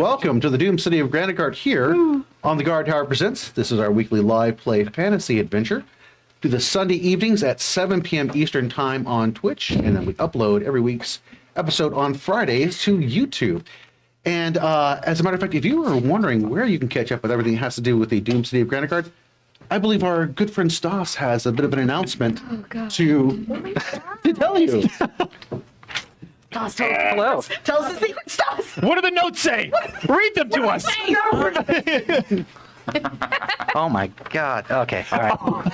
Welcome to the Doom City of Granitegard here on the Guardtower Presents. This is our weekly live play fantasy adventure. Do the Sunday evenings at 7 p.m. Eastern Time on Twitch, and then we upload every week's episode on Fridays to YouTube. And as a matter of fact, if you were wondering where you can catch up with everything that has to do with the Doom City of Granitegard, I believe our good friend Stas has a bit of an announcement to tell you. Stas, hello. Tell us the secret, Stas. What do the notes say? Read them to us. Oh my God. Okay. All right.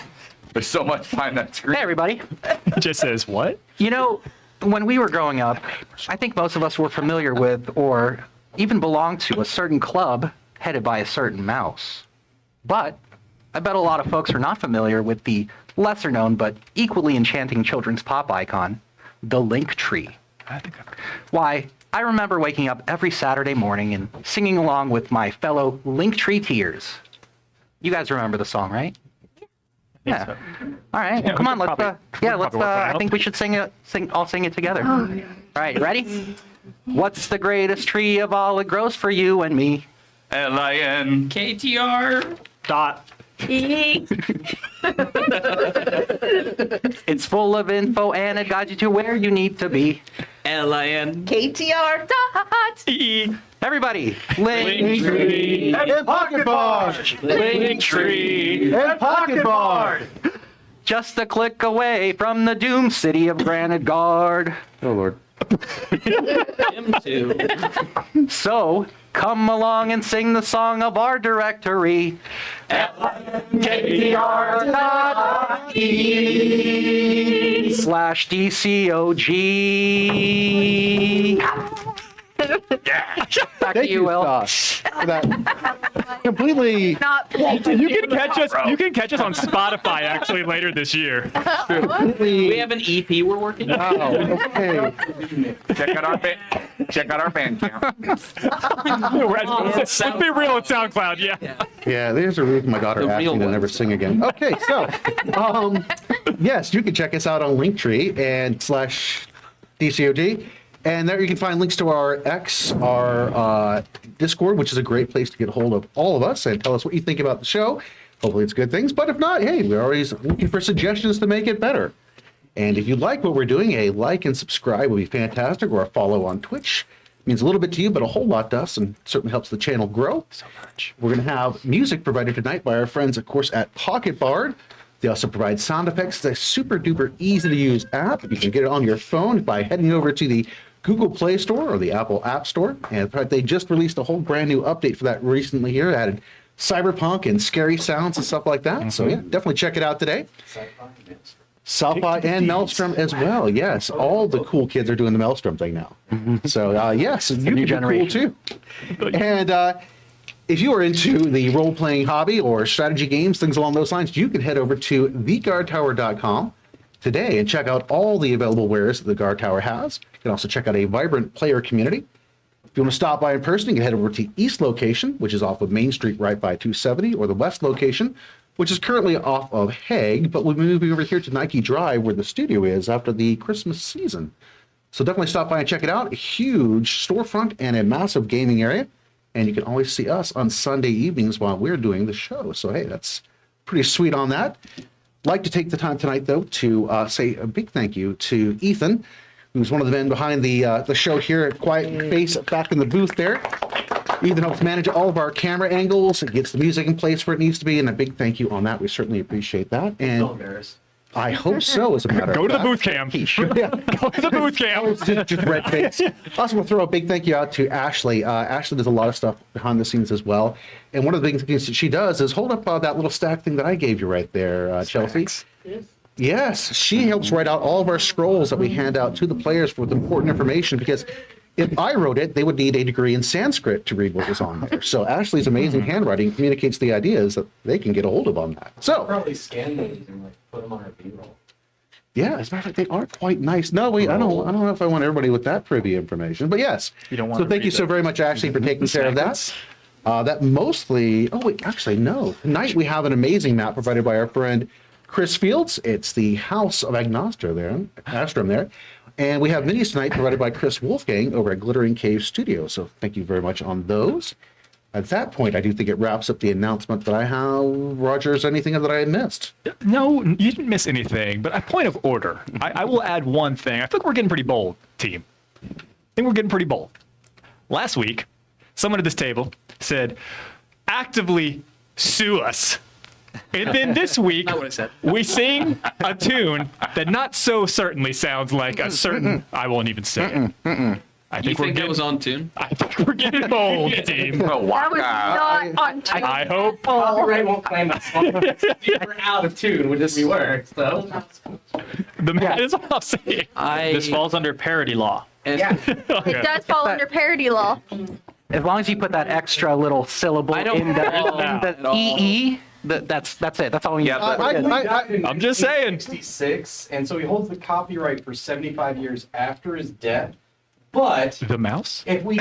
There's so much behind that screen. Hey, everybody. It just says what? You know, when we were growing up, I think most of us were familiar with or even belonged to a certain club headed by a certain mouse. But I bet a lot of folks are not familiar with the lesser known but equally enchanting children's pop icon, the Linktr.ee. Why, I remember waking up every Saturday morning and singing along with my fellow Linktr.eers. You guys remember the song, right? Yeah. All right. Well, come on. Let's. I think we should sing it. All sing it together. Oh, yeah. All right. You ready? What's the greatest tree of all? It grows for you and me. LINKTR. E. It's full of info and it guides you to where you need to be. LINKTR.ee. Everybody. Linktree And Pocket Bar! Linktree And Pocket Bar! Just a click away from the Doom City of Granitegard. Oh, Lord. Him too. So, come along and sing the song of our directory. LINKTR.ee/dcog. Back to you, Will. Stas, for that completely. You can catch us on Spotify actually later this year. We have an EP we're working on. Wow, okay. Check out our band camp. Let's be real at SoundCloud, yeah. Yeah, there's a reason my daughter asked me to never sing again. Okay, so, yes, you can check us out on Linktree and /DCOG. And there you can find links to our X, our Discord, which is a great place to get a hold of all of us and tell us what you think about the show. Hopefully it's good things, but if not, hey, we're always looking for suggestions to make it better. And if you like what we're doing, a like and subscribe will be fantastic, or a follow on Twitch. It means a little bit to you, but a whole lot to us, and certainly helps the channel grow. So much. We're going to have music provided tonight by our friends, of course, at Pocket Bard. They also provide sound effects. It's a super duper easy to use app. You can get it on your phone by heading over to the Google Play Store or the Apple App Store. And they just released a whole brand new update for that recently here. Added cyberpunk and scary sounds and stuff like that. So yeah, definitely check it out today. Sci-fi and Maelstrom as well. Yes, all the cool kids are doing the Maelstrom thing now. So yes, you can be cool too. And if you are into the role-playing hobby or strategy games, things along those lines, you can head over to theguardtower.com today and check out all the available wares that the Guardtower has. You can also check out a vibrant player community. If you want to stop by in person, you can head over to East location, which is off of Main Street right by 270, or the West location, which is currently off of Hague, but we'll be moving over here to Nike Drive where the studio is after the Christmas season. So definitely stop by and check it out. A huge storefront and a massive gaming area. And you can always see us on Sunday evenings while we're doing the show. So hey, that's pretty sweet on that. Like to take the time tonight, though, to say a big thank you to Ethan, who's one of the men behind the show here at Quiet Face back in the booth there. Ethan helps manage all of our camera angles. It gets the music in place where it needs to be, and a big thank you on that. We certainly appreciate that. And I hope so, as a matter of fact. Go to the booth cam. Yeah. Go to the booth cam. Just red face. Also, we'll throw a big thank you out to Ashley. Ashley does a lot of stuff behind the scenes as well. And one of the big things that she does is hold up that little stack thing that I gave you right there, Chelsea. Yes, she helps write out all of our scrolls that we hand out to the players with important information, because if I wrote it, they would need a degree in Sanskrit to read what was on there. So Ashley's amazing handwriting communicates the ideas that they can get a hold of on that. So probably scan these and put them on our B-roll. Yeah, as a matter of fact, they are quite nice. No, wait, I don't know if I want everybody with that privy information, but yes. You don't want so thank you so very much, Ashley, for taking care of that. That mostly, oh wait, actually no. Tonight we have an amazing map provided by our friend Chris Fields. It's the House of Agnostra there, Astrum there. And we have minis tonight provided by Chris Wolfgang over at Glittering Cave Studio. So thank you very much on those. At that point, I do think it wraps up the announcement that I have. Roger, is there anything that I had missed? No, you didn't miss anything, but a point of order. I will add one thing. I think we're getting pretty bold, team. I think we're getting pretty bold. Last week, someone at this table said, actively sue us. And then this week, Not what I said. we sing a tune that not so certainly sounds like a certain, I won't even say it. I You think we're think that getting, was on tune? I think we're getting bold, team. Oh, That was wow. not on tune. I hope. Copyright won't claim that song. We're out of tune, which we were, so. The man is what I'm saying. This falls under parody law. Yeah. It does fall under parody law. As long as you put that extra little syllable I don't in the, follow in that at the all. EE, that's it. That's all we need. Yeah, I'm just saying. 66, and so he holds the copyright for 75 years after his death. But The mouse? if we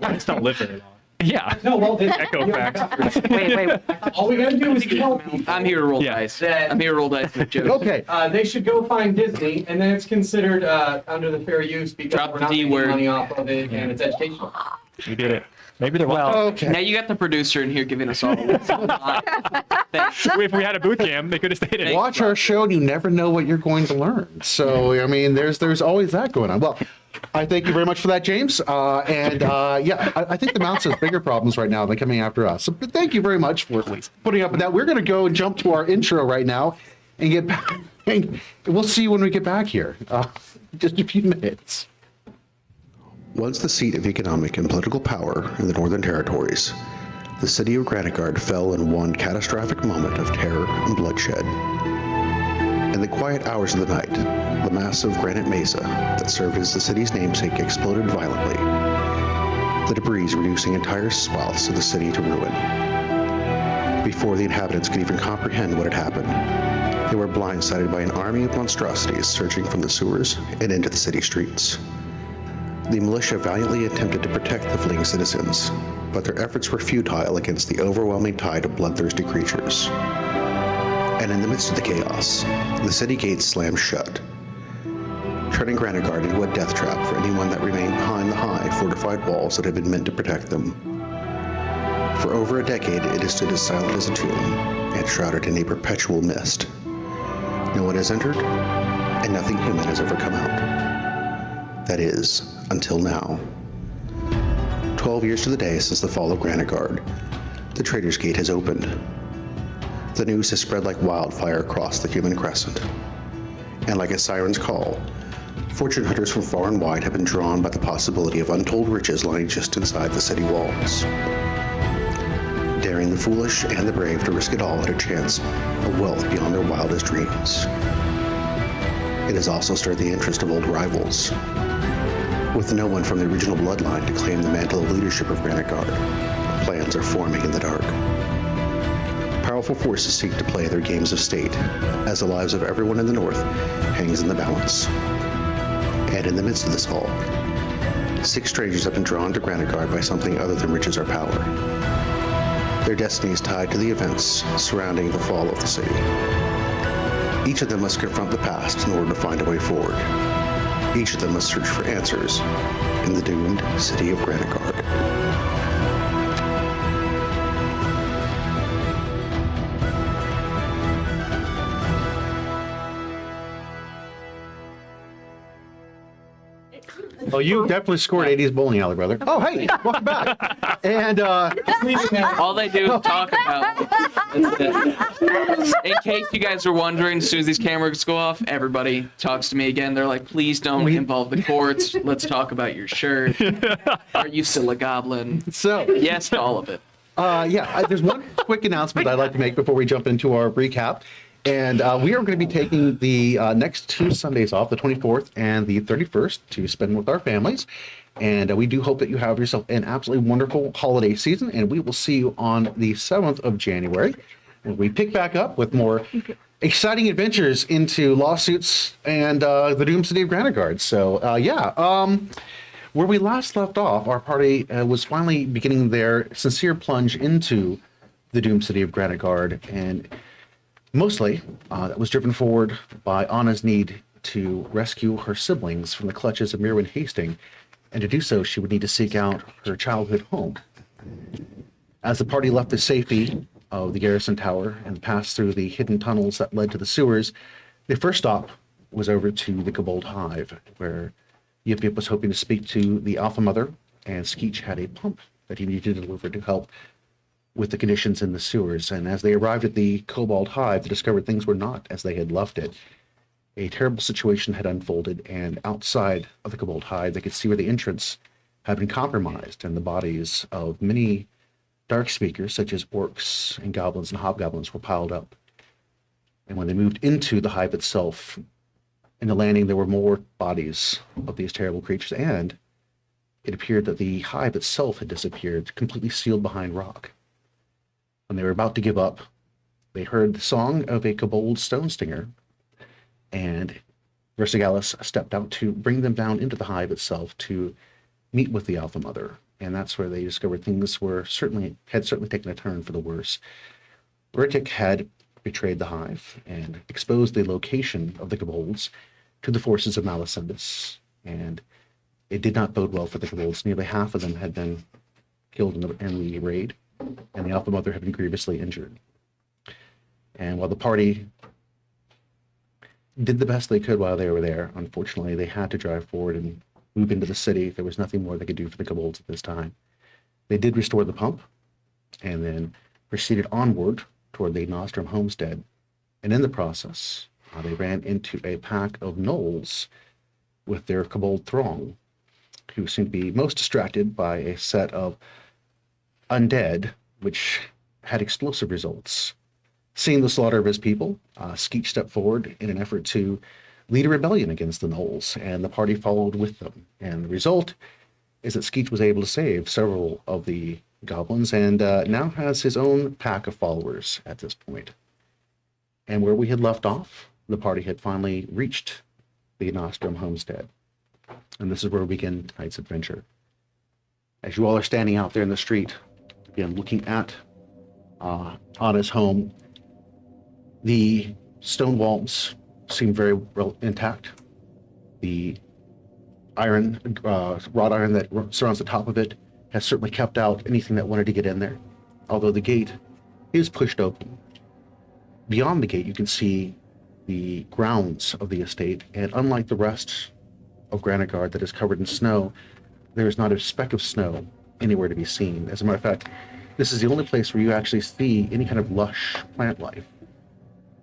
Just don't live very long. Yeah. no, well, then Echo fact. Wait. all we gotta do is tell people I'm here to roll Yeah. dice. that I'm here to roll dice with jokes. Okay. they should go find Disney, and then it's considered under the fair use because Drop we're the not D making word. money off of it, and it's educational. We did it. Maybe they're Well, Okay. Now you got the producer in here giving us all. Thanks. if we had a boot camp, they could have stayed in. Watch our show and you never know what you're going to learn. So, I mean, there's always that going on. Well, I thank you very much for that, James. I think the mouse has bigger problems right now than coming after us. So thank you very much for putting up with that. We're going to go and jump to our intro right now and get back. And we'll see you when we get back here. Just a few minutes. Once the seat of economic and political power in the Northern Territories, the city of Granitegard fell in one catastrophic moment of terror and bloodshed. In the quiet hours of the night, the massive granite mesa that served as the city's namesake exploded violently, the debris reducing entire swaths of the city to ruin. Before the inhabitants could even comprehend what had happened, they were blindsided by an army of monstrosities surging from the sewers and into the city streets. The militia valiantly attempted to protect the fleeing citizens, but their efforts were futile against the overwhelming tide of bloodthirsty creatures. And in the midst of the chaos, the city gates slammed shut, turning Granitegard into a death trap for anyone that remained behind the high, fortified walls that had been meant to protect them. For over a decade, it has stood as silent as a tomb and shrouded in a perpetual mist. No one has entered, and nothing human has ever come out. That is, until now. 12 years to the day since the fall of Granitegard, the Trader's Gate has opened. The news has spread like wildfire across the human crescent. And like a siren's call, fortune hunters from far and wide have been drawn by the possibility of untold riches lying just inside the city walls. Daring the foolish and the brave to risk it all at a chance of wealth beyond their wildest dreams. It has also stirred the interest of old rivals. With no one from the original bloodline to claim the mantle of leadership of Granitegard, plans are forming in the dark. Powerful forces seek to play their games of state, as the lives of everyone in the North hangs in the balance. And in the midst of this all, 6 strangers have been drawn to Granitegard by something other than riches or power. Their destiny is tied to the events surrounding the fall of the city. Each of them must confront the past in order to find a way forward. Each of them must search for answers in the doomed city of Granitegard. Well, you definitely scored 80s bowling alley, brother. Oh, hey, welcome back. And All they do is talk about. That's it. In case you guys are wondering, as soon as these cameras go off, everybody talks to me again. They're like, please don't involve the courts. Let's talk about your shirt. Are you still a goblin? so, Yes to all of it. there's one quick announcement I'd like to make before we jump into our recap. And we are going to be taking the next 2 Sundays off, the 24th and the 31st, to spend with our families. And we do hope that you have yourself an absolutely wonderful holiday season. And we will see you on the 7th of January. And we pick back up with more exciting adventures into lawsuits and the doomed city of Granitegard. So, where we last left off, our party was finally beginning their sincere plunge into the doomed city of Granitegard. And mostly, that was driven forward by Anna's need to rescue her siblings from the clutches of Merwin Hastings, and to do so, she would need to seek out her childhood home. As the party left the safety of the garrison tower and passed through the hidden tunnels that led to the sewers, their first stop was over to the Kobold Hive, where Yip Yip was hoping to speak to the Alpha Mother, and Skeech had a pump that he needed to deliver to help with the conditions in the sewers. And as they arrived at the Kobold Hive, they discovered things were not as they had left it. A terrible situation had unfolded, and outside of the Kobold Hive, they could see where the entrance had been compromised, and the bodies of many dark speakers, such as orcs and goblins and hobgoblins, were piled up. And when they moved into the hive itself, in the landing, there were more bodies of these terrible creatures, and it appeared that the hive itself had disappeared, completely sealed behind rock. When they were about to give up, they heard the song of a kobold stone stinger, and Versigalis stepped out to bring them down into the hive itself to meet with the Alpha Mother. And that's where they discovered things had certainly taken a turn for the worse. Bertic had betrayed the hive and exposed the location of the kobolds to the forces of Malicendus, and it did not bode well for the kobolds. Nearly half of them had been killed in the raid, and the Alpha Mother had been grievously injured. And while the party did the best they could while they were there, unfortunately, they had to drive forward and move into the city. There was nothing more they could do for the kobolds at this time. They did restore the pump, and then proceeded onward toward the Nostrum homestead. And in the process, they ran into a pack of gnolls with their kobold throng, who seemed to be most distracted by a set of undead, which had explosive results. Seeing the slaughter of his people, Skeech stepped forward in an effort to lead a rebellion against the gnolls, and the party followed with them. And the result is that Skeech was able to save several of the goblins, and now has his own pack of followers at this point. And where we had left off, the party had finally reached the Nostrum homestead. And this is where we begin tonight's adventure. As you all are standing out there in the street, again, looking at Anna's home, the stone walls seem very well intact. The wrought iron that surrounds the top of it has certainly kept out anything that wanted to get in there, although the gate is pushed open. Beyond the gate, you can see the grounds of the estate, and unlike the rest of Granitegard that is covered in snow, there is not a speck of snow anywhere to be seen. As a matter of fact, this is the only place where you actually see any kind of lush plant life.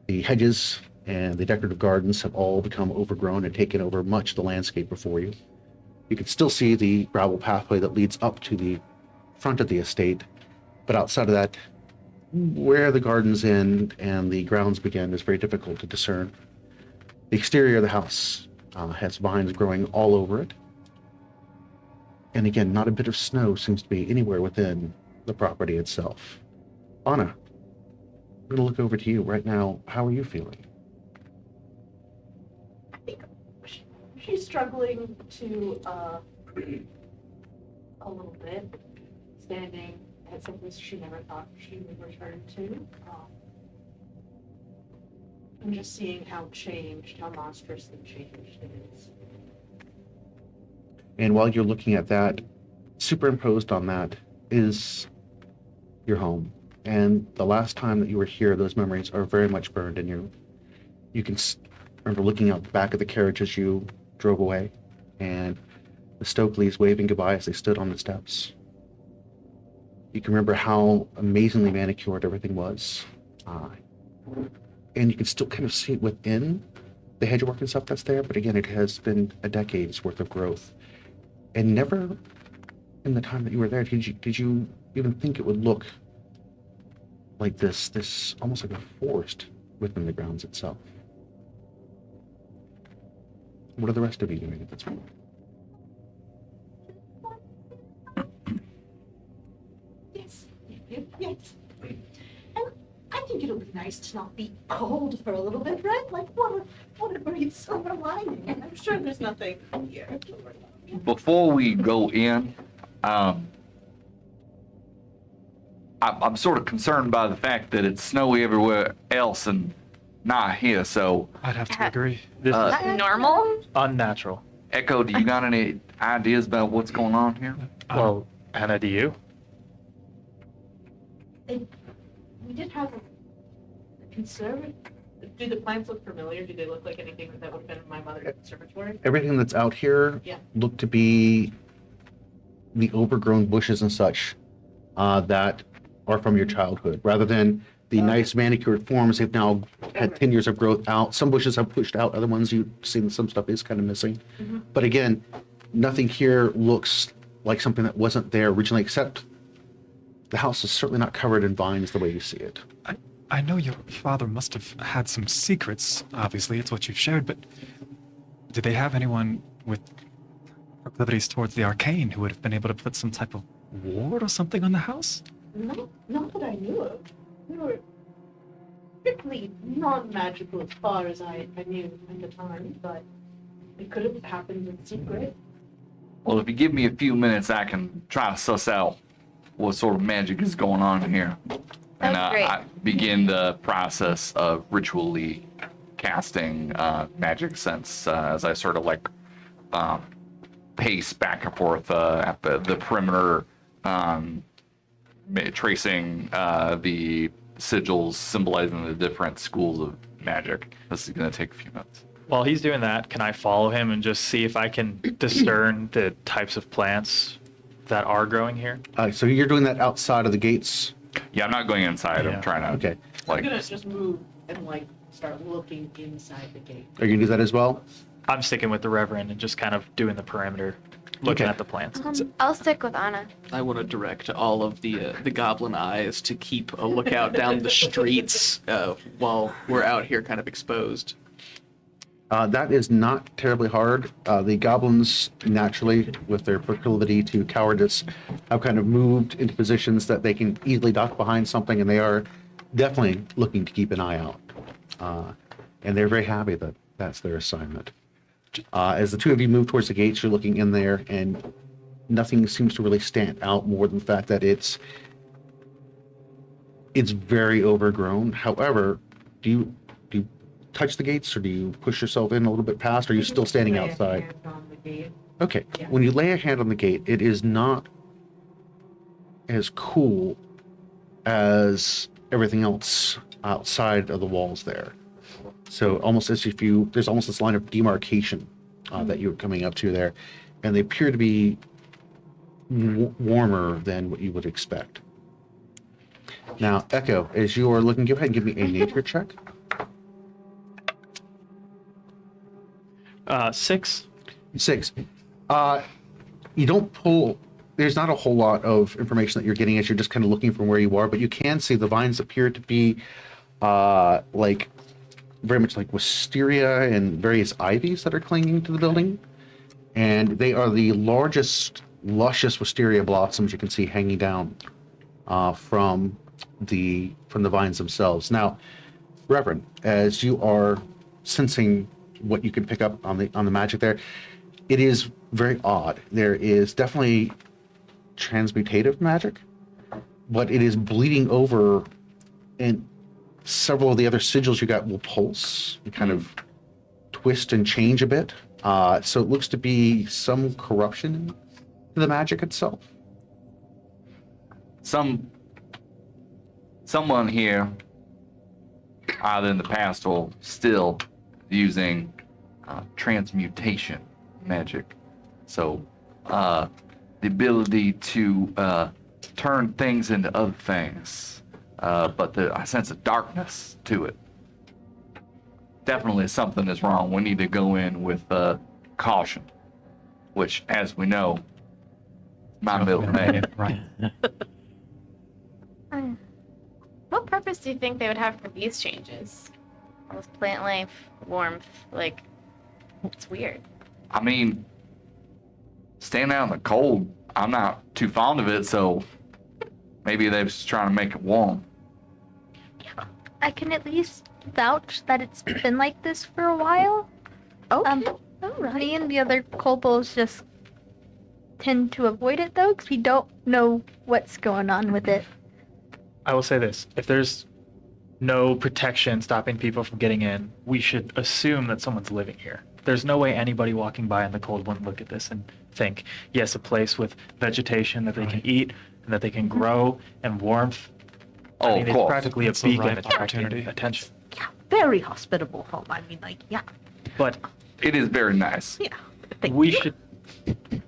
The hedges and the decorative gardens have all become overgrown and taken over much of the landscape before you. You can still see the gravel pathway that leads up to the front of the estate, but outside of that, where the gardens end and the grounds begin is very difficult to discern. The exterior of the house has vines growing all over it. And again, not a bit of snow seems to be anywhere within the property itself. Anna, I'm going to look over to you right now. How are you feeling? I think she's struggling to a little bit, standing at some place she never thought she would return to. And just seeing how monstrously changed it is. And while you're looking at that, superimposed on that is your home. And the last time that you were here, those memories are very much burned in you. You can remember looking out the back of the carriage as you drove away, and the Stokeleys waving goodbye as they stood on the steps. You can remember how amazingly manicured everything was. And you can still kind of see it within the hedgework and stuff that's there, but again, it has been a decade's worth of growth. And never in the time that you were there did you even think it would look like this almost like a forest within the grounds itself. What are the rest of you doing at this point? Yes. And I think it'll be nice to not be cold for a little bit, right? Like, what a great silver lining. And I'm sure there's nothing here to worry about. Before we go in, I'm sort of concerned by the fact that it's snowy everywhere else, and not here, so I'd have to agree. This Is is that normal? unnatural. Echo, do you got any ideas about what's going on here? Well, Hannah, do you? We did have a conservative. Do the plants look familiar? Do they look like anything that would have been in my mother's conservatory? Everything that's out here Yeah. look to be the overgrown bushes and such that are from your childhood, rather than the nice manicured forms. They've now had 10 years of growth out. Some bushes have pushed out, other ones you've seen some stuff is kind of missing. But again, nothing here looks like something that wasn't there originally, except the house is certainly not covered in vines the way you see it. I know your father must have had some secrets. Obviously, it's what you've shared, but did they have anyone with proclivities towards the arcane who would have been able to put some type of ward or something on the house? No, not that I knew of. We were strictly non-magical as far as I knew at the time, but it could have happened in secret. Well, if you give me a few minutes, I can try to suss out what sort of magic is going on here. And That's great. I begin the process of ritually casting magic sense as I sort of like pace back and forth at the perimeter, tracing the sigils symbolizing the different schools of magic. This is going to take a few minutes. While he's doing that, can I follow him and just see if I can discern the types of plants that are growing here? So you're doing that outside of the gates? Yeah, I'm not going inside. Yeah. I'm trying to Okay. I'm like gonna just move and like start looking inside the gate. Are you going to do that as well? I'm sticking with the Reverend and just kind of doing the perimeter, looking Okay. at the plants. I'll stick with Anna. I want to direct all of the goblin eyes to keep a lookout down the streets while we're out here kind of exposed. That is not terribly hard. The goblins, naturally, with their proclivity to cowardice, have kind of moved into positions that they can easily duck behind something, and they are definitely looking to keep an eye out. And they're very happy that that's their assignment. As the two of you move towards the gates, you're looking in there, and nothing seems to really stand out more than the fact that it's very overgrown. However, do you touch the gates, or do you push yourself in a little bit past, or are you still standing Lay a outside? hand on the gate. Okay. Yeah. When you lay a hand on the gate, it is not as cool as everything else outside of the walls there. So almost as if there's almost this line of demarcation that you're coming up to there, and they appear to be warmer than what you would expect. Now, Echo, as you are looking, go ahead and give me a nature check. 6. 6. You don't pull. There's not a whole lot of information that you're getting as you're just kind of looking from where you are, but you can see the vines appear to be like very much like wisteria and various ivies that are clinging to the building, and they are the largest, luscious wisteria blossoms you can see hanging down from the vines themselves. Now, Reverend, as you are sensing what you can pick up on the magic there, it is very odd. There is definitely transmutative magic, but it is bleeding over, and several of the other sigils you got will pulse and kind of twist and change a bit. So it looks to be some corruption to the magic itself. Someone here, either in the past or still, using transmutation magic. So the ability to turn things into other things, but I sense a darkness to it. Definitely something is wrong. We need to go in with caution, which, as we know, my middle name. Right. What purpose do you think they would have for these changes? All this plant life, warmth, like, it's weird. I mean, staying out in the cold, I'm not too fond of it, so maybe they're just trying to make it warm. I can at least vouch that it's been like this for a while. Me and the other kobolds just tend to avoid it, though, because we don't know what's going on with it. I will say this: if there's no protection stopping people from getting in, we should assume that someone's living here. There's no way anybody walking by in the cold wouldn't look at this and think, yes, a place with vegetation that they can eat and that they can grow and warmth. Oh, I mean, of it's course. practically That's a a beacon ripe attracting opportunity. attention. Yeah, very hospitable home. I mean, like, yeah. But It is very nice. Yeah. Thank we you. should.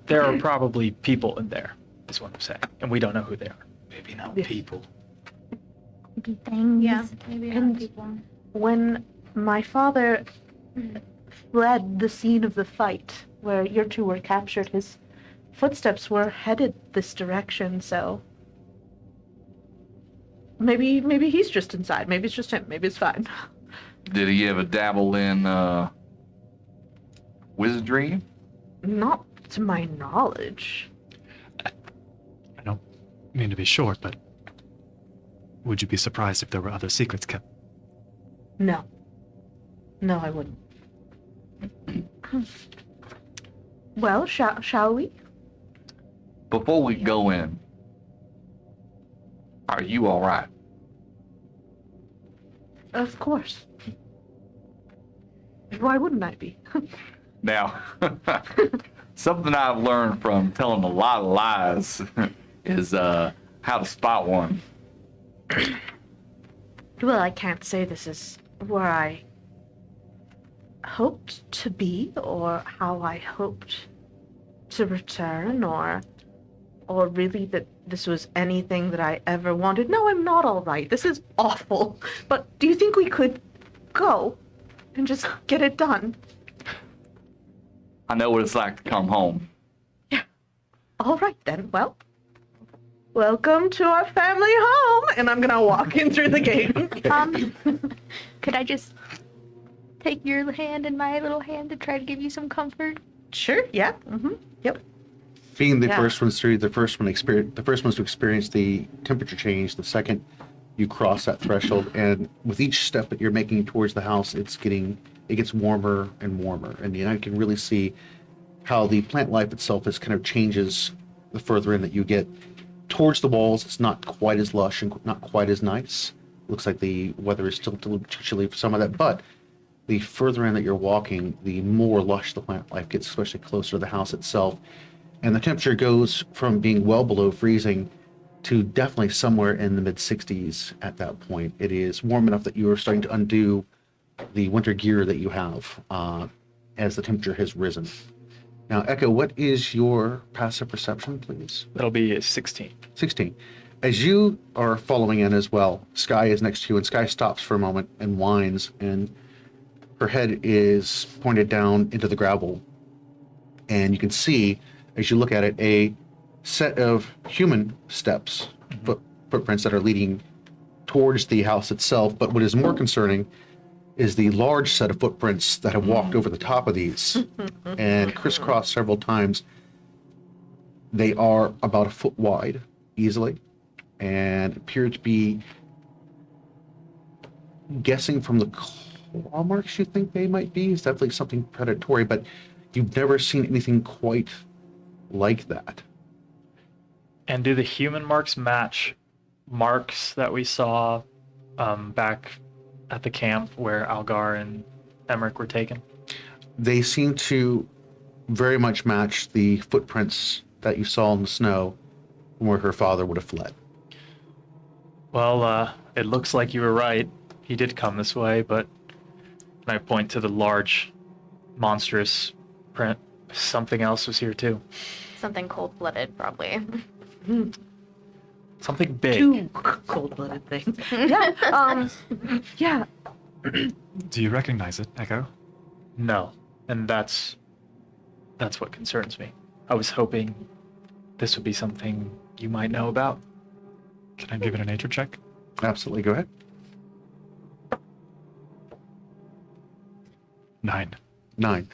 There are probably people in there, is what I'm saying, and we don't know who they are. Maybe not Yeah. people. Maybe things. Yeah. Maybe And- not people. When my father fled the scene of the fight where your two were captured, his footsteps were headed this direction, so maybe he's just inside. Maybe it's just him. Maybe it's fine. Did he ever dabble in wizardry? Not to my knowledge. I don't mean to be short, but would you be surprised if there were other secrets kept? No. No, I wouldn't. Well, shall we? Before we go in, are you all right? Of course. Why wouldn't I be? Now, something I've learned from telling a lot of lies is how to spot one. Well, I can't say this is where I hoped to be or how I hoped to return or really that this was anything that I ever wanted. No, I'm not all right. This is awful. But do you think we could go and just get it done? I know what it's like to come home. All right then. Well, welcome to our family home. And I'm gonna walk in through the gate. Could I just take your hand in my little hand to try to give you some comfort? Sure. Yeah. Yep. Being the Yeah. first ones through, the first ones to experience the temperature change, the second you cross that threshold, and with each step that you're making towards the house, it gets warmer and warmer, and I can really see how the plant life itself is kind of changes the further in that you get towards the walls. It's not quite as lush and not quite as nice. Looks like the weather is still a little chilly for some of that, but the further in that you're walking, the more lush the plant life gets, especially closer to the house itself. And the temperature goes from being well below freezing to definitely somewhere in the mid 60s at that point. It is warm enough that you are starting to undo the winter gear that you have as the temperature has risen. Now, Echo, what is your passive perception, please? That'll be a 16. 16. As you are following in as well, Sky is next to you, and Sky stops for a moment and whines, and her head is pointed down into the gravel. And you can see, as you look at it, a set of human steps, footprints that are leading towards the house itself. But what is more concerning is the large set of footprints that have walked over the top of these and crisscrossed several times. They are about a foot wide, easily, and appear to be, guessing from the claw marks you think they might be. It's definitely something predatory, but you've never seen anything quite like that. And do the human marks match marks that we saw back at the camp where Algar and Emmerich were taken? They seem to very much match the footprints that you saw in the snow from where her father would have fled. Well, it looks like you were right. He did come this way, but I point to the large, monstrous print. Something else was here too. Something cold-blooded, probably. Something big. Two cold-blooded things. Yeah. Yeah. Do you recognize it, Echo? No, and that's what concerns me. I was hoping this would be something you might know about. Can I give it a nature check? Absolutely, go ahead. 9. 9.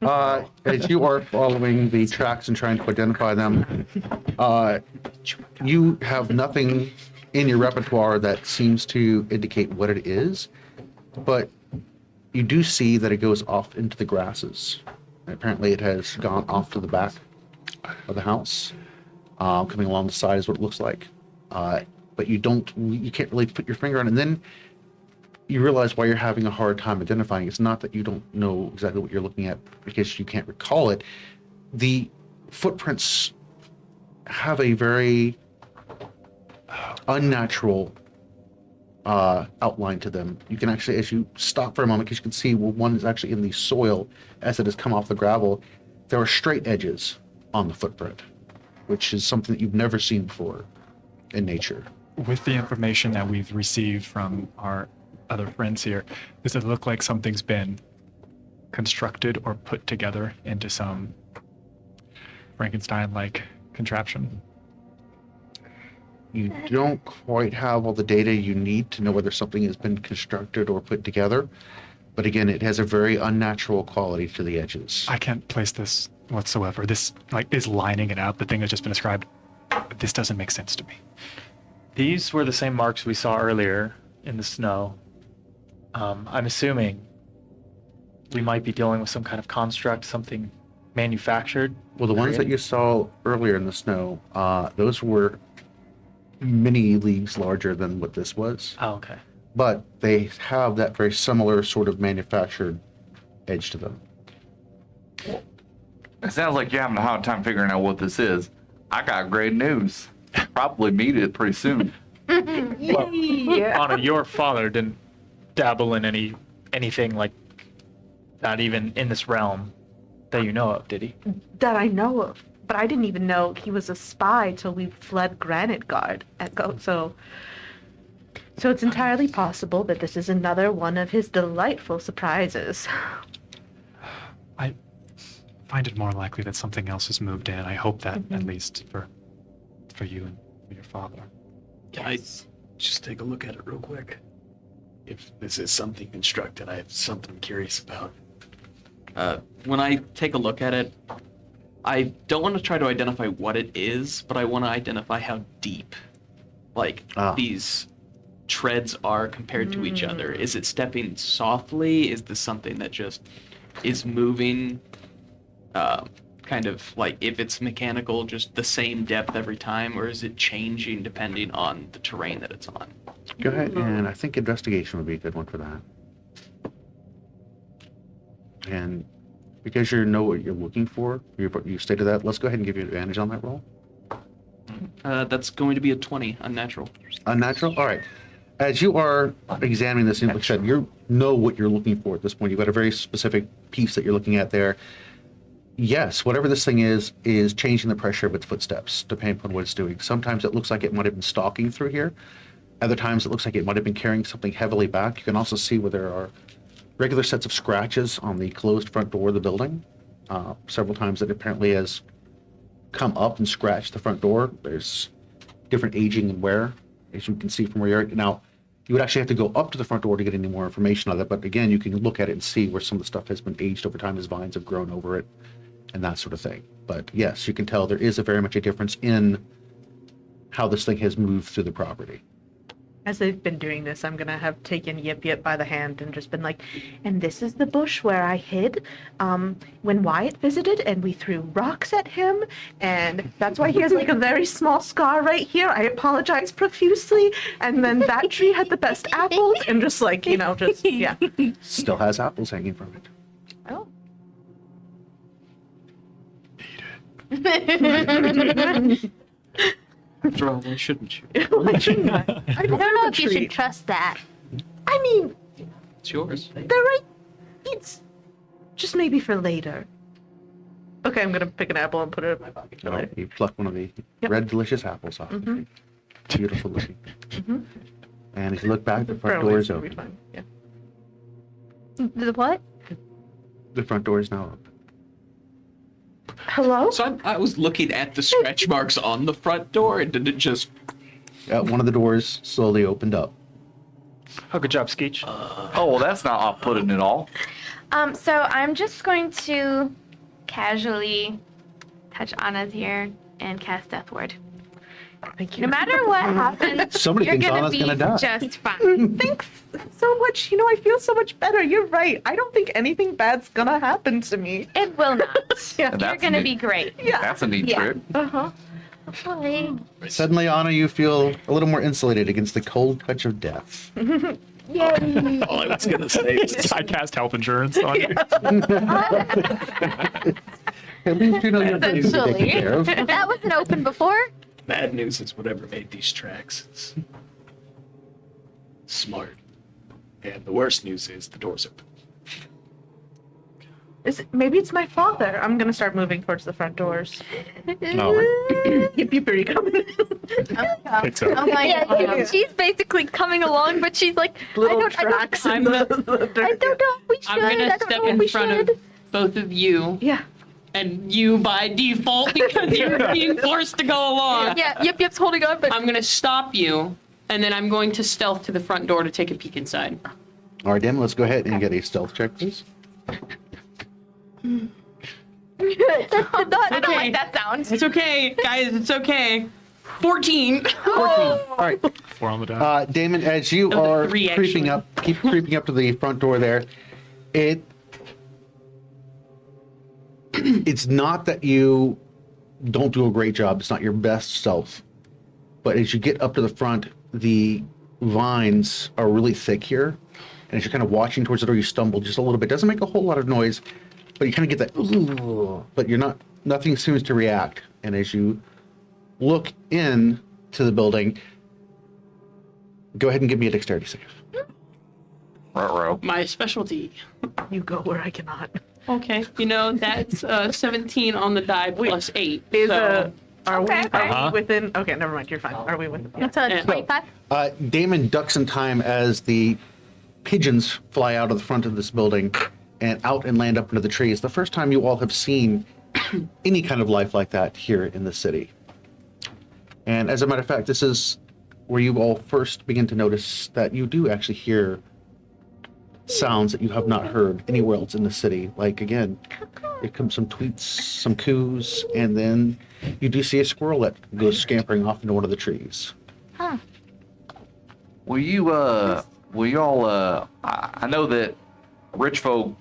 As you are following the tracks and trying to identify them, you have nothing in your repertoire that seems to indicate what it is, but you do see that it goes off into the grasses. Apparently it has gone off to the back of the house, coming along the side is what it looks like. But you can't really put your finger on it. And then you realize why you're having a hard time identifying. It's not that you don't know exactly what you're looking at because you can't recall it. The footprints have a very unnatural outline to them. You can actually, as you stop for a moment, because you can see one is actually in the soil as it has come off the gravel, there are straight edges on the footprint, which is something that you've never seen before in nature. With the information that we've received from our other friends here, does it look like something's been constructed or put together into some Frankenstein-like contraption? You don't quite have all the data you need to know whether something has been constructed or put together. But again, it has a very unnatural quality to the edges. I can't place this whatsoever. This is lining it up. The thing that's just been described. This doesn't make sense to me. These were the same marks we saw earlier in the snow. I'm assuming we might be dealing with some kind of construct, something manufactured. Well, the ones that you saw earlier in the snow, those were many leagues larger than what this was. Oh, okay. But they have that very similar sort of manufactured edge to them. It sounds like you're having a hard time figuring out what this is. I got great news. Probably meet it pretty soon. Anna, your father didn't dabble in anything like that, even in this realm that you know of, did he? That I know of. But I didn't even know he was a spy till we fled Granitegard. So it's entirely possible that this is another one of his delightful surprises. I find it more likely that something else has moved in. I hope that, at least for you and for your father. Can I just take a look at it real quick? If this is something constructed, I have something I'm curious about. When I take a look at it, I don't want to try to identify what it is, but I want to identify how deep, these treads are compared to each other. Is it stepping softly? Is this something that just is moving, kind of like if it's mechanical, just the same depth every time, or is it changing depending on the terrain that it's on? Go ahead, and I think investigation would be a good one for that. And because you know what you're looking for, you stated that, let's go ahead and give you advantage on that roll. That's going to be a 20, unnatural. Unnatural? All right. As you are examining this, like I said, you know what you're looking for at this point. You've got a very specific piece that you're looking at there. Yes, whatever this thing is changing the pressure of its footsteps, depending upon what it's doing. Sometimes it looks like it might have been stalking through here. Other times it looks like it might have been carrying something heavily back. You can also see where there are regular sets of scratches on the closed front door of the building. Several times it apparently has come up and scratched the front door. There's different aging and wear, as you can see from where you're at. Now, you would actually have to go up to the front door to get any more information on that, but again, you can look at it and see where some of the stuff has been aged over time as vines have grown over it and that sort of thing. But yes, you can tell there is very much a difference in how this thing has moved through the property. As they've been doing this, I'm gonna have taken Yip Yip by the hand and just been like, and this is the bush where I hid when Wyatt visited and we threw rocks at him, and that's why he has like a very small scar right here. I apologize profusely. And then that tree had the best apples, and just like, yeah. Still has apples hanging from it. Oh. After all, why shouldn't you? I don't know if you should trust that. I mean, It's yours. they're right. It's just maybe for later. Okay, I'm gonna pick an apple and put it in my pocket for later. You pluck one of the Yep. red, delicious apples off. Mhm. Beautiful looking. And if you look back, the front Apparently door it's is gonna be open. fine, yeah. The what? The front door is now open. Hello? So I was looking at the stretch marks on the front door, and did it just... One of the doors slowly opened up. Oh, good job, Skeech. Oh, well, that's not off-putting at all. So I'm just going to casually touch Anna's ear and cast Death Ward. Thank you. No matter what happens, Somebody you're thinks gonna Anna's be gonna die. just fine. Thanks so much. I feel so much better. You're right. I don't think anything bad's gonna happen to me. It will not. Yeah. And You're that's gonna neat. be great. Yeah. That's a neat Yeah. trick. Uh-huh. Boy. Suddenly, Anna, you feel a little more insulated against the cold touch of death. Yay! All I was gonna say was I cast health insurance on you. At least you know your things to take care of. That wasn't open before. bad news is whatever made these tracks is smart. And the worst news is the door's open. Maybe it's my father. I'm gonna start moving towards the front doors. Yip yip, are you coming? Picks up. I'm going Yeah, she's basically coming along, but she's like, Little I tracks in I'm the I don't know if we should. I'm gonna I don't step know if in we front should. of both of you, Yeah. and you by default because you're being forced to go along. Yeah, Yip Yip's holding on, but I'm gonna stop you, and then I'm going to stealth to the front door to take a peek inside. All right, Dan, let's go ahead and get a stealth check, please. that did not. I don't like that sound. It's okay, guys. It's okay. 14. 14. All right. 4 on the die. Damon, as you Oh, the are 3 creeping actually. up, keep creeping up to the front door there, it's not that you don't do a great job. It's not your best self. But as you get up to the front, the vines are really thick here. And as you're kind of watching towards the door, you stumble just a little bit. Doesn't make a whole lot of noise, but you kind of get that, ooh, but nothing seems to react. And as you look in to the building, go ahead and give me a dexterity save. Ruh-roh. My specialty. You go where I cannot. Okay, that's 17 on the die plus 8. Is so are we Uh-huh. within? Okay, never mind. You're fine. Are we within? Yeah. That's a Yeah. 25. Damon ducks in time as the pigeons fly out of the front of this building and out and land up into the trees. The first time you all have seen any kind of life like that here in the city. And as a matter of fact, this is where you all first begin to notice that you do actually hear sounds that you have not heard anywhere else in the city. Like, again, here comes some tweets, some coos, and then you do see a squirrel that goes scampering off into one of the trees. Huh. Will y'all, I know that rich folk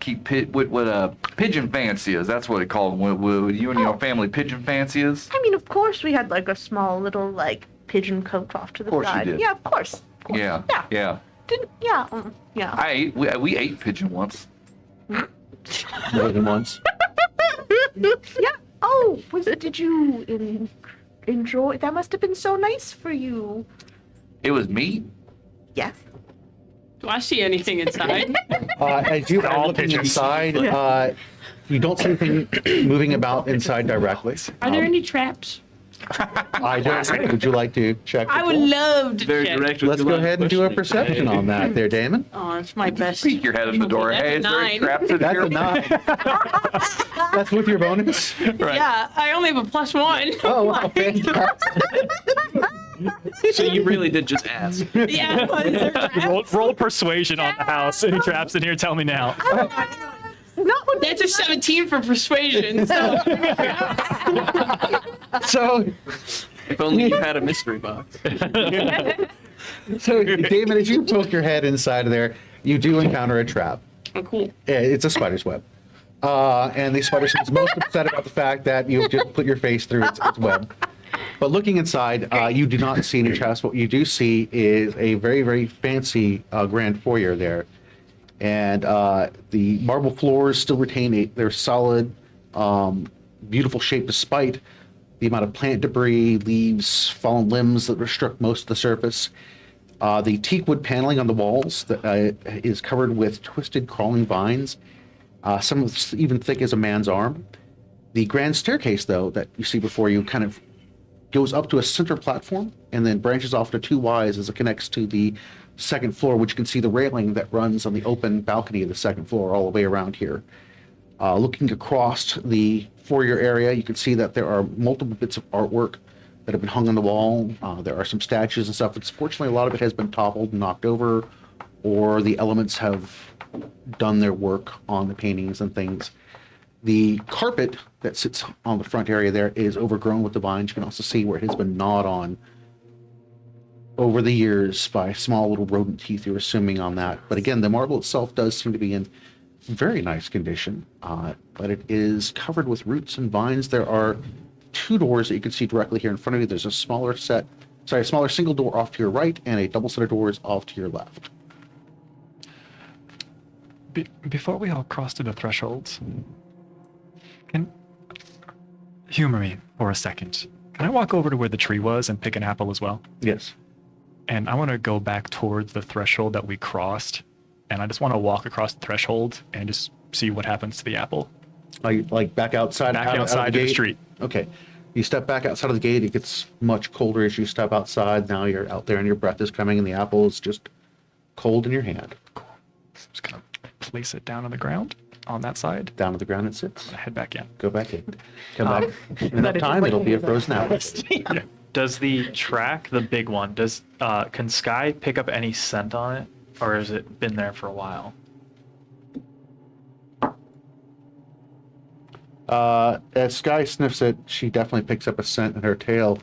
keep what pigeon fanciers, that's what they call them. Would you and your family pigeon fanciers? I mean, of course, we had like a small little like pigeon cote off to the Of course you side. did. Yeah, of course. Of course. Yeah, Yeah. yeah. Didn't? Yeah. Yeah. We ate pigeon once. More than once. Yeah. Oh, did you enjoy? That must have been so nice for you. It was meat. Yes. do I see anything inside? As you are All looking pigeons. inside, you don't see anything moving about inside directly. Are there any traps? I don't. Would you like to check? I the would poll? love to Very check. direct with Let's the go line of ahead and do a questioning. perception on that there, Damon. Oh, it's my best. Peek your head in the door. That's Hey, is there any 9. traps in That's here? a 9. That's with your bonus? Right. Yeah, I only have a +1. Oh, wow, fantastic. So you really did just ask. Yeah. is there traps? Roll persuasion on the house. Any traps in here? Tell me now. Not when That's a 17 for persuasion. So. So, If only you had a mystery box. Damon, as you poke your head inside of there, you do encounter a trap. Oh, cool. Yeah, it's a spider's web. And the spider seems most upset about the fact that you've just put your face through its web. But looking inside, you do not see any traps. What you do see is a very, very fancy grand foyer there. And the marble floors still retain their solid, beautiful shape despite the amount of plant debris, leaves, fallen limbs that restrict most of the surface. The teak wood paneling on the walls that is covered with twisted crawling vines, some even thick as a man's arm. The grand staircase, though, that you see before you kind of goes up to a center platform and then branches off to 2 Ys as it connects to the second floor, which you can see the railing that runs on the open balcony of the second floor all the way around here. Looking across the foyer area, you can see that there are multiple bits of artwork that have been hung on the wall. There are some statues and stuff. Fortunately, a lot of it has been toppled and knocked over, or the elements have done their work on the paintings and things. The carpet that sits on the front area there is overgrown with the vines. You can also see where it has been gnawed on over the years by small little rodent teeth, you're assuming on that. But again, the marble itself does seem to be in very nice condition, but it is covered with roots and vines. There are 2 doors that you can see directly here in front of you. There's a smaller set sorry, a smaller single door off to your right and a double set of doors off to your left. Before we all cross to the thresholds, can humor me for a second. Can I walk over to where the tree was and pick an apple as well? Yes. And I want to go back towards the threshold that we crossed, and I just want to walk across the threshold and just see what happens to the apple. Like back outside? Back out outside of to the gate? street. Okay. You step back outside of the gate, it gets much colder as you step outside. Now you're out there and your breath is coming and the apple is just cold in your hand. Cool. So I'm just going to place it down on the ground on that side. Down to the ground it sits. Head back in. Go back in. Come back in enough time, it'll be a frozen apple. Does the track, the big one, can Sky pick up any scent on it, or has it been there for a while? As Sky sniffs it, she definitely picks up a scent and her tail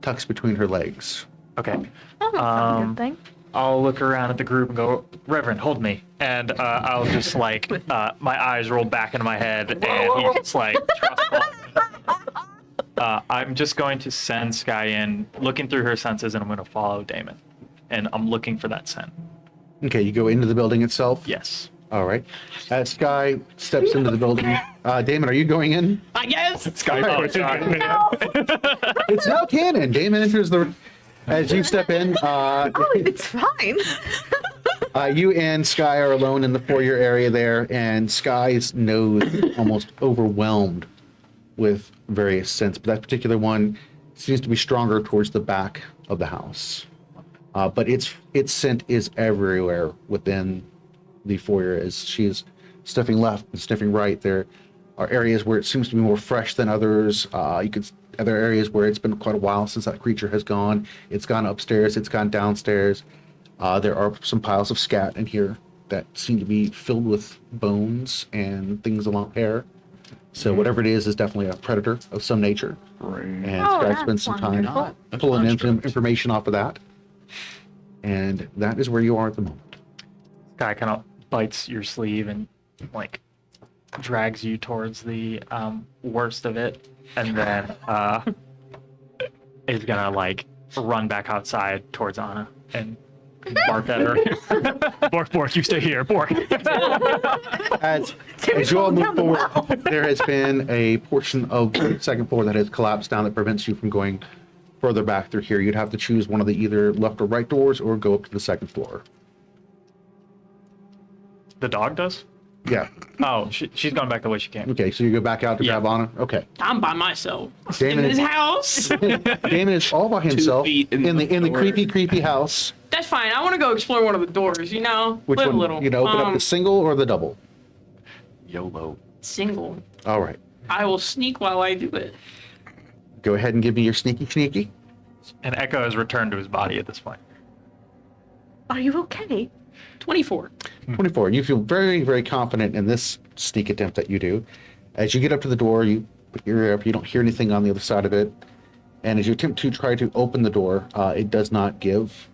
tucks between her legs. Okay. Oh, that's not a good thing. I'll look around at the group and go, Reverend, hold me. And I'll just like, my eyes roll back into my head and he's just like, trust I'm just going to send Sky in, looking through her senses, and I'm going to follow Damon. And I'm looking for that scent. Okay, you go into the building itself? Yes. All right. As Sky steps into the building, Damon, are you going in? Yes. Sky, It's now canon. Damon enters the... As you step in, It's fine. you and Sky are alone in the foyer area there, and Sky's nose is almost overwhelmed with various scents, but that particular one seems to be stronger towards the back of the house. But its scent is everywhere within the foyer as she's sniffing left and sniffing right. There are areas where it seems to be more fresh than others. Other areas where it's been quite a while since that creature has gone. It's gone upstairs, it's gone downstairs. There are some piles of scat in here that seem to be filled with bones and things along hair. So whatever it is definitely a predator of some nature. And Sky spends some time pulling information off of that. And that is where you are at the moment. Sky kind of bites your sleeve and like drags you towards the worst of it, and then is gonna like run back outside towards Anna and bark at her. Bork, you stay here, Bork. As you all move forward, there has been a portion of the second floor that has collapsed down that prevents you from going further back through here. You'd have to choose one of the either left or right doors or go up to the second floor. The dog does? Yeah. Oh, she's going back the way she came. Okay, so you go back out to grab Anna? Okay. I'm by myself Damon in is- this house. Damon is all by himself feet in in the the door. creepy house. That's fine. I want to go explore one of the doors. You know, Which live one? a little. You know, open up the single or the double? YOLO. Single. All right. I will sneak while I do it. Go ahead and give me your sneaky. And Echo has returned to his body at this point. Are you okay? 24. 24. And you feel very, very confident in this sneak attempt that you do. As you get up to the door, you put your ear up, you don't hear anything on the other side of it. And as you attempt to try to open the door, it does not give.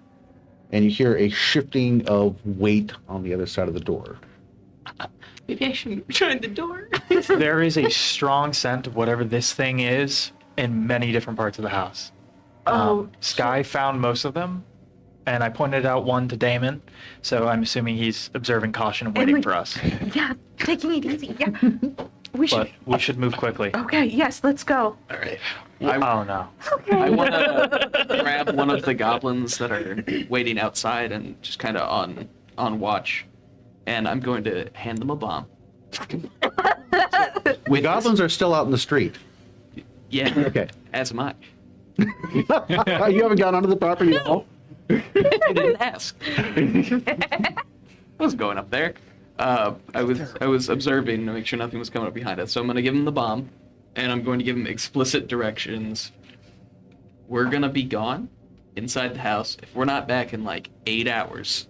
And you hear a shifting of weight on the other side of the door. Maybe I shouldn't try the door. There is a strong scent of whatever this thing is in many different parts of the house. Sky found most of them, and I pointed out one to Damon, so I'm assuming he's observing caution and waiting for us. Yeah, taking it easy. Yeah. We should. But we should move quickly. Okay, yes, let's go. All right. Oh no. I want to grab one of the goblins that are waiting outside and just kind of on watch, and I'm going to hand them a bomb. The goblins are still out in the street. Yeah. Okay. As am I. You haven't gone onto the property at all? I didn't ask. I was going up there. I was observing to make sure nothing was coming up behind us. So I'm going to give him the bomb, and I'm going to give him explicit directions. We're going to be gone inside the house. If we're not back in like 8 hours,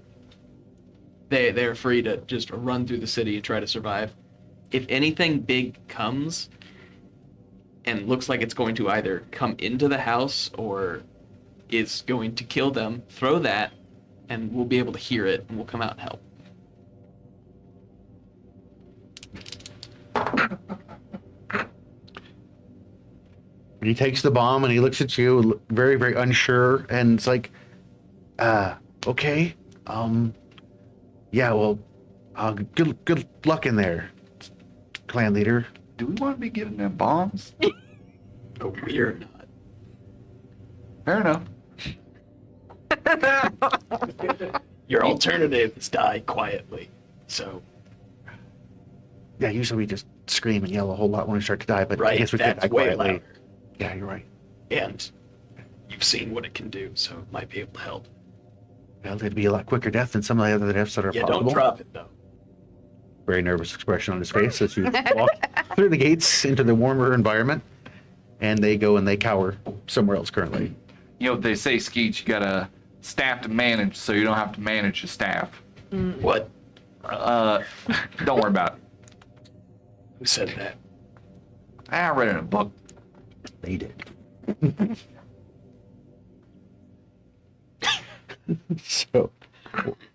they're free to just run through the city and try to survive. If anything big comes and looks like it's going to either come into the house or is going to kill them, throw that, and we'll be able to hear it, and we'll come out and help. He takes the bomb and he looks at you, very, very unsure, and it's like, okay, yeah, well, good luck in there, clan leader. Do we want to be giving them bombs? No, we're not. Fair enough. Your alternative is die quietly. So, Yeah, usually we just scream and yell a whole lot when we start to die, but I right, guess we could that's die way quietly. louder. Yeah, you're right. And you've seen what it can do, so it might be able to help. Well, it'd be a lot quicker death than some of the other deaths that are Yeah, possible. don't drop it, though. Very nervous expression on his face as you walk through the gates into the warmer environment, and they go and they cower somewhere else currently. You know what they say, Skeet, you got a staff to manage, so you don't have to manage the staff. What? Don't worry about it. Who said that? I read it in a book. They did. So,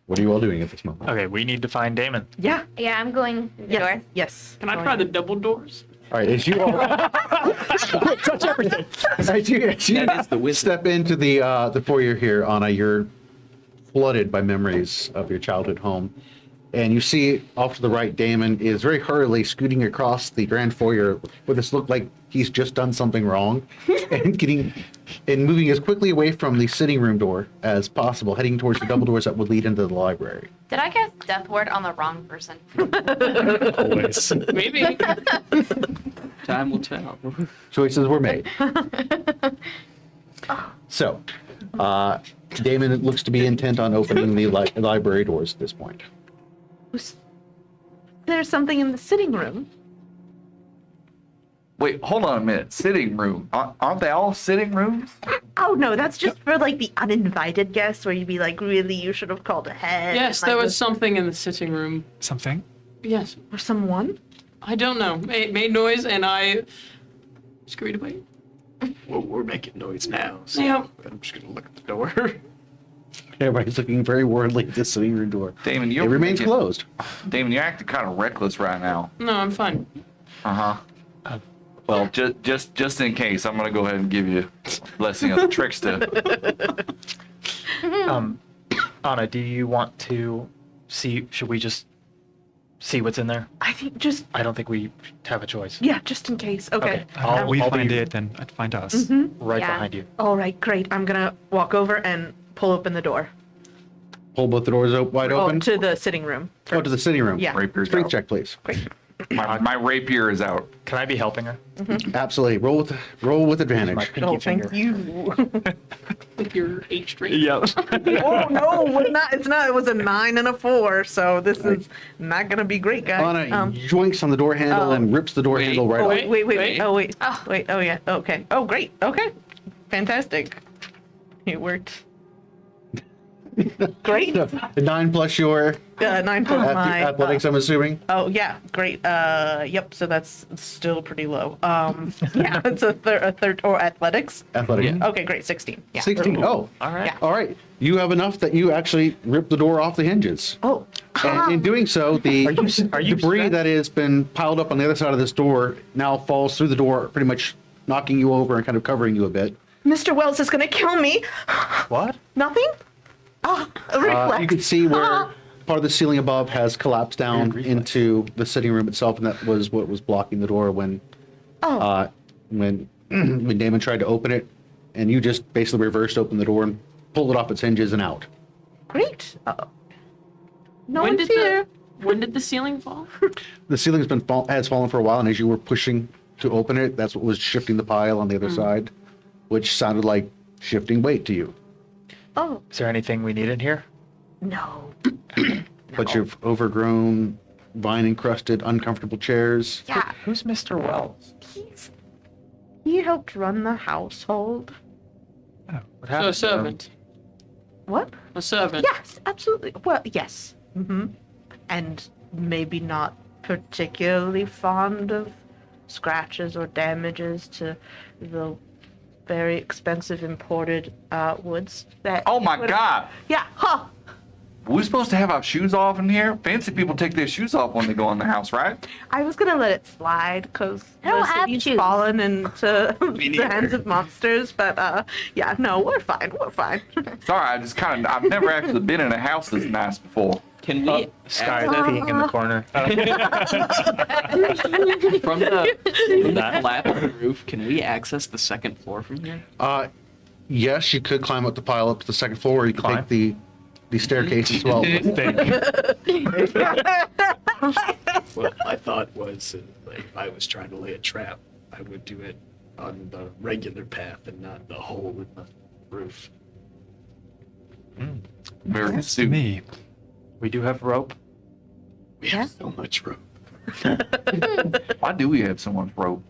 what are you all doing at this moment? Okay, we need to find Damon. Yeah. Yeah, I'm going through the Yes. door. Yes. Can I Go try the ahead. double doors? All right, as you all Touch everything. as you That is the wisdom. step into the foyer here, Anna, you're flooded by memories of your childhood home. And you see off to the right, Damon is very hurriedly scooting across the grand foyer with this look like he's just done something wrong and moving as quickly away from the sitting room door as possible, heading towards the double doors that would lead into the library. Did I cast Death Ward on the wrong person? Always. Maybe. Time will tell. Choices were made. So, Damon looks to be intent on opening the library doors at this point. There's something in the sitting room. Wait, hold on a minute. Sitting room. Aren't they all sitting rooms? Oh no, that's just for like the uninvited guests, where you'd be like, really, you should have called ahead. Yes, and, there like, was something in the sitting room. Something? Yes. or someone. I don't know. It made noise and I scurried away. Well, we're making noise now, so Yeah. I'm just gonna look at the door. Everybody's looking very worriedly at the sitting room door. Damon, It you're remains making- closed. Damon, you're acting kind of reckless right now. No, I'm fine. Uh-huh. Well, just in case, I'm gonna go ahead and give you a blessing of the trickster. Anna, do you want to see? Should we just see what's in there? I think just I don't think we have a choice. yeah, just in case. Okay. I'll we be find it, then I'd find us. right Yeah. behind you. All right, great. I'm gonna walk over and pull open the door. Pull both the doors wide Oh, open. to the sitting room. Oh, to the sitting room. Yeah. Rapier's Strength out. check, please. Great. My rapier is out. Can I be helping her? Absolutely. Roll with My advantage. pinky Oh, finger. thank you. With your H straight. Yeah. Oh no, it's not. It was a 9 and a 4, so this is not gonna be great, guys. Anna yoinks on the door handle and rips the door Wait. handle right Oh, off. wait. Oh, wait. Oh, wait. Oh, yeah. Okay. Oh, great. Okay. Fantastic. It worked. Great. So, 9 plus your 9 plus my. athletics, I'm assuming. Oh, yeah. Great. Yep. So that's still pretty low. Yeah. It's a third or athletics. Athletics. Okay. Great. 16. Yeah. 16. Oh. All right. Yeah. All right. You have enough that you actually rip the door off the hinges. Oh. And in doing so, the Are you debris set? that has been piled up on the other side of this door now falls through the door, pretty much knocking you over and kind of covering you a bit. Mr. Wells is gonna kill me. What? Nothing. Oh, a reflex. You can see where part of the ceiling above has collapsed down into the sitting room itself, and that was what was blocking the door when when Damon tried to open it, and you just basically reversed open the door and pulled it off its hinges and out. Great. No When one's did here. when did the ceiling fall? The ceiling's has fallen for a while, and as you were pushing to open it, that's what was shifting the pile on the other side, which sounded like shifting weight to you. Oh, Is there anything we need in here? no. But you've overgrown, vine-encrusted, uncomfortable chairs. Yeah. Who's Mr. Wells? He helped run the household. What So a happened? servant. What? A servant. Yes, absolutely. Well, yes. And maybe not particularly fond of scratches or damages to the very expensive imported woods that. Oh my God! Yeah. Huh. we're supposed to have our shoes off in here? Fancy people take their shoes off when they go in the house, right? I was gonna let it slide because I don't most have of you've shoes. fallen into the neither. hands of monsters, but yeah, no, we're fine. We're fine. Sorry, I've never actually been in a house this nice before. Can we Sky peeking in the corner. from the flap of the roof? Can we access the second floor from here? Yes, you could climb up the pile up to the second floor, or you could Climb? take the staircase as well. Well, my thought was, like, if I was trying to lay a trap, I would do it on the regular path and not the hole in the roof. Very To astute. me, We do have rope. We have so much room. Why do we have so much rope?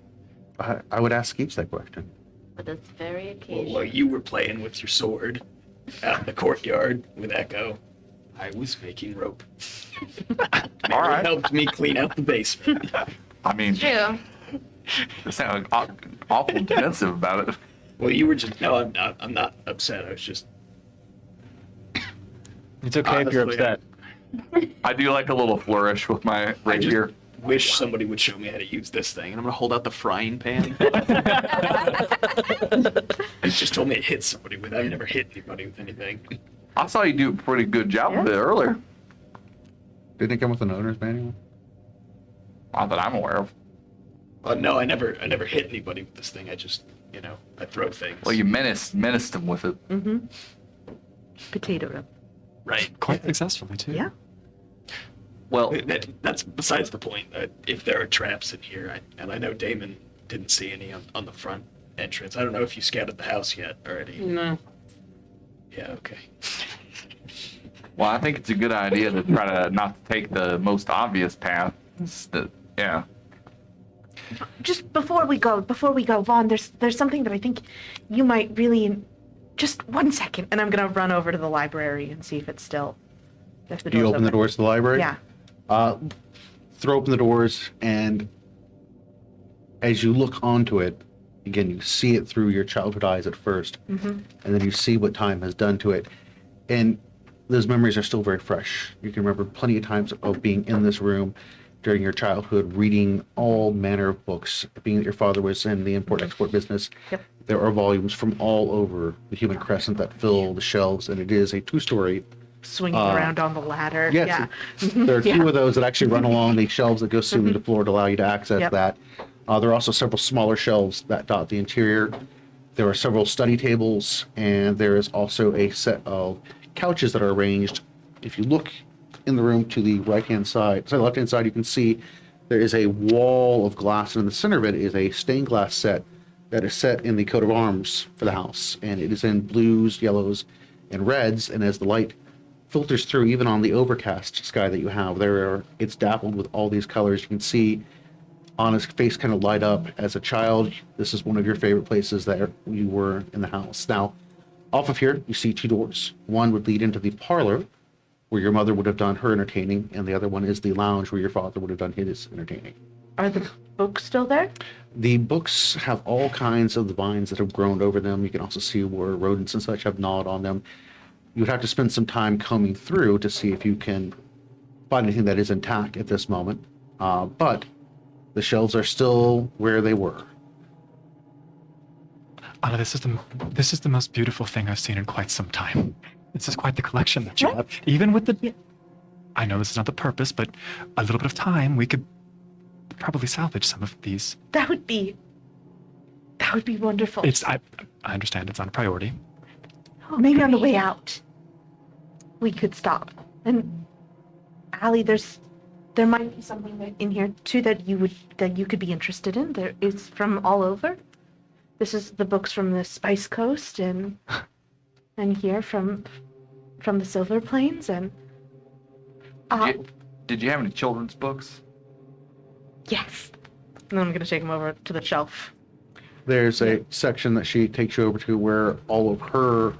I would ask each that question. But it's very Well, occasional. while you were playing with your sword out in the courtyard with Echo, I was making rope. All right. It helped me clean out the basement. I mean, True. you sound awful defensive about it. Well, you were just, no, I'm not. I'm not upset. I was just, It's okay if you're Honestly, upset. I do like a little flourish with my rapier. wish somebody would show me how to use this thing. And I'm gonna hold out the frying pan. They just told me to hit somebody with. I've never hit anybody with anything. I saw you do a pretty good job of it earlier. Didn't it come with an owner's manual? Not that I'm aware of. No, I never hit anybody with this thing. I just, I throw things. Well, you menaced them with it. Mm-hmm. Potato rub. Right. quite successfully too. Yeah. Well, That's besides the point. If there are traps in here, and I know Damon didn't see any on the front entrance. I don't know if you scouted the house yet already. No. Yeah, okay. well, I think it's a good idea to try to not take the most obvious path. Yeah. Just before we go, Vaughn, there's something that I think you might really. Just 1 second, and I'm gonna run over to the library and see if it's still. If the Do you door's open the doors to the library? Yeah. Throw open the doors, and as you look onto it, again, you see it through your childhood eyes at first, and then you see what time has done to it. And those memories are still very fresh. You can remember plenty of times of being in this room during your childhood, reading all manner of books, being that your father was in the import-export business. Yep. There are volumes from all over the human crescent that fill the shelves, and it is a two-story. Swinging around on the ladder. Yes, Yeah. there are two Yeah. of those that actually run along the shelves that go ceiling to floor to allow you to access Yep. that. There are also several smaller shelves that dot the interior. There are several study tables, and there is also a set of couches that are arranged. If you look in the room to the right-hand side, so the left-hand side, you can see there is a wall of glass, and in the center of it is a stained glass set that is set in the coat of arms for the house, and it is in blues, yellows, and reds. And as the light filters through, even on the overcast sky that you have, it's dappled with all these colors. You can see Anna's face kind of light up. As a child, this is one of your favorite places that you were in the house. Now, off of here, you see two doors. One would lead into the parlor, where your mother would have done her entertaining, and the other one is the lounge, where your father would have done his entertaining. Are the books still there? The books have all kinds of the vines that have grown over them. You can also see where rodents and such have gnawed on them. You would have to spend some time combing through to see if you can find anything that is intact at this moment. But the shelves are still where they were. Anna, this is the most beautiful thing I've seen in quite some time. This is quite the collection that you have. Even with the... I know this is not the purpose, but a little bit of time, we could probably salvage some of these. That would be wonderful. I understand it's not a priority. Maybe on the way out, we could stop. And Allie, there might be something in here too that you could be interested in. There is from all over. This is the books from the Spice Coast and here from the Silver Plains and. Did you have any children's books? Yes. And then I'm gonna take them over to the shelf. There's a section that she takes you over to where all of her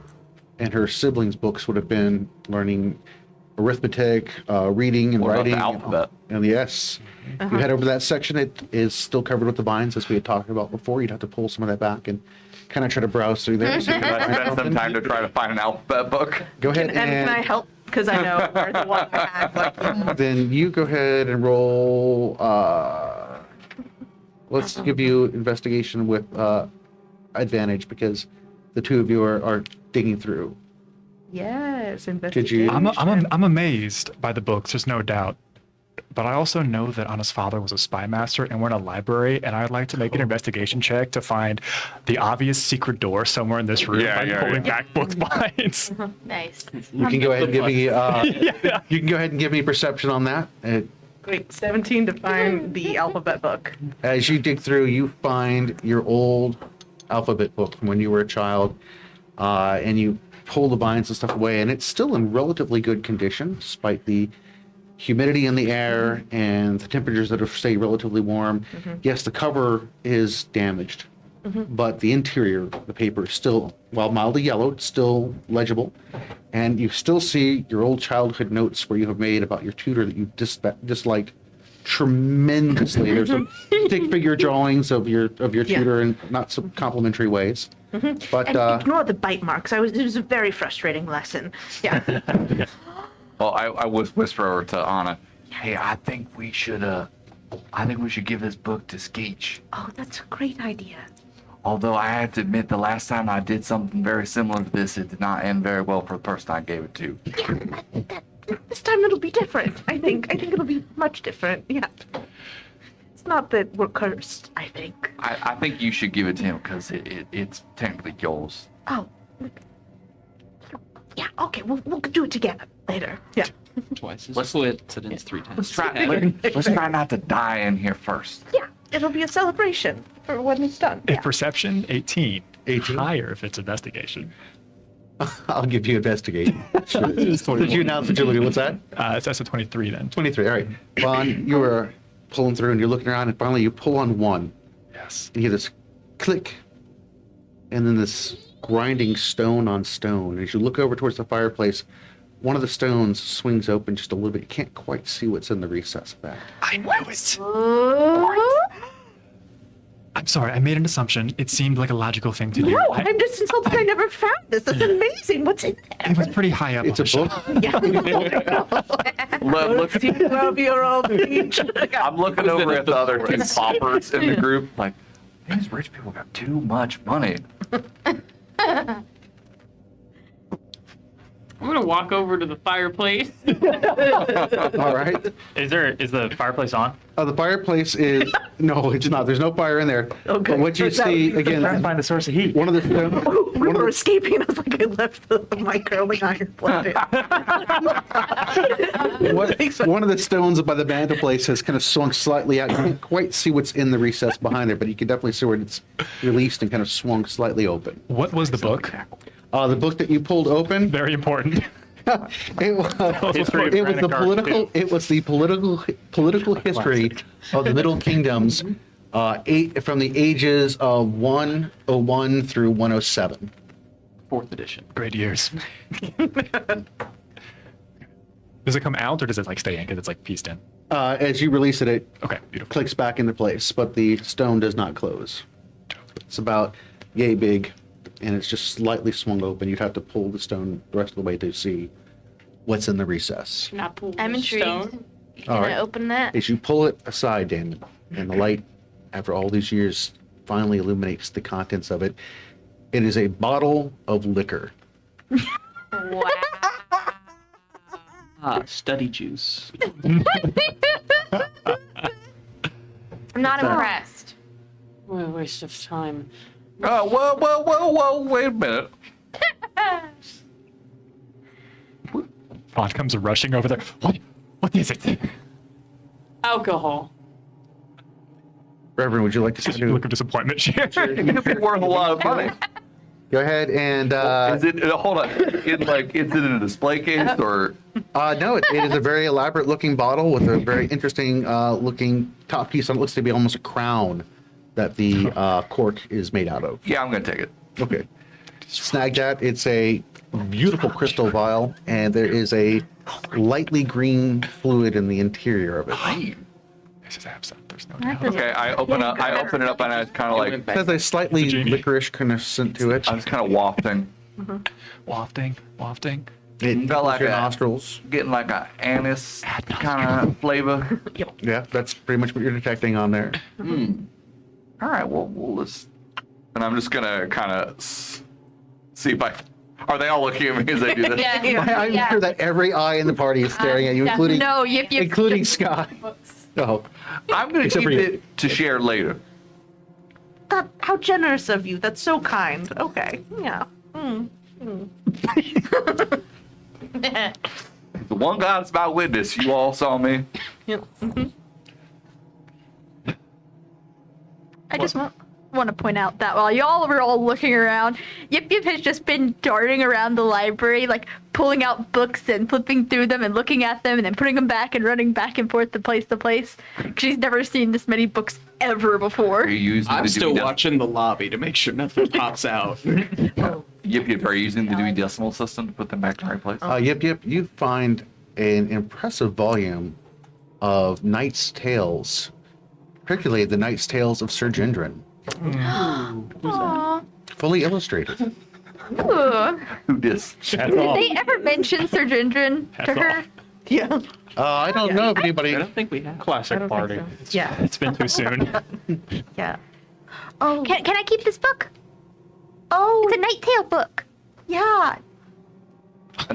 and her siblings' books would have been learning arithmetic, reading and What about writing. the alphabet? And yes, you head over to that section. It is still covered with the vines, as we had talked about before. You'd have to pull some of that back and kind of try to browse through there. So Could I spend some time to try to find an alphabet book? go ahead And can I help because I know we're the one I had. Like, Then you go ahead and roll. Let's give you investigation with advantage because the two of you are digging through. yes, you- investigation. I'm amazed by the books. There's no doubt. But I also know that Anna's father was a spy master, and we're in a library, and I'd like to make an investigation check to find the obvious secret door somewhere in this room by pulling back book blinds. Nice. You can go ahead and give me. You can go ahead and give me perception on that. Great, 17 to find the alphabet book. As you dig through, you find your old alphabet book from when you were a child, and you pull the binds and stuff away, and it's still in relatively good condition, despite the humidity in the air and the temperatures that are stay relatively warm. Yes, the cover is damaged, but the interior, the paper is still, while mildly yellowed, still legible. And you still see your old childhood notes where you have made about your tutor that you dislike tremendously. There's some stick figure drawings of your tutor in not so complimentary ways. But And ignore the bite marks. It was a very frustrating lesson. Yeah. Well, I was whisper over to Anna. Hey, I think we should give this book to Skeech. Oh, that's a great idea. Although I have to admit, the last time I did something very similar to this, it did not end very well for the person I gave it to. This time it'll be different. I think it'll be much different. Yeah. It's not that we're cursed, I think. I think you should give it to him because it's technically yours. Oh. Yeah, okay, we'll do it together later. Yeah. Twice. Let's split incidents 3 times. Let's try not to die in here first. Yeah, it'll be a celebration for when it's done. If Yeah. perception, 18. 18? Higher if it's investigation. I'll give you investigate. Sure. Did you announce what you're looking? What's that? That's a 23 then. 23. All right. Vaughn, you were pulling through and you're looking around, and finally you pull on one. Yes. And you hear this click, and then this grinding stone on stone. As you look over towards the fireplace, one of the stones swings open just a little bit. You can't quite see what's in the recess of that. I knew it. I'm sorry, I made an assumption. It seemed like a logical thing to do. No, I'm just insulted I never found this. That's amazing. What's in there? It was pretty high up. It's on a the book. shelf. Yeah. Look, 12-year-old peach. I'm looking over at the other two paupers in the group, like, these rich people got too much money. I'm gonna walk over to the fireplace. All right. Is the fireplace on? The fireplace is no, it's not. There's no fire in there. Okay. But what you So that would see be again, Trying to find the source of heat. one of the stone, We were escaping. I was like, I left my curling iron planet. one of the stones by the mantelpiece has kind of swung slightly out. You can't quite see what's in the recess behind there, but you can definitely see where it's released and kind of swung slightly open. What was the book? The book that you pulled open. Very important. It was, History of it was the Granitegard, political. too. It was the political history of the Middle Kingdoms, from the ages of 101 through 107. 4th edition. Great years. Does it come out or does it like stay in because it's like pieced in? As you release it, it Okay, beautiful. clicks back into place, but the stone does not close. It's about yay big, and it's just slightly swung open. You'd have to pull the stone the rest of the way to see what's in the recess. Not pull I'm the intrigued. stone. Can All I right. open that? As you pull it aside, Damon, and the light, after all these years, finally illuminates the contents of it. It is a bottle of liquor. Wow. Study juice. I'm not impressed. What a waste of time. Oh, whoa, wait a minute. Vaughn comes rushing over there. What is it? Alcohol. Reverend, would you like to start? Look of disappointment. It'd be worth a lot of money. Go ahead and. Is it? Hold on. Is it in a display case or? No, it is a very elaborate looking bottle with a very interesting looking top piece on it. Looks to be almost a crown that the cork is made out of. Yeah, I'm gonna take it. Okay. Snag that. It's a beautiful crystal vial, and there is a lightly green fluid in the interior of it. This is absinthe. There's no That doubt. doesn't- Okay, I open it up, and I was kind of like, It has a slightly licorice kind of scent to it. I was kind of wafting. Wafting. It Felt like your a- nostrils. Getting like a anise kind of flavor. Yeah, that's pretty much what you're detecting on there. All right, well, we'll just. And I'm just gonna kind of see if I. Are they all looking at me as they do this? I'm sure that every eye in the party is staring at you, including No, you including Scott. Oh, I'm gonna Except keep for you. it to share later. That, how generous of you. That's so kind. Okay. Yeah. The one guy that's my witness, you all saw me. I just want to point out that while y'all were all looking around, Yip Yip has just been darting around the library, like pulling out books and flipping through them and looking at them and then putting them back and running back and forth to place to place. She's never seen this many books ever before. Are you using I'm the still Dewey Decimal? watching the lobby to make sure nothing pops out. Yip, are you using the Dewey Decimal System to put them back in the right place? Yip, you find an impressive volume of Knight's Tales, particularly the Knight's Tales of Sir Gendron, Aww. fully illustrated. Ooh. Who dis? Did they ever mention Sir Gendron to her? Yeah. I don't know if anybody. I don't think we have. Classic party. Yeah. It's been too soon. Yeah. Oh. Can I keep this book? Oh. It's a Night Tale book. Yeah. A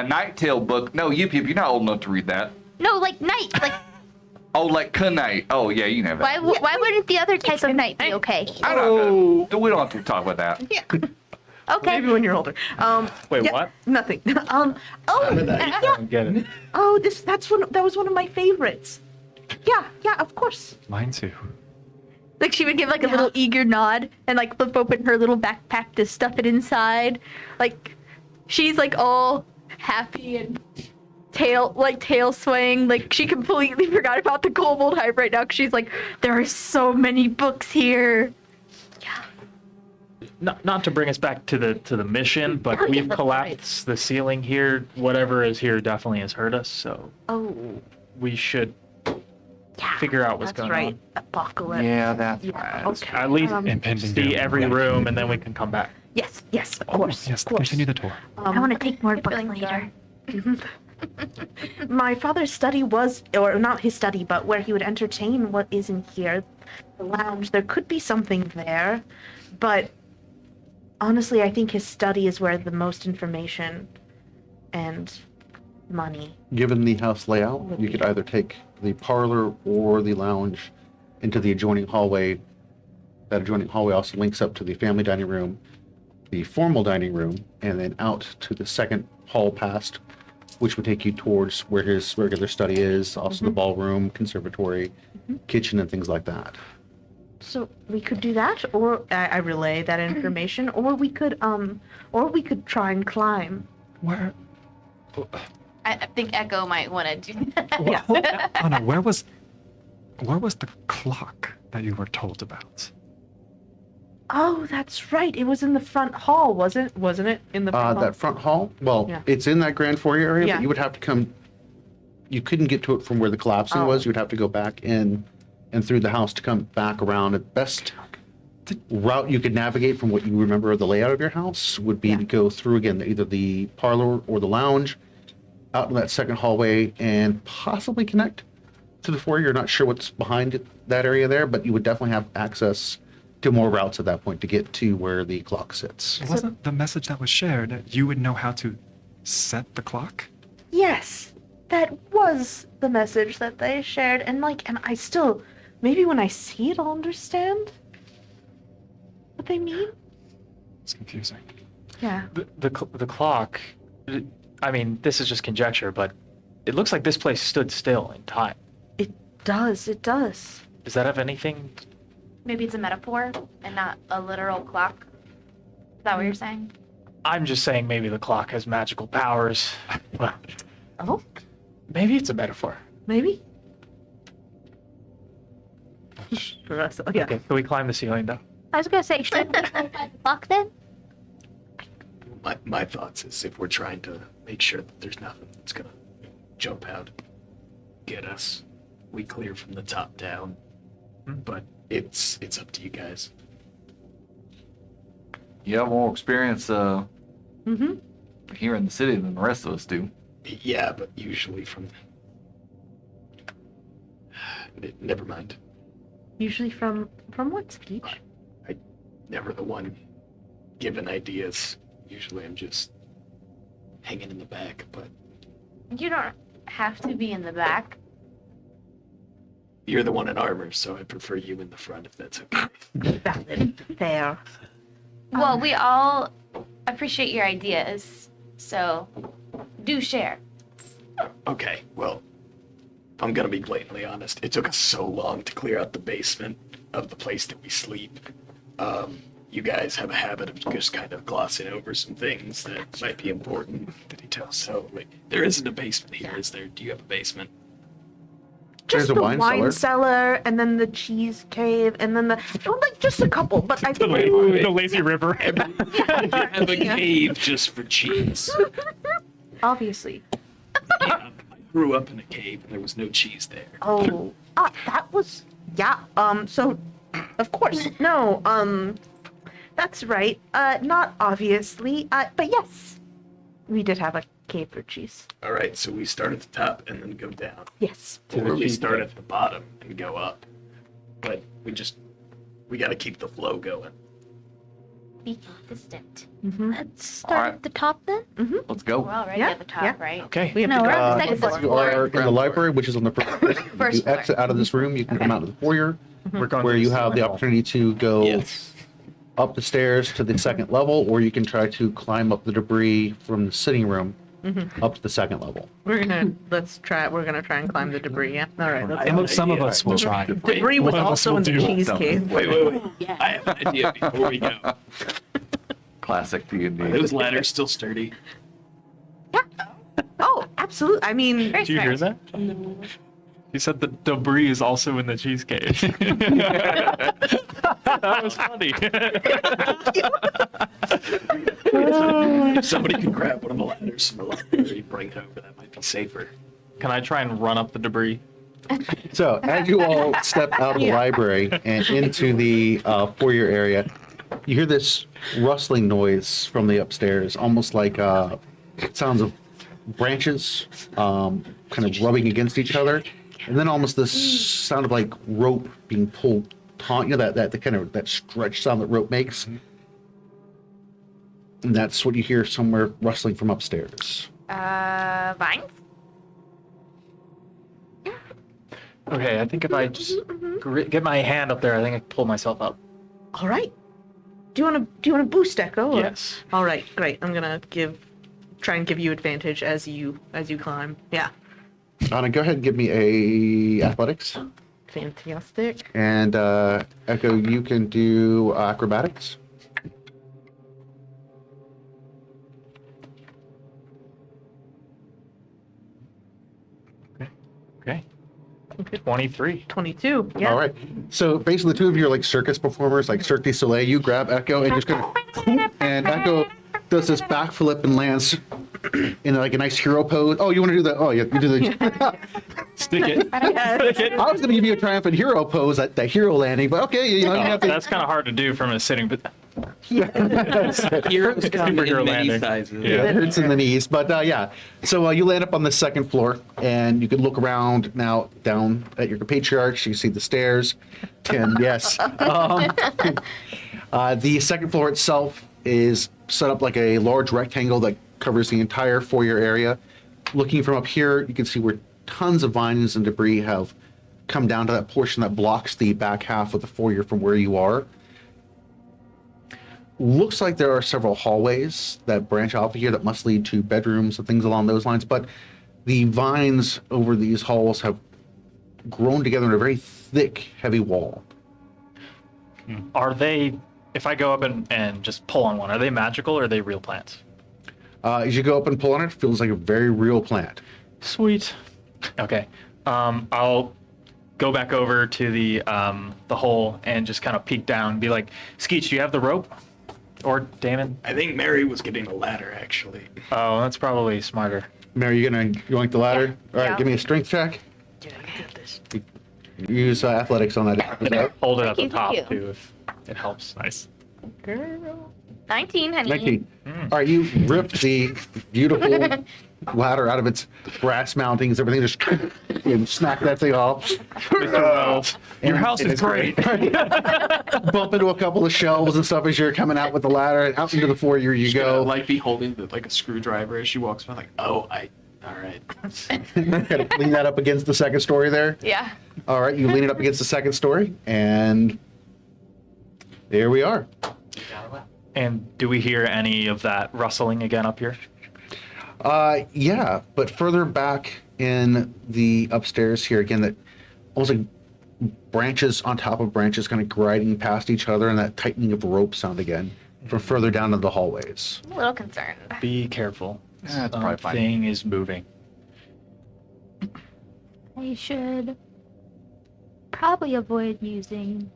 Night Tale book? No, Yip, you're not old enough to read that. No, like night. Like Oh, like Knight. Oh, yeah, you can have that. why wouldn't the other type of night be okay? I don't know. We don't have to talk about that. Okay. Maybe when you're older. Wait, yeah, what? Nothing. I don't get it. Oh, that was one of my favorites. Yeah, of course. Mine too. Like she would give like a little eager nod and like flip open her little backpack to stuff it inside. Like she's like all happy and tail swaying. Like she completely forgot about the kobold hype right now because she's like, there are so many books here. Not to bring us back to the mission, but we've collapsed the ceiling here. Whatever is here definitely has hurt us, so we should figure out what's That's going right. on. Apocalypse. Yeah, that's right. Okay. At least Impending see doom. every room, and then we can come back. Yes, of course. Yes, of course. continue the tour. I want to take more books later. My father's study was, or not his study, but where he would entertain what isn't here. The lounge, there could be something there, but honestly, I think his study is where the most information and money. Given the house layout, you could either take the parlor or the lounge into the adjoining hallway. That adjoining hallway also links up to the family dining room, the formal dining room, and then out to the second hall past, which would take you towards where his regular study is, also the ballroom, conservatory, kitchen, and things like that. So we could do that, or I relay that information, or we could try and climb. Where? I think Echo might want to do that. Yeah. Anna, where was the clock that you were told about? Oh, that's right. It was in the front hall, wasn't it? In the front hall? That front hall, well, Yeah. it's in that grand foyer area, Yeah. but you would have to come, you couldn't get to it from where the collapsing was. You would have to go back in and through the house to come back around. The best route you could navigate from what you remember of the layout of your house would be to go through again, either the parlor or the lounge, out in that second hallway, and possibly connect to the foyer. You're not sure what's behind that area there, but you would definitely have access to more routes at that point to get to where the clock sits. Wasn't the message that was shared that you would know how to set the clock? Yes, that was the message that they shared, and I still, maybe when I see it, I'll understand what they mean. It's confusing. Yeah. The clock. I mean, this is just conjecture, but it looks like this place stood still in time. It does. Does that have anything? Maybe it's a metaphor and not a literal clock. Is that what you're saying? I'm just saying maybe the clock has magical powers. Well, Oh, maybe it's a metaphor. maybe. Yeah. Okay, can we climb the ceiling though? I was gonna say, should we go by the clock then? My thoughts is if we're trying to make sure that there's nothing that's gonna jump out, get us, we clear from the top down. But it's up to you guys. You have more experience here in the city than the rest of us do. Yeah, but usually from. Never mind. Usually from what speech? Never the one giving ideas. Usually I'm just hanging in the back, but You don't have to be in the back. you're the one in armor, so I prefer you in the front if that's okay. Valid. Fair. Well, we all appreciate your ideas, so do share. Okay, well, I'm gonna be blatantly honest. It took us so long to clear out the basement of the place that we sleep. You guys have a habit of just kind of glossing over some things that might be important. Did he tell us? So, like, there isn't a basement here, is there? Do you have a basement? Just There's a the wine cellar. and then the cheese cave, and then just a couple. But I think The lazy river. You have a cave just for cheese. obviously. Yeah, I grew up in a cave and there was no cheese there. Oh, that was So, of course, no. That's right. Not obviously. But yes, we did have a cave for cheese. All right, so we start at the top and then go down. Yes. Or we start at the bottom and go up. But we got to keep the flow going. Be consistent. Let's start Alright. at the top then. Let's go. We're already Yeah, at the top, yeah. right? Okay. We have No, to we're go. on the second Second floor. You are in the library, which is on the first floor. If First you floor. exit out of this room, you can come out to the foyer, We're going where to you the have the hall. opportunity to go Yes. up the stairs to the second level, or you can try to climb up the debris from the sitting room up to the second level. We're gonna try and climb the debris. Yeah. All right. Let's Some, go. some of us will try. Debris was One of us also will in the do. cheese cave. Wait. I have an idea before we go. Classic D&D. Are those ladders still sturdy? Oh, absolutely. I mean, Very Did you hear smart. that? He said the debris is also in the cheesecake. That was funny. If somebody could grab one of the ladders from the library, bring it over, that might be safer. Can I try and run up the debris? So as you all step out of the library and into the foyer area, you hear this rustling noise from the upstairs, almost like sounds of branches kind of rubbing against each other, and then almost this sound of like rope being pulled taut. You know that kind of that stretch sound that rope makes, and that's what you hear somewhere rustling from upstairs. Vines? Okay, I think if I just get my hand up there, I think I can pull myself up. all right. Do you want to boost Echo? or- Yes. All right. Great. I'm gonna try and give you advantage as you climb. Yeah. Anna, go ahead and give me a athletics, Fantastic. and Echo, you can do acrobatics. Okay. 23. 22. Yeah. All right. So basically, the two of you are like circus performers, like Cirque du Soleil. You grab Echo and just kind of, and Echo does this backflip and lands in like a nice hero pose. Oh, you want to do that? Oh, yeah, you do the. Stick it. I was going to give you a triumphant hero pose at the hero landing, but okay, you know, you have to. That's kind of hard to do from a sitting, but Heroes come in Superhero many landing. sizes. Yeah, it hurts in the knees, but yeah. So you land up on the second floor, and you can look around now down at your compatriots. You see the stairs, and yes, the second floor itself is set up like a large rectangle that covers the entire foyer area. Looking from up here, you can see where tons of vines and debris have come down to that portion that blocks the back half of the foyer from where you are. Looks like there are several hallways that branch off of here that must lead to bedrooms and things along those lines, but the vines over these halls have grown together in a very thick, heavy wall. are they, if I go up and just pull on one, are they magical or are they real plants? As you go up and pull on it, it feels like a very real plant. Sweet. Okay. I'll go back over to the hole and just kind of peek down and be like, Skeech, do you have the rope? Or Damon? I think Mary was getting a ladder, actually. Oh, that's probably smarter. Mary, you want the ladder? All right, Yeah. give me a strength check. Yeah, you got this. Use athletics on that. Hold it at the Thank top you. too if it helps. Nice. Girl. 19, honey. 19. All right, you rip the beautiful ladder out of its brass mountings, everything, just and smack that thing off. Mr. Wells, your house is great. Bump into a couple of shelves and stuff as you're coming out with the ladder, and out into the foyer you go. Like be holding like a screwdriver as she walks by, like, oh, all right. Kind of lean that up against the second story there. Yeah. All right, you lean it up against the second story, and there we are. And do we hear any of that rustling again up here? Yeah, but further back in the upstairs here, again, that almost like branches on top of branches kind of grinding past each other, and that tightening of rope sound again from further down in the hallways. I'm a little concerned. Be careful. Yeah, it's probably fine. Something is moving. I should probably avoid using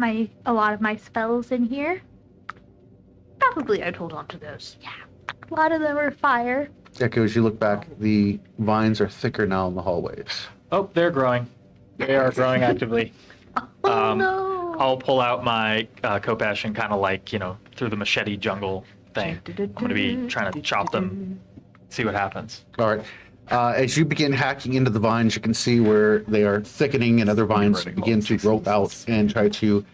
a lot of my spells in here. Probably I'd hold on to those. Yeah. A lot of them are fire. Echo, as you look back, the vines are thicker now in the hallways. Oh, they're growing. They are growing actively. Oh no. I'll pull out my Kopesh and kind of like, through the machete jungle thing. I'm going to be trying to chop them, see what happens. All right. As you begin hacking into the vines, you can see where they are thickening and other vines begin to grope out and try to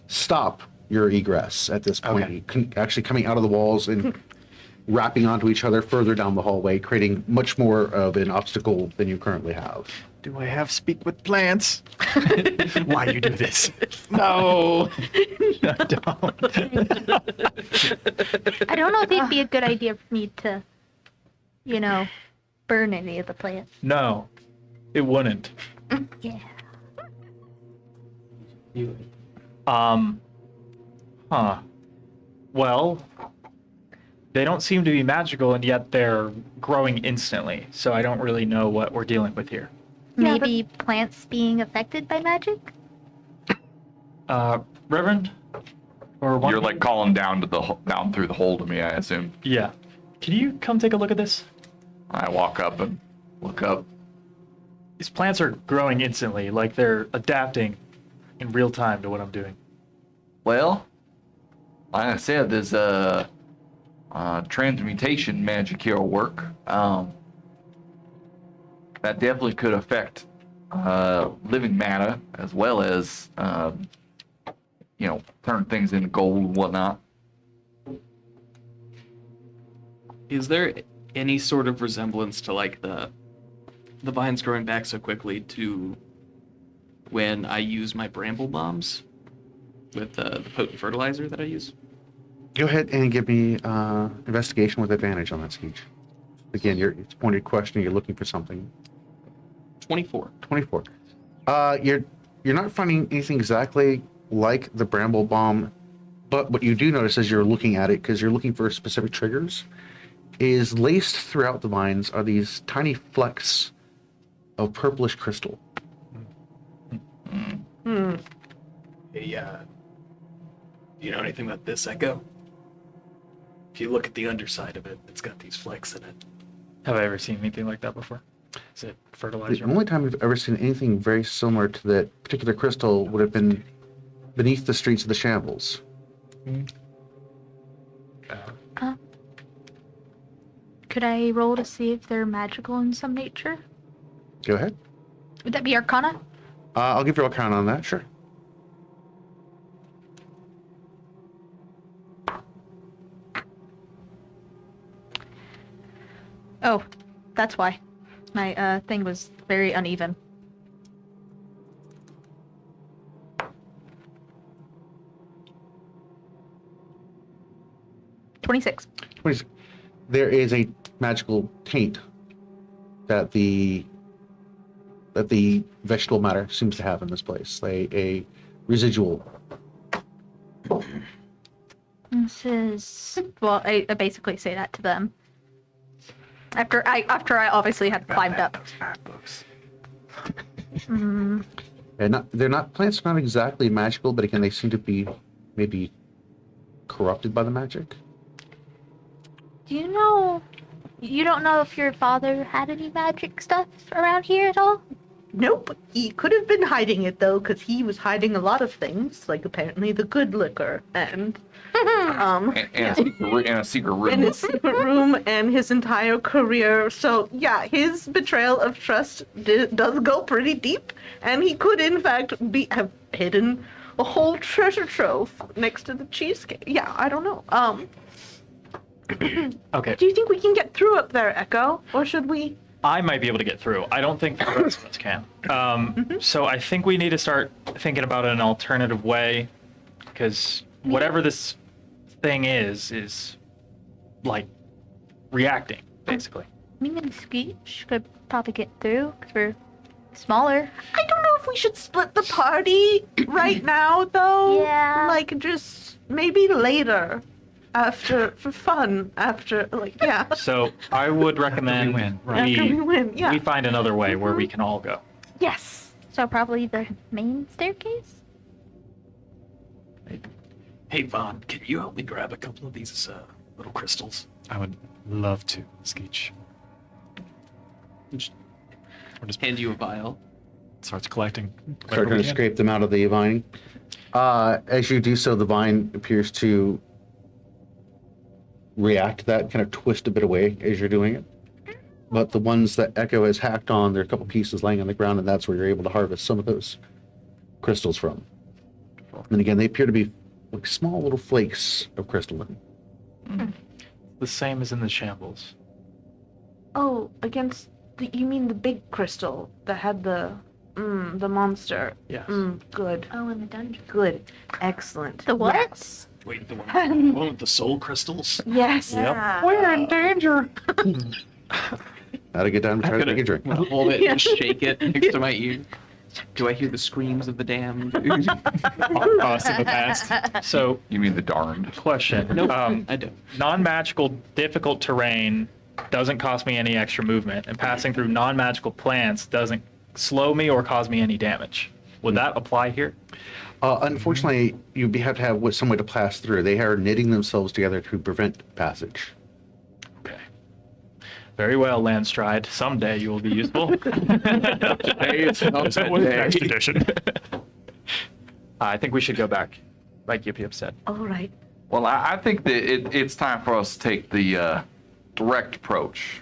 stop your egress at this point. Okay. Actually coming out of the walls and wrapping onto each other further down the hallway, creating much more of an obstacle than you currently have. Do I have speak with plants? Why you do this? No. I don't know if it'd be a good idea for me to, burn any of the plants. No, it wouldn't. Yeah. Huh. Well, they don't seem to be magical, and yet they're growing instantly, so I don't really know what we're dealing with here. Maybe plants being affected by magic? Reverend? Or one You're like calling down through the hole to me, I assume. Yeah. Can you come take a look at this? I walk up and look up. These plants are growing instantly, like they're adapting in real time to what I'm doing. Well, like I said, there's a transmutation magic here will work. That definitely could affect living matter as well as, turn things into gold and whatnot. Is there any sort of resemblance to like the vines growing back so quickly to when I use my bramble bombs with the potent fertilizer that I use? Go ahead and give me investigation with advantage on that speech. Again, it's a pointed question. You're looking for something. 24. 24. You're not finding anything exactly like the bramble bomb, but what you do notice as you're looking at it, because you're looking for specific triggers, is laced throughout the vines are these tiny flecks of purplish crystal. Hey, you know anything about this, Echo? If you look at the underside of it, it's got these flecks in it. Have I ever seen anything like that before? Is it The fertilizer? only time you've ever seen anything very similar to that particular crystal would have been beneath the streets of the Shambles. Could I roll to see if they're magical in some nature? Go ahead. Would that be Arcana? I'll give you a count on that, sure. Oh, that's why. My thing was very uneven. $26. There is a magical taint that the vegetable matter seems to have in this place. A residual. This is well. I basically say that to them. After I obviously had climbed up. And plants are not exactly magical, but again, they seem to be maybe corrupted by the magic. Do you know? You don't know if your father had any magic stuff around here at all? Nope. He could have been hiding it though, because he was hiding a lot of things, like apparently the good liquor and And a secret room. in his secret room and his entire career. So yeah, his betrayal of trust does go pretty deep, and he could in fact have hidden a whole treasure trove next to the cheesecake. Yeah, I don't know. Okay. Do you think we can get through up there, Echo, or should we? I might be able to get through. I don't think the rest of us can. So I think we need to start thinking about an alternative way, because whatever this thing is like reacting, basically. Me and Screech could probably get through because we're smaller. I don't know if we should split the party right now, though. Yeah. Like, just maybe later. For fun, yeah. So I would recommend After we win, yeah. we find another way where we can all go. Yes. So probably the main staircase? Hey, Vaughn, can you help me grab a couple of these little crystals? I would love to, Skeech. Or just hand you a vial. Starts collecting. Start whatever trying we to can. scrape them out of the vine. As you do so, the vine appears to react to that, kind of twist a bit away as you're doing it. But the ones that Echo has hacked on, there are a couple pieces laying on the ground, and that's where you're able to harvest some of those crystals from. And again, they appear to be like small little flakes of crystalline. The same as in the shambles. Oh, against you mean the big crystal that had the monster? Yes. Good. Oh, in the dungeon. Good. Excellent. The what? Yes. Wait, the one with the soul crystals? Yes. Yep. We're in danger. How'd I get down to try to take a drink? I'm gonna hold it and shake it next to my ear. Do I hear the screams of the damned? Us in the past. So, You mean the darned? I question. don't. Non-magical difficult terrain doesn't cost me any extra movement, and passing through non-magical plants doesn't slow me or cause me any damage. Would that apply here? Unfortunately, you have to have some way to pass through. They are knitting themselves together to prevent passage. Okay. Very well, Landstride. Someday you will be useful. Today is not That that was day. next edition. I think we should go back, like Yip Yip said. All right. Well, I think that it's time for us to take the direct approach.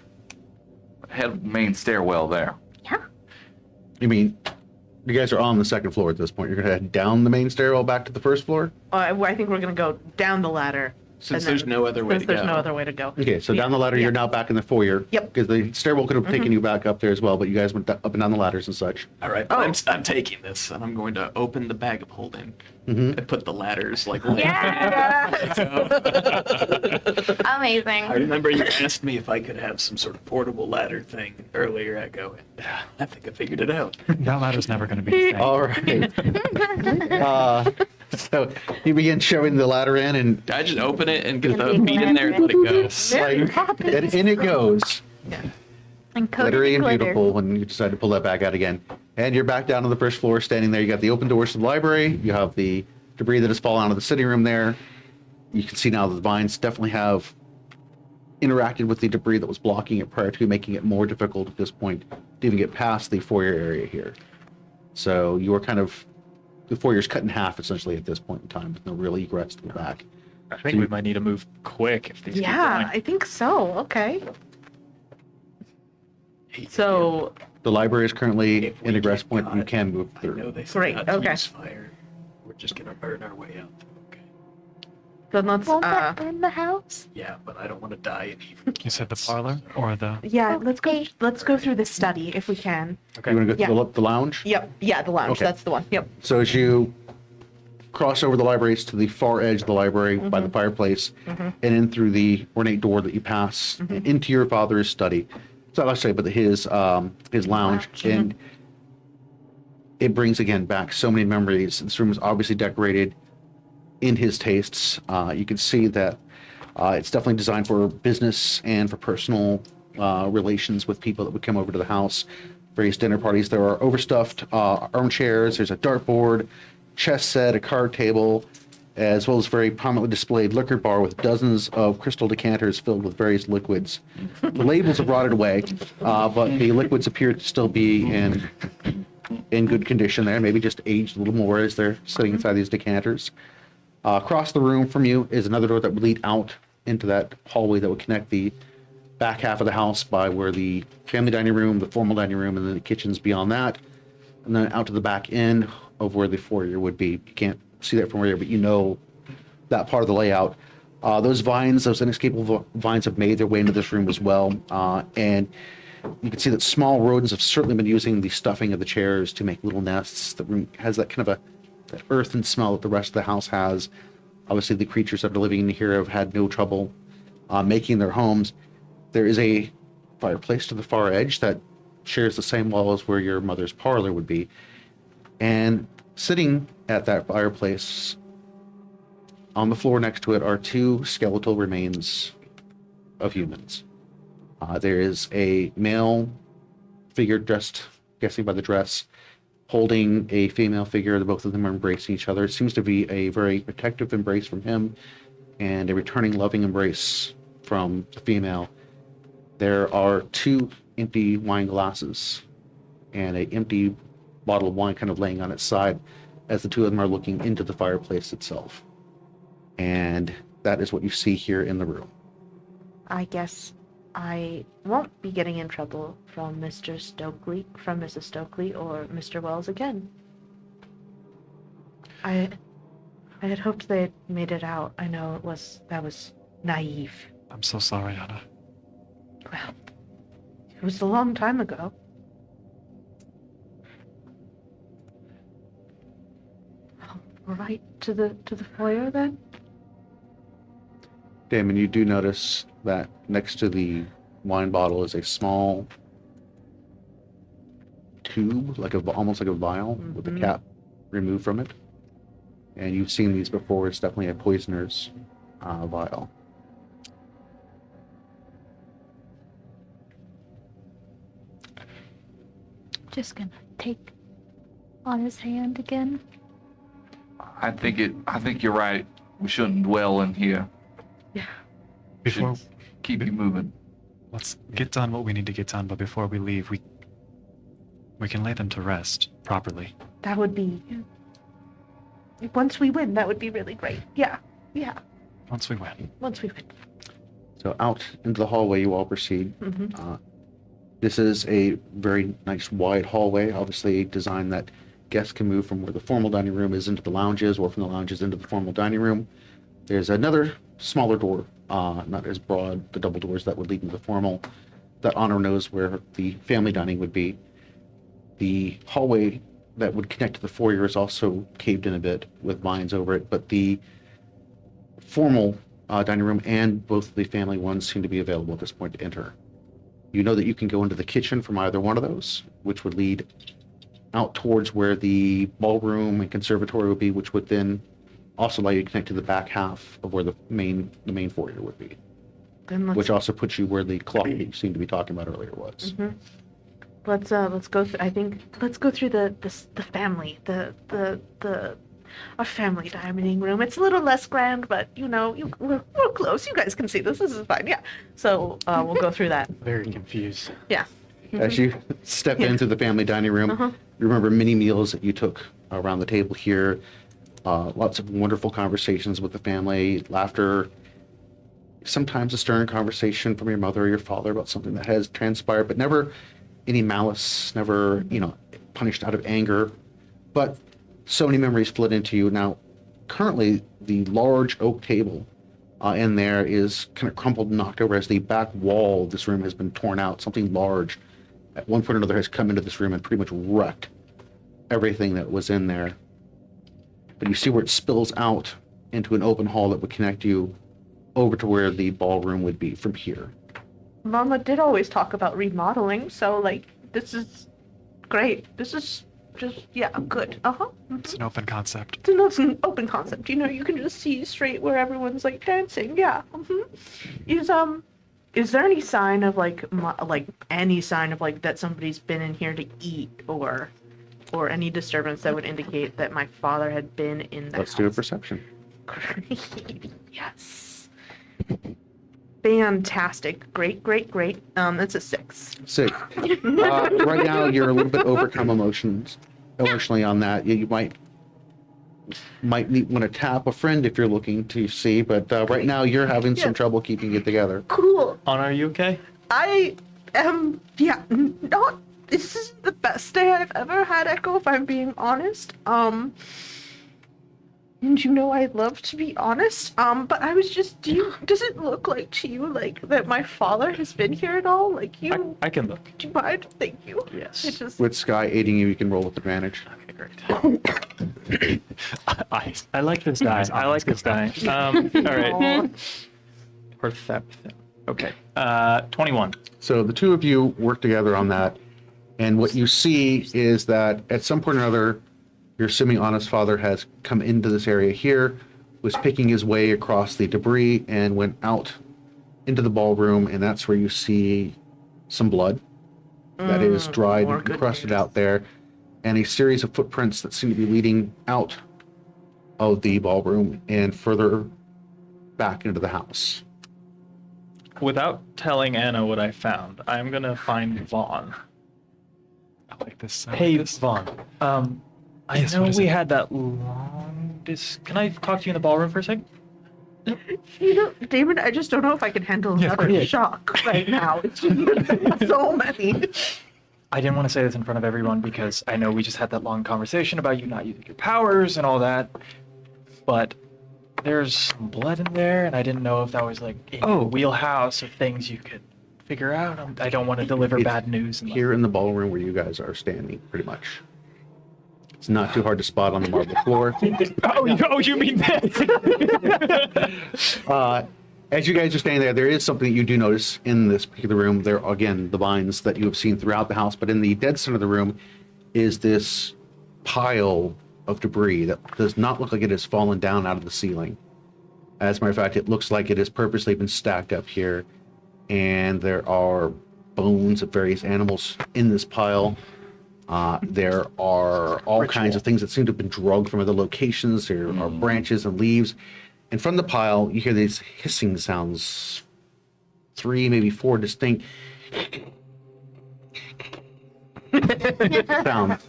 Head of the main stairwell there. You mean, you guys are on the second floor at this point. You're going to head down the main stairwell back to the first floor? I think we're gonna go down the ladder. Since and there's no other way to There's go. no other way to go. Okay, so down the ladder, you're now back in the foyer. Yep. Because the stairwell could have taken you back up there as well, but you guys went up and down the ladders and such. All right, Oh. I'm taking this and I'm going to open the bag of holding Mhm. and put the ladders like. Amazing. I remember you asked me if I could have some sort of portable ladder thing earlier, Echo, and I think I figured it out. That ladder's never going to be the same. All right. So you begin shoving the ladder in, and I just open it and get the big meat in there and let it go. slide, and in it goes. And coated Glittery in and glitter. beautiful when you decide to pull that back out again. And you're back down on the first floor, standing there. You got the open doors to the library. You have the debris that has fallen out of the sitting room there. You can see now that the vines definitely have interacted with the debris that was blocking it prior to, making it more difficult at this point to even get past the foyer area here. So you are kind of, the foyer's cut in half essentially at this point in time, with no real egress to the back. I think we might need to move quick if these keep Yeah, going. I think so. Okay. So The library is currently If we in egress get point, and you caught, can move I know through. they say Great, not to okay. use fire. We're just gonna burn our way out. Okay. then let's Won't that in the house? Yeah, but I don't want to die in evil. You said the parlor or the... yeah, let's go through the study if we can. You want to go through the lounge? Yep. Yeah, the lounge. Okay. That's the one. Yep. So as you cross over the libraries to the far edge of the library by the fireplace, and in through the ornate door that you pass into your father's study. So I'll say, but his lounge, and it brings again back so many memories. This room is obviously decorated in his tastes. You can see that it's definitely designed for business and for personal relations with people that would come over to the house. Various dinner parties. There are overstuffed armchairs. There's a dartboard, chess set, a card table, as well as very prominently displayed liquor bar with dozens of crystal decanters filled with various liquids. The labels have rotted away, but the liquids appear to still be in in good condition there, maybe just aged a little more as they're sitting inside these decanters. Across the room from you is another door that would lead out into that hallway that would connect the back half of the house by where the family dining room, the formal dining room, and then the kitchen's beyond that. And then out to the back end of where the foyer would be. You can't see that from where you're, but you know that part of the layout. Those vines, those inescapable vines have made their way into this room as well. And you can see that small rodents have certainly been using the stuffing of the chairs to make little nests. The room has that kind of that earthen smell that the rest of the house has. Obviously, the creatures that are living in here have had no trouble making their homes. There is a fireplace to the far edge that shares the same wall as where your mother's parlor would be. And sitting at that fireplace, on the floor next to it are two skeletal remains of humans. There is a male figure dressed, guessing by the dress, holding a female figure. The both of them are embracing each other. It seems to be a very protective embrace from him and a returning loving embrace from the female. There are two empty wine glasses and an empty bottle of wine kind of laying on its side as the two of them are looking into the fireplace itself. And that is what you see here in the room. I guess I won't be getting in trouble from Mrs. Stokely or Mr. Wells again. I had hoped they had made it out. I know that was naive. I'm so sorry, Anna. Well, it was a long time ago. Right to the foyer then? Damon, you do notice that next to the wine bottle is a small tube, almost like a vial with the cap removed from it. And you've seen these before. It's definitely a poisoner's vial. Just gonna take on his hand again. I think you're right. We shouldn't dwell in here. Yeah. Before Keep you moving. Let's get done what we need to get done, but before we leave, we can lay them to rest properly. That would be... Once we win, that would be really great. Yeah. Once we win. So out into the hallway you all proceed. This is a very nice wide hallway, obviously a design that guests can move from where the formal dining room is into the lounges, or from the lounges into the formal dining room. There's another smaller door, not as broad, the double doors that would lead into the formal, that Honor knows where the family dining would be. The hallway that would connect to the foyer is also caved in a bit with vines over it, but the formal dining room and both the family ones seem to be available at this point to enter. You know that you can go into the kitchen from either one of those, which would lead out towards where the ballroom and conservatory would be, which would then also allow you to connect to the back half of where the main foyer would be. Then Which also puts you where the clock that you seemed to be talking about earlier was. Let's go. Let's go through the family, our family dining room. It's a little less grand, but we're close. You guys can see this. This is fine. Yeah. So we'll go through that. Very confused. Yeah. As you step into the family dining room, you remember many meals that you took around the table here. Lots of wonderful conversations with the family, laughter, sometimes a stern conversation from your mother or your father about something that has transpired, but never any malice, never, punished out of anger. But so many memories flood into you. Now, currently, the large oak table in there is kind of crumpled and knocked over as the back wall of this room has been torn out. Something large at one point or another has come into this room and pretty much wrecked everything that was in there. But you see where it spills out into an open hall that would connect you over to where the ballroom would be from here. Mama did always talk about remodeling, so this is great. This is just good. It's an open concept. It's an open concept. You can just see straight where everyone's dancing. Yeah. Is there any sign of that somebody's been in here to eat or any disturbance that would indicate that my father had been in the Let's do a perception. Yes. Fantastic. Great. It's a 6. 6. Right now, you're a little bit overcome emotions emotionally on that. You might want to tap a friend if you're looking to see, but right now you're having some trouble keeping it together. Cool. Anna, are you okay? I am, not, this is the best day I've ever had, Echo, if I'm being honest. And you know I love to be honest. But I was just, does it look like to you like that my father has been here at all? Like you, I can look. do you mind? Thank you. Yes. It just, With Sky aiding you, you can roll with advantage. Okay, great. I like this die. I like this die. All right. Perception. Okay. 21. So the two of you work together on that, and what you see is that at some point or another, you're assuming Anna's father has come into this area here, was picking his way across the debris, and went out into the ballroom, and that's where you see some blood that is dried and crusted out there, and a series of footprints that seem to be leading out of the ballroom and further back into the house. Without telling Anna what I found, I'm gonna find Vaughn. I like this. Hey, Vaughn. I Yes, know what is we it? had that long Can I talk to you in the ballroom for a second? Damon, I just don't know if I can handle Yeah, another yeah. shock right now. It's just so many. I didn't want to say this in front of everyone because I know we just had that long conversation about you not using your powers and all that, but there's some blood in there, and I didn't know if that was like in your wheelhouse of things you could figure out. I don't want to deliver It's bad news. Here in the ballroom where you guys are standing, pretty much. It's not too hard to spot on the marble floor. You mean this? As you guys are standing there, there is something that you do notice in this particular room. There are, again, the vines that you have seen throughout the house, but in the dead center of the room is this pile of debris that does not look like it has fallen down out of the ceiling. As a matter of fact, it looks like it has purposely been stacked up here, and there are bones of various animals in this pile. There are all kinds of things that seem to have been drugged from other locations. There are branches and leaves. And from the pile, you hear these hissing sounds, 3, maybe 4 distinct sounds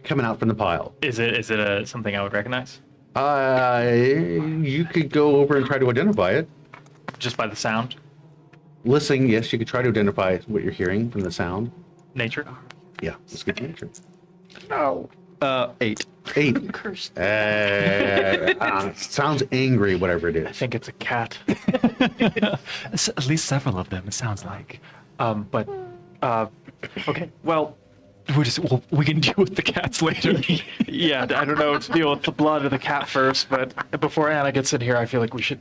coming out from the pile. Is it something I would recognize? You could go over and try to identify it. Just by the sound? Listening, yes, you could try to identify what you're hearing from the sound. Nature? Yeah, let's get to nature. No. 8. 8. Cursed. Sounds angry, whatever it I is. think it's a cat. At least several of them, it sounds like. Okay, well, We can deal with the cats later. yeah, I don't know to deal with the blood of the cat first, but before Anna gets in here, I feel like we should.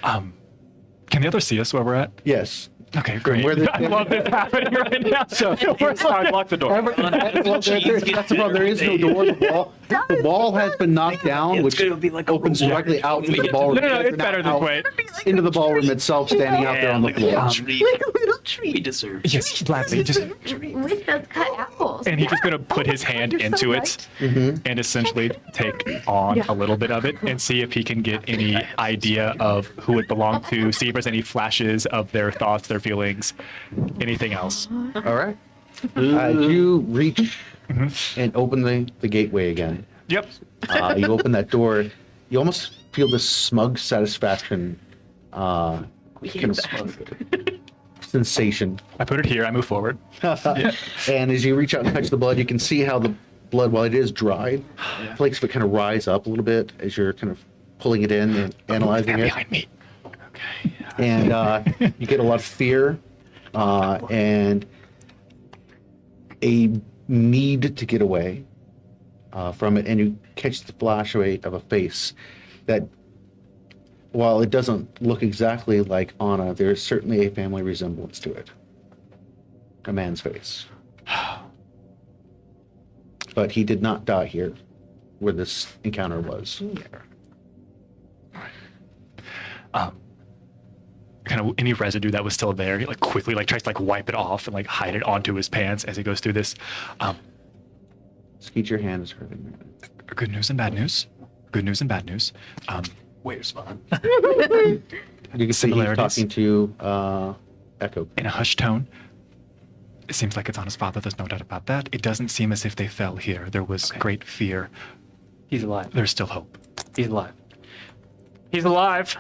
Can the others see us where we're at? Yes. Okay, great. Where the- I love this happening right now. So, Lock the door. that's the problem. There is no door. The wall has been knocked down, which opens directly out into the ballroom. No, it's better this way. Into the ballroom itself, standing out there on the floor. Like a little tree. We deserve. Yes, gladly. Just With those cut apples. And he's just going to put his hand You're so into right. it and essentially take on a little bit of it and see if he can get any idea of who it belonged to, see if there's any flashes of their thoughts, their feelings, anything else. All right. You reach and open the gateway again. Yep. You open that door. You almost feel this smug satisfaction kind of sensation. I put it here. I move forward. And as you reach out and touch the blood, you can see how the blood, while it is dried, flakes of it kind of rise up a little bit as you're kind of pulling it in and analyzing it. Behind me. okay. And you get a lot of fear and a need to get away from it. And you catch the flash of a face that, while it doesn't look exactly like Anna, there's certainly a family resemblance to it. A man's face. But he did not die here, where this encounter was. Kind of any residue that was still there, he quickly tries to wipe it off and hide it onto his pants as he goes through this. Skeet, your hand is hurting. Good news and bad news. Good news and bad news. Where's Vaughn? You can see he's Similarities. talking to Echo. In a hushed tone. It seems like it's on his father. There's no doubt about that. It doesn't seem as if they fell here. There was great fear. He's alive. There's still hope. He's alive. He's alive.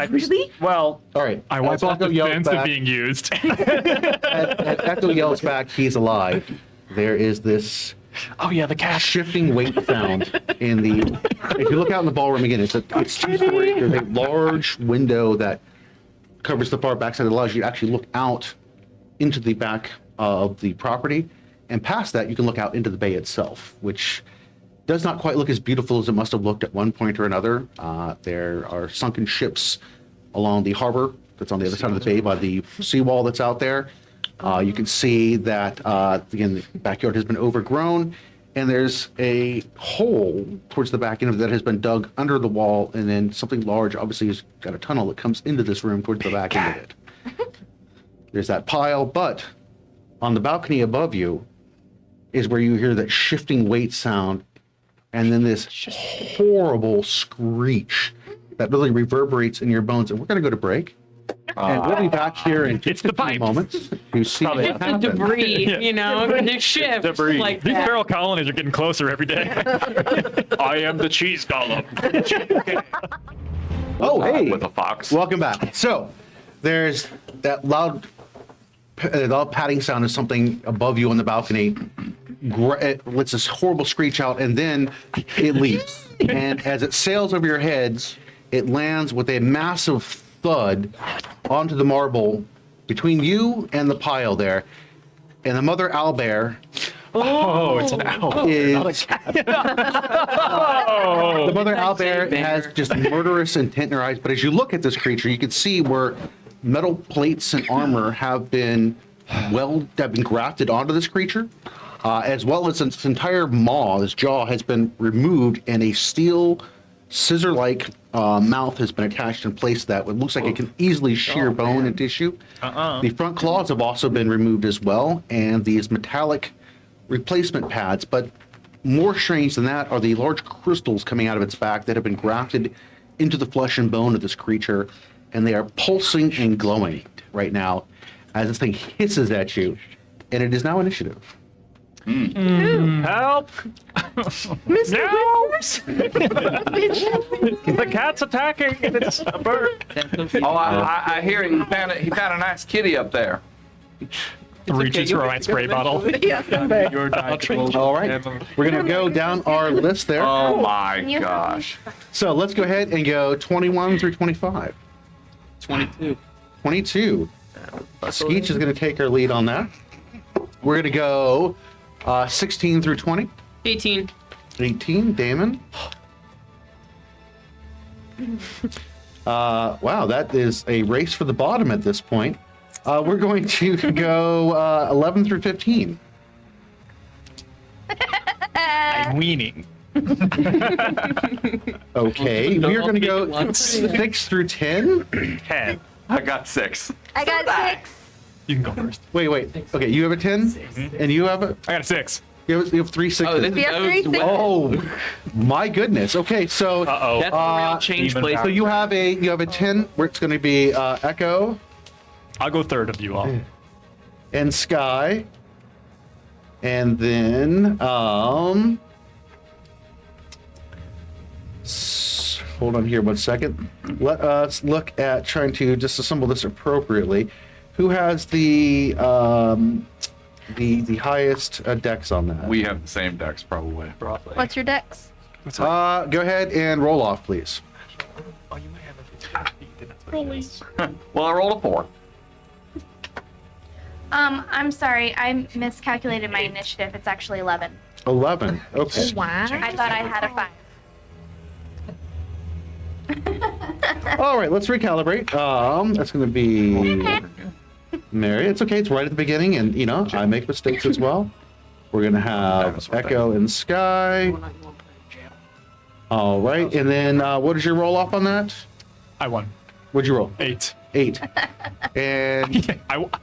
Really? Well, All right. I was As off the Echo yells fence of back- being used. as Echo yells back, he's alive. There is this oh yeah, the cat. shifting weight sound in the. If you look out in the ballroom again, it's two-story. There's a large window that covers the far backside that allows you to actually look out into the back of the property, and past that you can look out into the bay itself, which does not quite look as beautiful as it must have looked at one point or another. There are sunken ships along the harbor that's on the other side of the bay by the seawall that's out there. You can see that, again, the backyard has been overgrown, and there's a hole towards the back end of that has been dug under the wall, and then something large obviously has got a tunnel that comes into this room towards the back end of it. There's that pile, but on the balcony above you is where you hear that shifting weight sound, and then this horrible screech that really reverberates in your bones. And we're going to go to break. And we'll be back here in just a few moments to see what The happens. debris, you know, the shift. Debris. Like These that. feral colonies are getting closer every day. I am the cheese golem. Oh, hey. With a fox. Welcome back. So there's that loud patting sound of something above you on the balcony. It lets this horrible screech out, and then it leaves. And as it sails over your heads, it lands with a massive thud onto the marble between you and the pile there. And the mother owlbear Oh, it's an owl. is Oh. the mother owlbear has just murderous intent in her eyes. But as you look at this creature, you can see where metal plates and armor have been grafted onto this creature, as well as its entire maw, its jaw has been removed, and a steel scissor-like mouth has been attached in place to that. It looks like it can easily shear bone and tissue. The front claws have also been removed as well, and these metallic replacement pads. But more strange than that are the large crystals coming out of its back that have been grafted into the flesh and bone of this creature, and they are pulsing and glowing right now as this thing hisses at you, and it is now initiative. Help! Mr. No! The cat's attacking, and it's a bird. Oh, I hear he found a nice kitty up there. Reaches for a white spray bottle. Your dice will All right, we're going to go down our list there. Oh my gosh. So let's go ahead and go 21 through 25. 22. 22. Skeech is going to take our lead on that. We're going to go 16 through 20. 18. 18, Damon. Wow, that is a race for the bottom at this point. We're going to go 11 through 15. I'm weaning. Okay, we are going to go Once. 6 through 10. 10. I got 6. I got 6. You can go first. Wait. Okay, you have a 10? And you have a... I got a 6. You have 3 sixes. Oh, this We have goes 3 well. sixes. Oh, my goodness. Okay, so Uh-oh. That's where real change even plays. so you have a 10 where it's going to be Echo I'll go third of you all. and Sky, and then hold on here 1 second. Let us look at trying to disassemble this appropriately. Who has the highest dex on that? We have the same decks probably. What's your dex? Go ahead and roll off, please. Oh, you might have a Well, I rolled a 4. I'm sorry, I miscalculated my initiative. It's actually 11. 11. Okay. Wow. I thought I had a 5. All right, let's recalibrate. That's going to be Mary. It's okay. It's right at the beginning, and I make mistakes as well. We're going to have Echo and Sky. All right, and then what is your roll off on that? I won. What'd you roll? 8. 8. And We is your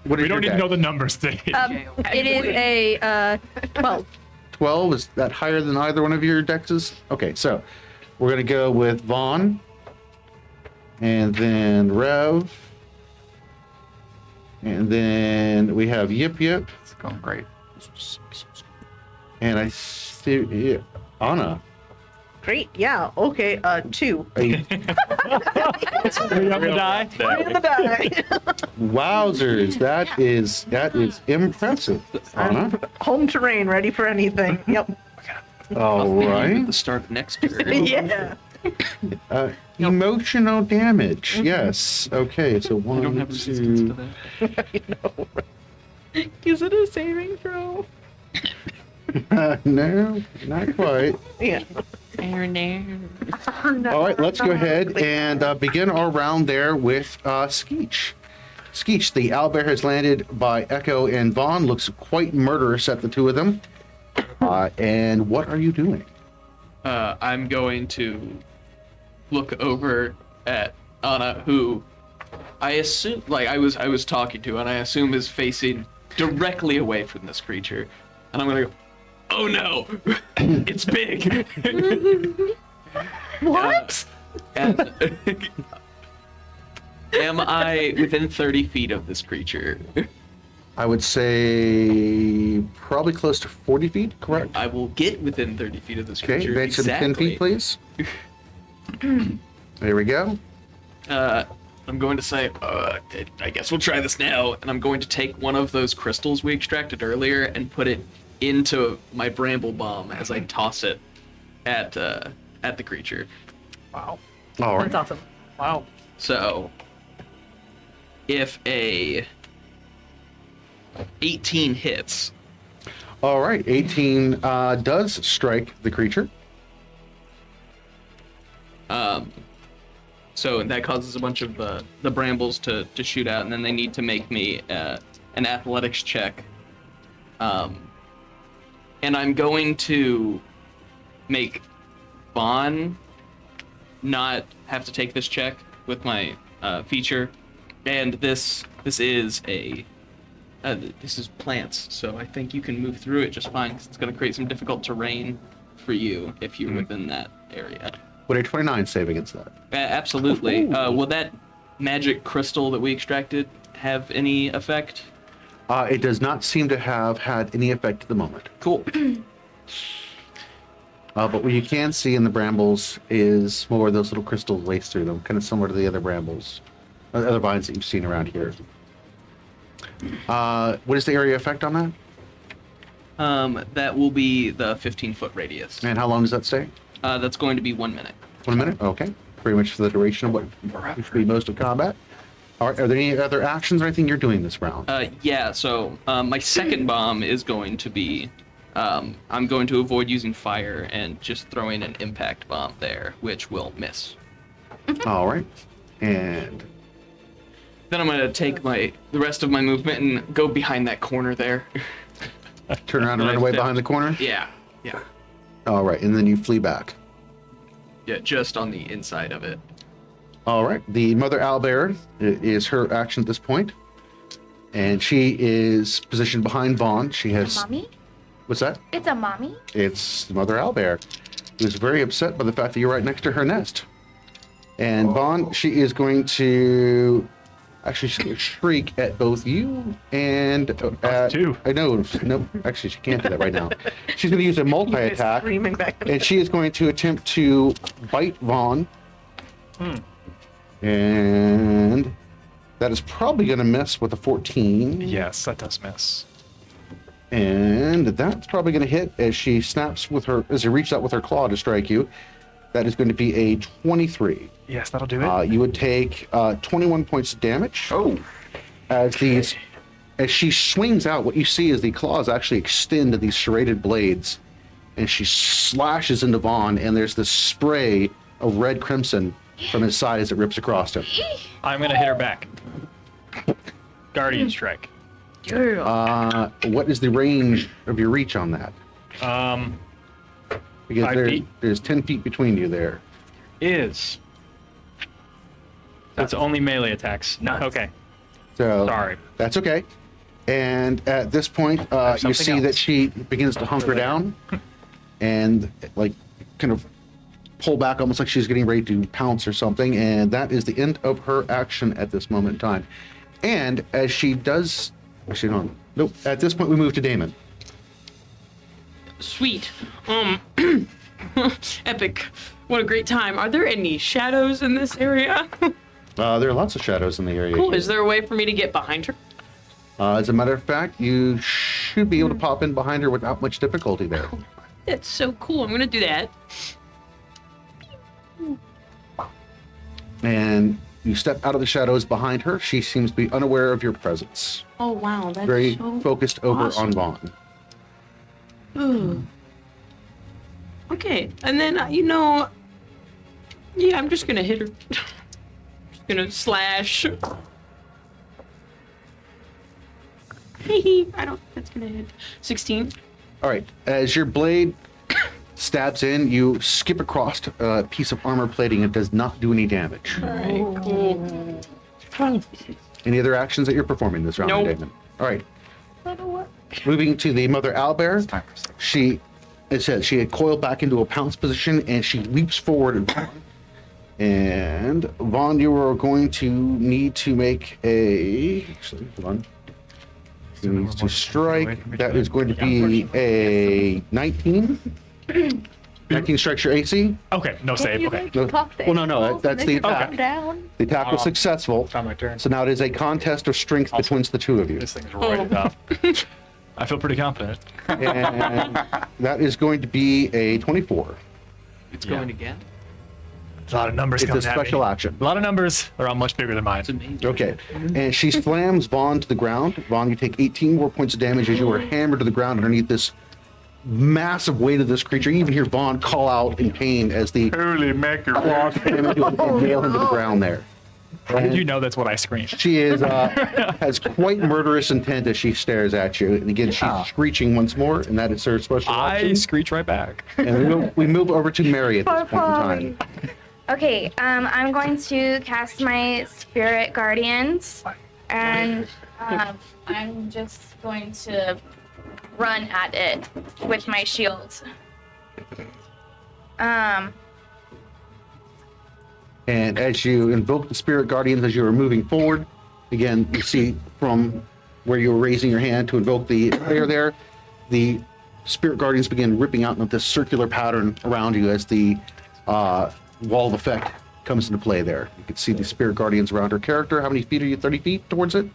don't need to dex? know the numbers today. It is a 12. 12. Is that higher than either one of your dexes? Okay, so we're going to go with Vaughn, and then Rev, And then we have Yip Yip. It's going great. And I see Anna. Great. Yeah. Okay. 2. Hey, Three on the die. wowzers, that is impressive, Anna. Home terrain, ready for anything. Yep. All At right. the start of next turn. Yeah. Emotional damage. Yes. Okay. So I don't 1, have resistance 2. to that. I know. Is it a saving throw? No, not quite. Yeah. All right, let's go ahead and begin our round there with Skeech. Skeech, the owlbear has landed by Echo and Vaughn. Looks quite murderous at the two of them. And what are you doing? I'm going to look over at Anna, who I assume, like I was talking to, and I assume is facing directly away from this creature, and I'm gonna go, "Oh no, it's big." What? And am I within 30 feet of this creature? I would say probably close to 40 feet, correct? I will get within 30 feet of this Okay, creature. advance to the 10 feet, please. There we go. I'm going to say, I guess we'll try this now, and I'm going to take one of those crystals we extracted earlier and put it into my bramble bomb as I toss it at the creature. Wow. All right. That's awesome. Wow. So, if a 18 hits, All right, 18 does strike the creature. so that causes a bunch of the brambles to shoot out, and then they need to make me an athletics check. And I'm going to make Vaughn not have to take this check with my feature, and this is this is plants, so I think you can move through it just fine. 'Cause it's going to create some difficult terrain for you if you're within that area. Would a 29 save against that? Absolutely. Will that magic crystal that we extracted have any effect? It does not seem to have had any effect at the moment. Cool. But what you can see in the brambles is more of those little crystals laced through them, kind of similar to the other brambles, other vines that you've seen around here. What is the area effect on that? That will be the 15-foot radius. And how long does that stay? That's going to be 1 minute. 1 minute? Okay. Pretty much for the duration of what should be most of combat. All right. Are there any other actions or anything you're doing this round? Yeah, so my second bomb is going to be, I'm going to avoid using fire and just throwing an impact bomb there, which will miss. All right. And Then I'm going to take the rest of my movement and go behind that corner there. turn around and run away behind the corner? Yeah. All right. And then you flee back. Yeah, just on the inside of it. All right. The mother owlbear is her action at this point. And she is positioned behind Vaughn. She has... Mommy? What's that? It's a mommy? It's the mother owlbear, who's very upset by the fact that you're right next to her nest. And Vaughn, she is going to... Actually, she's going to shriek at both you and at... Two. I know. No, actually, she can't do that right now. She's going to use a multi-attack. Screaming back. And she is going to attempt to bite Vaughn. And that is probably going to miss with a 14. Yes, that does miss. And that's probably going to hit as she snaps with her, as she reaches out with her claw to strike you. That is going to be a 23. Yes, that'll do it. You would take 21 points of damage. Oh. As she swings out, what you see is the claws actually extend to these serrated blades, and she slashes into Vaughn, and there's this spray of red crimson from his side as it rips across him. I'm going to hit her back. Guardian strike. What is the range of your reach on that? Because 5 feet. there's 10 feet between you there. Is. That's only melee attacks. Nice. Okay. So Sorry. That's okay. And at this point, you something see that else. she begins to hunker down and like kind of pull back almost like she's getting ready to pounce or something. And that is the end of her action at this moment in time. And as she does, actually no, nope. At this point, we move to Damon. Sweet. Epic. What a great time. Are there any shadows in this area? There are lots of shadows in the area. Cool. here. Is there a way for me to get behind her? As a matter of fact, you should be able to pop in behind her without much difficulty there. That's so cool. I'm gonna do that. And you step out of the shadows behind her. She seems to be unaware of your presence. Oh wow, that's Very so focused over awesome. on Vaughn. Ooh. Okay, and then yeah, I'm just gonna hit her. Just gonna slash. I don't. That's gonna hit. 16. All right. As your blade stabs in, you skip across a piece of armor plating. It does not do any damage. All right, cool. Any other actions that you're performing this round, Nope. Damon? All right. Moving to the Mother Owlbear, it says she had coiled back into a pounce position and she leaps forward. And Vaughn, you are going to need to make a. Actually, hold on. He needs to strike. That is going to be a 19. 19 strikes your AC. Okay, no save. Okay. No, well, no, that's the attack. Down. The attack was successful. It's on my turn. So now it is a contest of strength between the two of you. This thing's roided up. I feel pretty confident. And that is going to be a 24. It's going again. A lot of numbers It's a coming at special me. action. A lot of numbers. They're all much bigger than mine. Okay. And she slams Vaughn to the ground. Vaughn, you take 18 more points of damage as you are hammered to the ground underneath this massive weight of this creature. You even hear Vaughn call out in pain as the Holy mackerel. claws slam into him and nail him to the ground there. How did you know that's what I screamed? She is has quite murderous intent as she stares at you. And again, she's screeching once more, and that is her special I action. screech right back. And we move over to Mary at this point in time. Okay, I'm going to cast my Spirit Guardians, and I'm just going to run at it with my shield. And as you invoke the Spirit Guardians, as you are moving forward, again, you see from where you were raising your hand to invoke the prayer there, the Spirit Guardians begin ripping out into this circular pattern around you as the wall of effect comes into play there. You can see the Spirit Guardians around her character. How many feet are you? 30 feet towards it?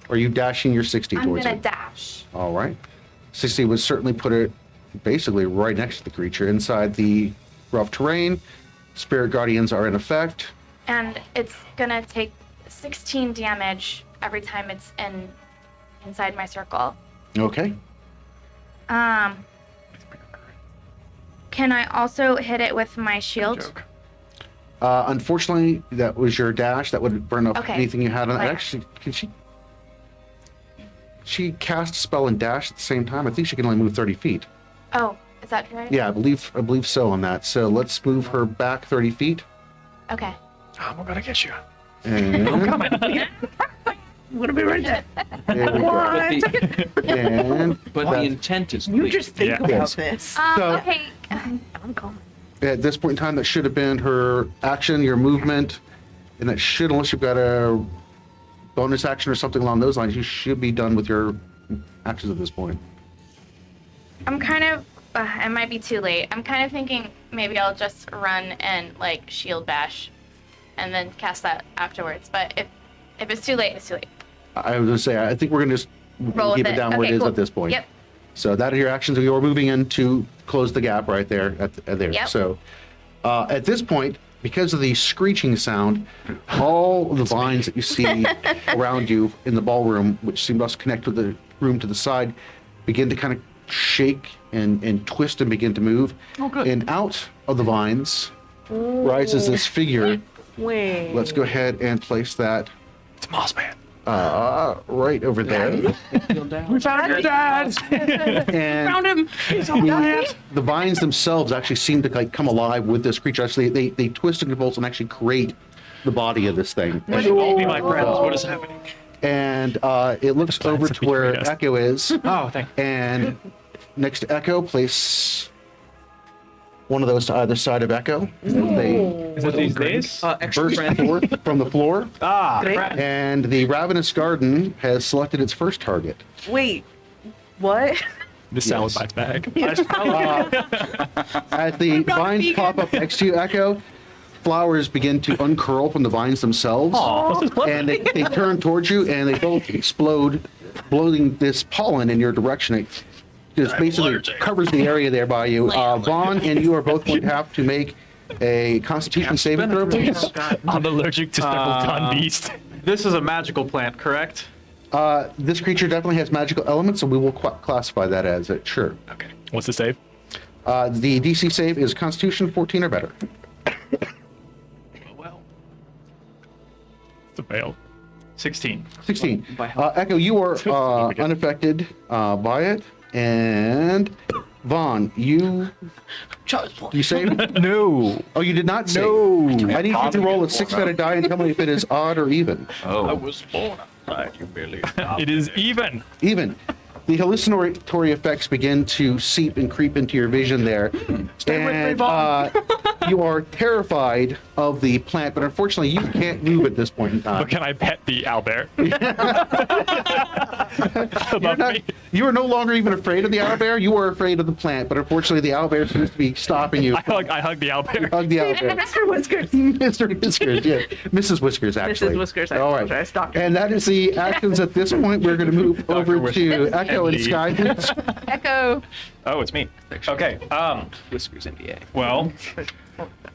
Or are you dashing your 60 I'm towards gonna it? dash. All right. 60 would certainly put it basically right next to the creature inside the rough terrain. Spirit Guardians are in effect. And it's gonna take 16 damage every time it's inside my circle. Okay. Can I also hit it with my shield? Unfortunately, that was your dash. That would burn up Okay. anything you had on it. Right. Actually, can she cast a spell and dash at the same time? I think she can only move 30 feet. Oh, is that right? Yeah, I believe so on that. So let's move her back 30 feet. Okay. I'm gonna get you. And I'm coming. I'm gonna be right there. there we go. And But the intent is You clear. just think Yeah. about Yes. this. So- Okay. I'm coming. at this point in time, that should have been her action, your movement, and that should, unless you've got a bonus action or something along those lines, you should be done with your actions at this point. I'm kind of. It might be too late. I'm kind of thinking maybe I'll just run and like shield bash, and then cast that afterwards. But if it's too late, it's too late. I was going to say, I think we're going to just Roll keep with it it. down where Okay, it is cool. at this point. Yep. So that are your actions. You're moving in to close the gap right there at there. Yep. So at this point, because of the screeching sound, all the vines that you see around you in the ballroom, which seem to also connect with the room to the side, begin to kind of shake and twist and begin to move. Oh, good. And out of the vines rises this figure. Wait. Let's go ahead and place that It's Moss Man. right over there. We found your dad. And Found him. He's all right. the vines themselves actually seem to like come alive with this creature. Actually, they twist and convulse and actually create the body of this thing. Be my friends. What is happening? And it looks over to where betrayed us. Echo is. Oh, thank you. And next to Echo, place one of those to either side of Echo. They Is it these days? Extra burst friend. forth from the floor, Ah, Great. crap. and the Ravenous Garden has selected its first target. Wait, what? This salad bites back. As the vines pop up next to you, Echo, flowers begin to uncurl from the vines themselves, and they turn towards you, and they both explode, blowing this pollen in your direction. It just basically covers the area there by you. Vaughn and you are both going to have to make a Constitution saving throw, please. I'm allergic to several ton beast. This is a magical plant, correct? This creature definitely has magical elements, so we will classify that as it. Sure. Okay. What's the save? The DC save is Constitution 14 or better. Well, it's a fail. 16. 16. By how- Echo, you are unaffected by it. And Vaughn, you save? No. Oh, you did not save? No. I need you to roll a 6-sided die and tell me if it is odd or even. Oh. It is even. Even. The hallucinatory effects begin to seep and creep into your vision there. And you are terrified of the plant, but unfortunately you can't move at this point in time. But can I pet the owlbear? You are no longer even afraid of the owlbear. You are afraid of the plant, but unfortunately the owlbear seems to be stopping you. I hug the owlbear. Hug the owlbear. Mr. Whiskers. Mr. Whiskers, yeah. Mrs. Whiskers, actually. Mrs. Whiskers, I All right. apologize, Doctor. And that is the actions at this point. We're going to move over to Echo and Sky. please. Echo. Oh, it's me. Okay. Whiskers NBA. Well,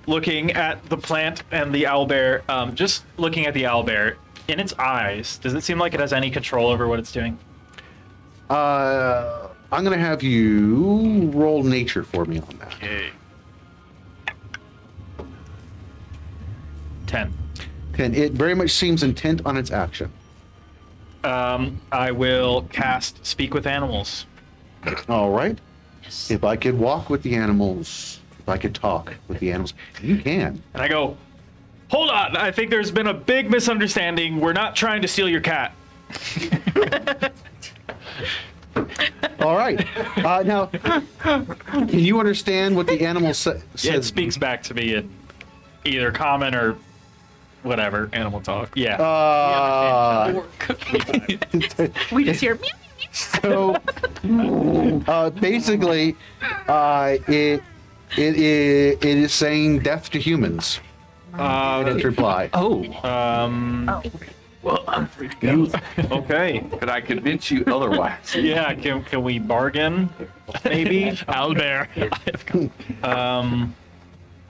looking at the plant and the owlbear, just looking at the owlbear, in its eyes, does it seem like it has any control over what it's doing? I'm going to have you roll nature for me on that. Okay. 10. And it very much seems intent on its action. I will cast Speak with Animals. All right. Yes. If I could walk with the animals, if I could talk with the animals, you can. And I go, hold on, I think there's been a big misunderstanding. We're not trying to steal your cat. All right. Now, can you understand what the animal says? Yeah, it speaks back to me in either common or whatever. Animal talk. Yeah. We just hear meow. So, basically, it is saying death to humans. In its reply. Well, I'm free to go. Okay. Could I convince you otherwise? Yeah, can we bargain? Maybe? Owlbear.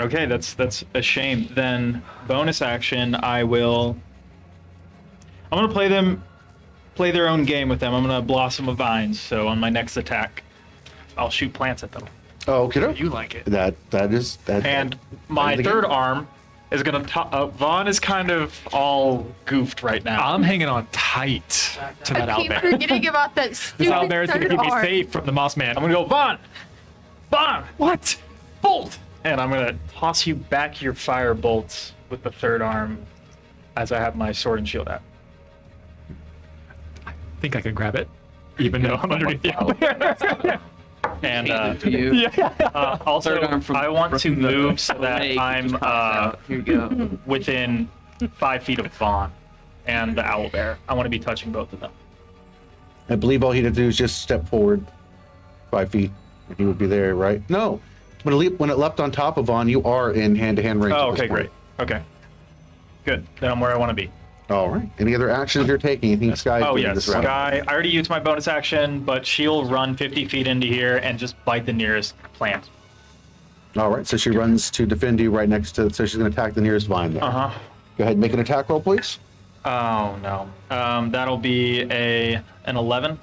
Okay, that's a shame. Then bonus action, I'm gonna play their own game with them. I'm gonna blossom of vines. So on my next attack, I'll shoot plants at them. Oh, okay. You like it. That is that. And my that is the third game. arm is gonna. Vaughn is kind of all goofed right now. I'm hanging on tight to that I keep owlbear. forgetting about that This stupid owlbear is going to third keep me arm. safe from the Moss Man. I'm gonna go, Vaughn! What? Bolt! And I'm gonna toss you back your fire bolts with the third arm as I have my sword and shield out. I think I could grab it, even though I'm underneath the owlbear. And To you. also, Third arm from- I want to from the move so that leg I'm just pops out. Here you go. within 5 feet of Vaughn and the owlbear. I want to be touching both of them. I believe all he had to do is just step forward 5 feet, and he would be there, right? No. When it leapt on top of Vaughn, you are in hand-to-hand range. Oh, at this okay, point. great. Okay. Good. Then I'm where I want to be. All right. Any other actions you're taking? Anything Sky Oh, doing yes. this round? Sky, I already used my bonus action, but she'll run 50 feet into here and just bite the nearest plant. All right. So she runs to defend you right next to. So she's going to attack the nearest vine there. Uh-huh. Go ahead and make an attack roll, please. Oh, no. That'll be an 11.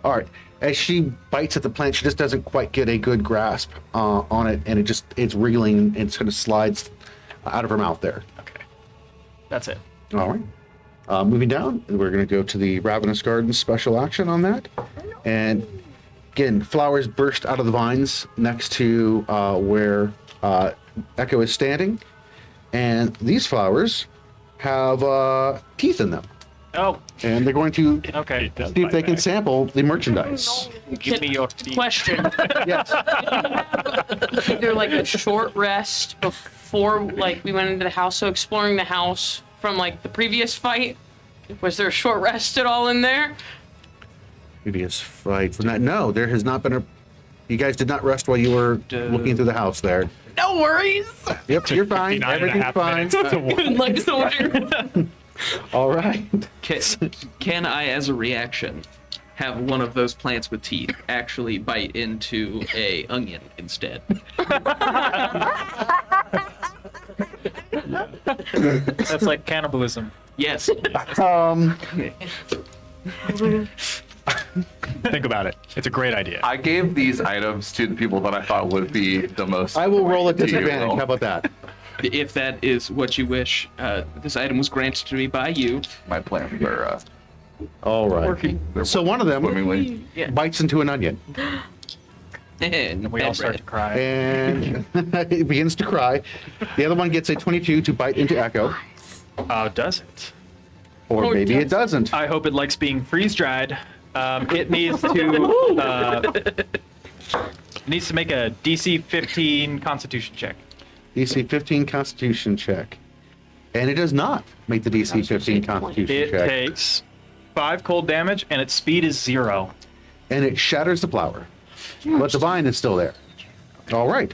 All right. As she bites at the plant, she just doesn't quite get a good grasp on it, and it's wriggling and it sort of slides out of her mouth there. Okay. That's it. All right. Moving down, we're going to go to the Ravenous Garden special action on that. And again, flowers burst out of the vines next to where Echo is standing. And these flowers have teeth in them. Oh, and they're going to okay. see if they can sample the merchandise. Give me your teeth. Question. Yes. Either like a short rest before like we went into the house. So exploring the house from like the previous fight. Was there a short rest at all in there? Previous fight from that. No, there has not been a. You guys did not rest while you were looking through the house there. No worries. Yep, you're fine. 59 and a Everything's half fine. minutes to Good luck, soldier. All right. Can I, as a reaction, have one of those plants with teeth actually bite into a onion instead? That's like cannibalism. Yes. Think about it. It's a great idea. I gave these items to the people that I thought would be the most. I will roll at Do you disadvantage. roll? How about that? If that is what you wish, this item was granted to me by you. My plans are All right. Working. So one of them swimmingly. bites into an onion, And We all start to cry. and it begins to cry. The other one gets a 22 to bite into Echo, Does it? or Oh, it maybe it does. doesn't. I hope it likes being freeze dried. It needs to make a DC 15 Constitution check. DC 15 Constitution check, and it does not make the DC 15 Constitution It check, takes 5 cold damage, and its speed is 0. and it shatters the flower, but the vine is still there. All right.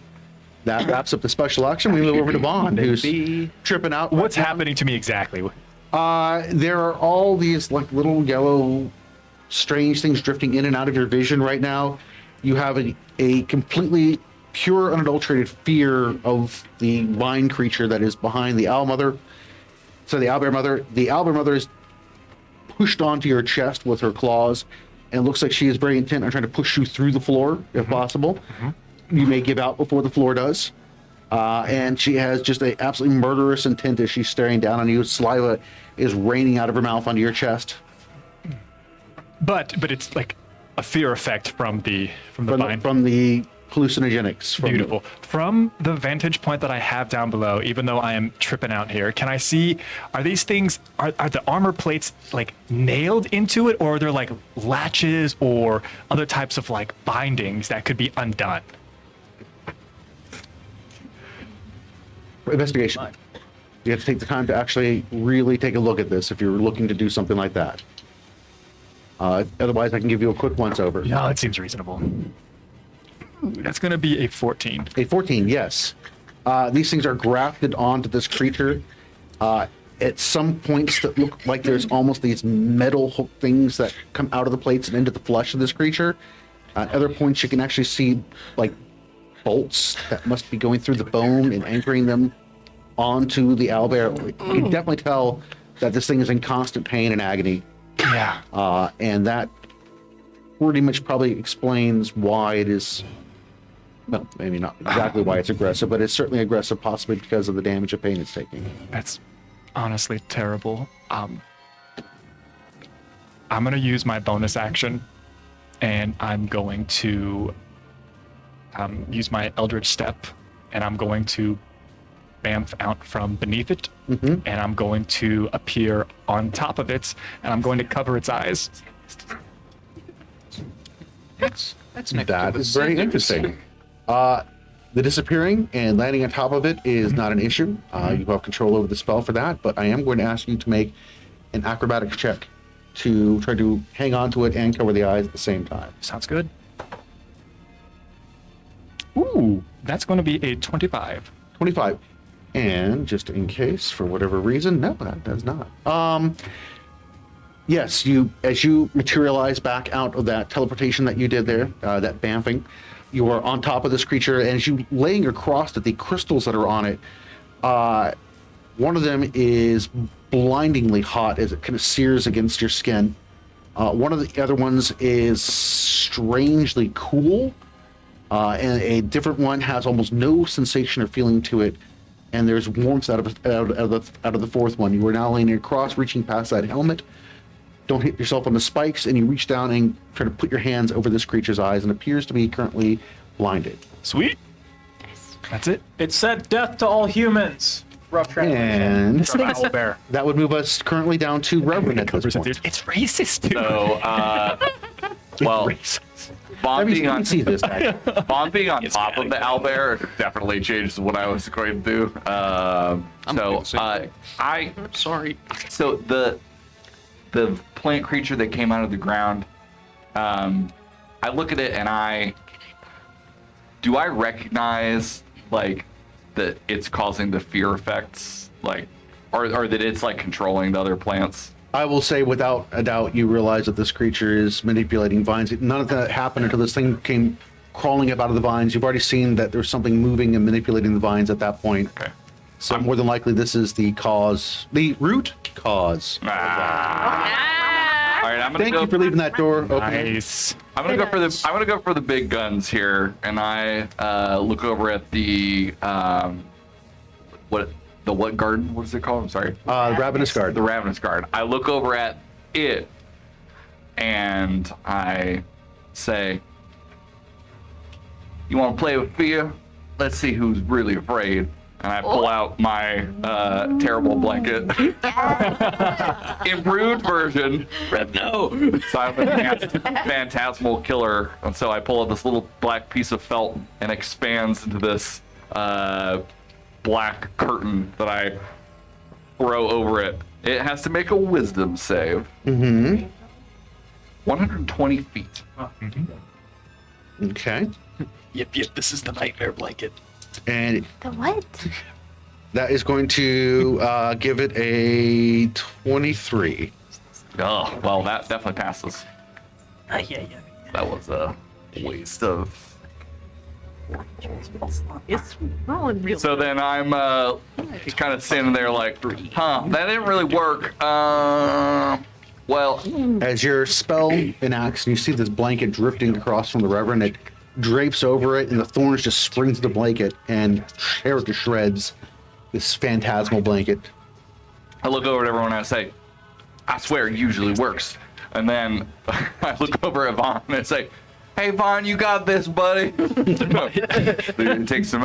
That wraps up the special action. We move over to Bond, who's tripping out. What's happening to me exactly? There are all these like little yellow, strange things drifting in and out of your vision right now. You have a completely pure, unadulterated fear of the vine creature that is behind the owl mother. So the owlbear mother. The owlbear mother is pushed onto your chest with her claws, and it looks like she is very intent on trying to push you through the floor, if possible. You may give out before the floor does. And she has just a absolutely murderous intent as she's staring down on you. Saliva is raining out of her mouth onto your chest. But it's like a fear effect from the vine. From the hallucinogenics. Beautiful. From the vantage point that I have down below, even though I am tripping out here, can I see, are these things, are the armor plates like nailed into it, or are there like latches or other types of like bindings that could be undone? Investigation. You have to take the time to actually really take a look at this if you're looking to do something like that. Otherwise, I can give you a quick once over. No, it seems reasonable. That's going to be a 14. A 14, yes. These things are grafted onto this creature. At some points that look like there's almost these metal hook things that come out of the plates and into the flesh of this creature. At other points, you can actually see like bolts that must be going through the bone and anchoring them onto the owlbear. You can definitely tell that this thing is in constant pain and agony. Yeah. And that pretty much probably explains why it is, well, maybe not exactly why it's aggressive, but it's certainly aggressive, possibly because of the damage and pain it's taking. That's honestly terrible. I'm going to use my bonus action, and I'm going to use my Eldritch Step, and I'm going to bamf out from beneath it, and I'm going to appear on top of it, and I'm going to cover its eyes. That is very interesting. The disappearing and landing on top of it is not an issue. You have control over the spell for that, but I am going to ask you to make an acrobatics check to try to hang on to it and cover the eyes at the same time. Sounds good. Ooh, that's going to be a 25. 25. And just in case, for whatever reason, no, that does not. Yes, as you materialize back out of that teleportation that you did there, that bamfing, you are on top of this creature, and as you laying across it, the crystals that are on it, one of them is blindingly hot as it kind of sears against your skin. One of the other ones is strangely cool, and a different one has almost no sensation or feeling to it. And there's warmth out of the fourth one. You are now leaning across, reaching past that helmet. Don't hit yourself on the spikes, and you reach down and try to put your hands over this creature's eyes, and appears to be currently blinded. Sweet. That's it. It said death to all humans. Rough translation. And Owlbear. that would move us currently down to Reverend at this point. It's racist, dude. So, well, Vaughn being on, see this guy. Vaughn being on top of the owlbear definitely changed what I was going to do. I'm sorry. So the plant creature that came out of the ground, I look at it and do I recognize like that it's causing the fear effects, like, or that it's like controlling the other plants? I will say without a doubt, you realize that this creature is manipulating vines. None of that happened until this thing came crawling up out of the vines. You've already seen that there's something moving and manipulating the vines at that point. Okay. So more than likely, this is the cause, the root cause. All right, I'm gonna Thank go. you for leaving that door open. Nice. I'm gonna go for the big guns here, and I look over at the what garden? What is it called? I'm sorry. Ravenous Guard. The Ravenous Guard. I look over at it, and I say, "You want to play with fear? Let's see who's really afraid." And I pull out my terrible blanket. Improved version. No. So I'm a phantasmal killer. And so I pull out this little black piece of felt and expands into this black curtain that I throw over it. It has to make a wisdom save. Mm-hmm. 120 feet. Okay. Yep, this is the nightmare blanket. And The what? that is going to give it a 23. Oh, well, that definitely passes. That was a waste of... It's rolling real. So then I'm kind of standing there like, huh, that didn't really work. Well, As your spell enacts, and you see this blanket drifting across from the Reverend, it drapes over it, and the thorns just spring to the blanket and tear it to shreds. This phantasmal blanket. I look over at everyone and I say, I swear it usually works. And then I look over at Vaughn and I say, hey, Vaughn, you got this, buddy. Take some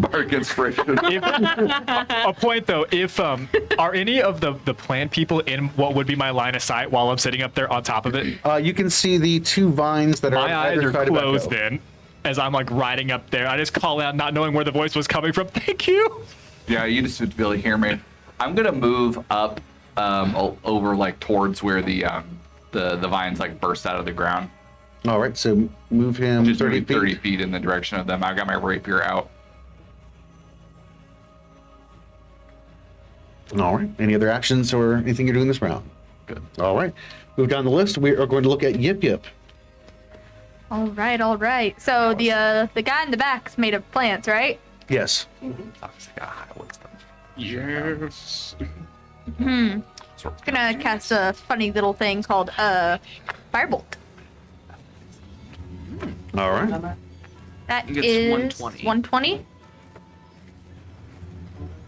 bardic inspiration. A point though, if are any of the plant people in what would be my line of sight while I'm sitting up there on top of it? You can see the two vines that are My eyes either are side of closed Echo. then, as I'm like riding up there. I just call out, not knowing where the voice was coming from. Thank you. Yeah, you just would be able to hear me. I'm gonna move up over like towards where the vines like burst out of the ground. All right, so move him Just 30 moving feet. 30 feet in the direction of them. I got my rapier out. All right. Any other actions or anything you're doing this round? Good. All right. Move down the list. We are going to look at Yip Yip. All right. So the guy in the back's made of plants, right? Yes. Yes. I'm gonna cast a funny little thing called Firebolt. All right. That It gets is 120. 120.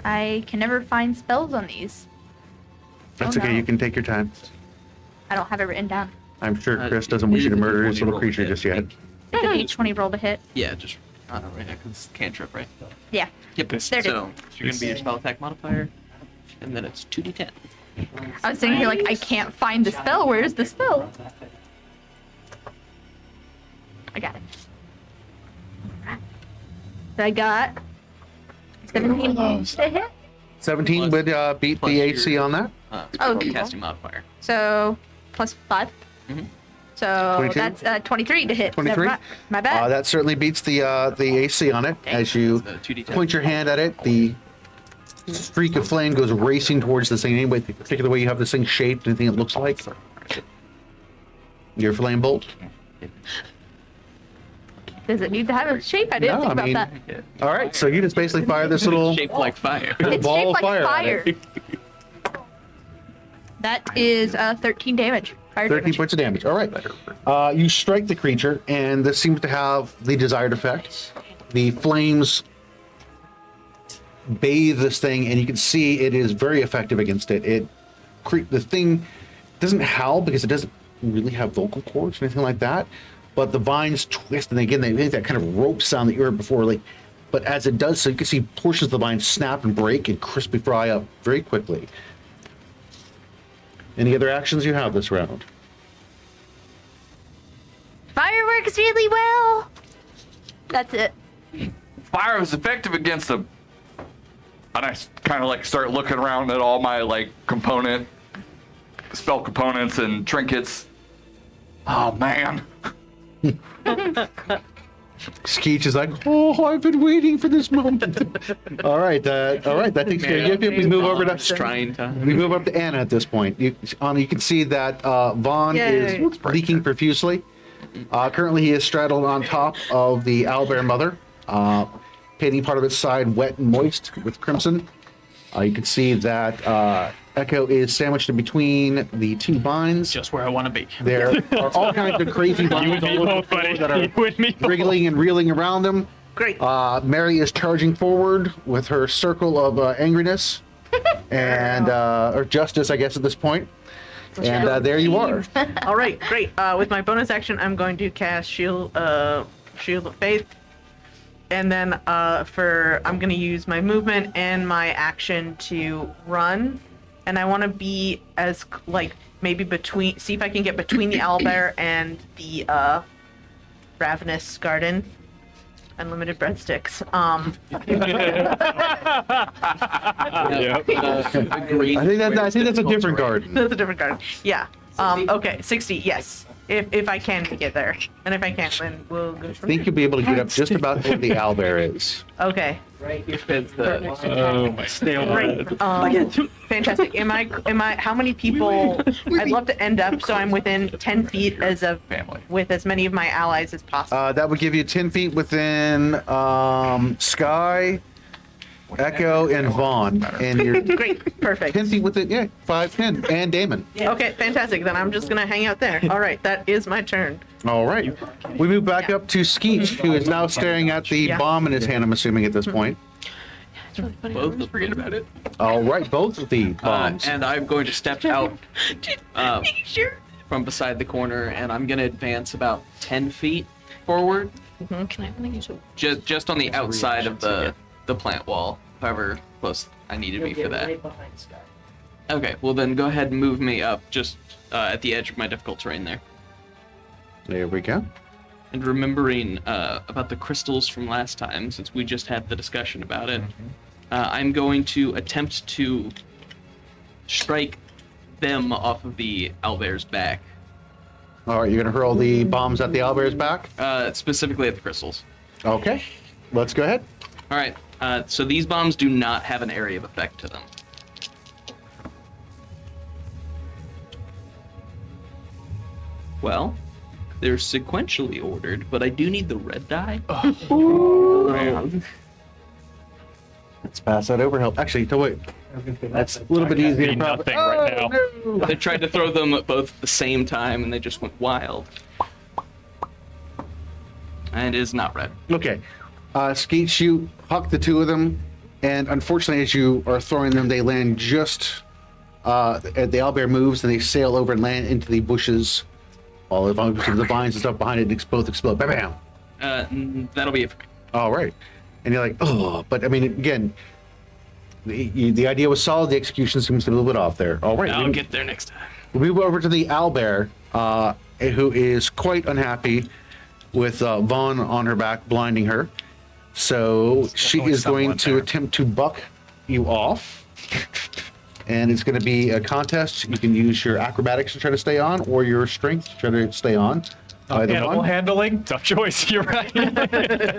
I can never find spells on these. That's Oh, okay. no. You can take your time. I don't have it written down. I'm sure Chris doesn't want you to murder his little creature just yet. It's a D20 roll to hit. Yeah, just right now, because it's cantrip, right? Yeah. Yep. There it is. So you're gonna be your spell attack modifier, and then it's 2d10. I was sitting here like, I can't find the spell. Where's the spell? I got it. So I got 17 to hit. 17 would beat plus the your- AC on that. Oh, casting modifier. So plus 5. Mhm. So 22? that's 23 to hit. 23? Never mind. My bad. That certainly beats the AC on it. As you It's, 2d10. point your hand at it, the streak of flame goes racing towards this thing. Any particular way you have this thing shaped? Anything it looks like? Your flame bolt? Does it need to have a shape? I didn't No, think I about mean- that. All right, so you just basically fire this little Shaped like fire. It's ball shaped of like fire. fire. At it. That is 13 damage. Fire 13 damage. points of damage. All right. You strike the creature, and this seems to have the desired effect. The flames bathe this thing, and you can see it is very effective against it. The thing doesn't howl because it doesn't really have vocal cords or anything like that. But the vines twist, and again, they make that kind of rope sound that you heard before, like But as it does so, you can see portions of the vine snap and break and crisply fry up very quickly. Any other actions you have this round? Fire works really well. That's it. Fire is effective against them. And I kind of like start looking around at all my like spell components and trinkets. Oh man. Skeech is like, oh, I've been waiting for this moment. all right, that takes care of you. We move over to trying to. We move up to Anna at this point. You can see that Vaughn is leaking profusely. Currently, he is straddled on top of the owlbear mother, painting part of its side wet and moist with crimson. You can see that Echo is sandwiched in between the two vines. Just where I want to be. There are all kinds of crazy vines all over the floor that are wriggling and reeling around him. Great. Mary is charging forward with her circle of angriness and or justice, I guess, at this point. And there you are. All right, great. With my bonus action, I'm going to cast Shield of Faith. And then I'm going to use my movement and my action to run. And I want to be as, like, maybe see if I can get between the owlbear and the ravenous garden. Unlimited breadsticks. I think that's a different garden. That's a different garden. Yeah. Okay, 60, yes. If I can get there. And if I can't, then we'll go I from think you'll be able to get up just about where the owlbear is. Okay. Right here fits the. Oh my. Stay on Great. Fantastic. Am I, how many people, I'd love to end up so I'm within 10 feet with as many of my allies as possible. That would give you 10 feet within Sky, Echo, and Vaughn. And you're Great, perfect. 10 feet within, 5, 10, and Damon. Okay, fantastic. Then I'm just going to hang out there. All right, that is my turn. All right. We move back up to Skeech, who is now staring at the bomb in his hand, I'm assuming, at this point. Both forget about it. All right, both of the bombs. And I'm going to step out from beside the corner, and I'm going to advance about 10 feet forward. Can I use it? Just on the outside of the plant wall, however close I need to be for that. Okay, well then go ahead and move me up just at the edge of my difficult terrain there. There we go. And remembering about the crystals from last time, since we just had the discussion about it, I'm going to attempt to strike them off of the owlbear's back. All right, you're going to hurl the bombs at the owlbear's back? Specifically at the crystals. Okay, let's go ahead. All right, so these bombs do not have an area of effect to them. Well, they're sequentially ordered, but I do need the red die. Let's pass that over. Help. Actually, wait. That's a little bit easier. Nothing right now. No. They tried to throw them both at the same time, and they just went wild. And it is not red. Okay. Skeet, you huck the two of them, and unfortunately, as you are throwing them, they land just the owlbear moves, and they sail over and land into the bushes. All the vines and stuff behind it both explode. Bam, bam. That'll be it. All right. And you're like, oh, but I mean, again, the idea was solid. The execution seems to be a little bit off there. All right. I'll get there next time. We move over to the owlbear, who is quite unhappy with Vaughn on her back, blinding her. So she is going to attempt to buck you off. And it's going to be a contest. You can use your acrobatics to try to stay on, or your strength to try to stay on. Animal handling, tough choice. You're right. I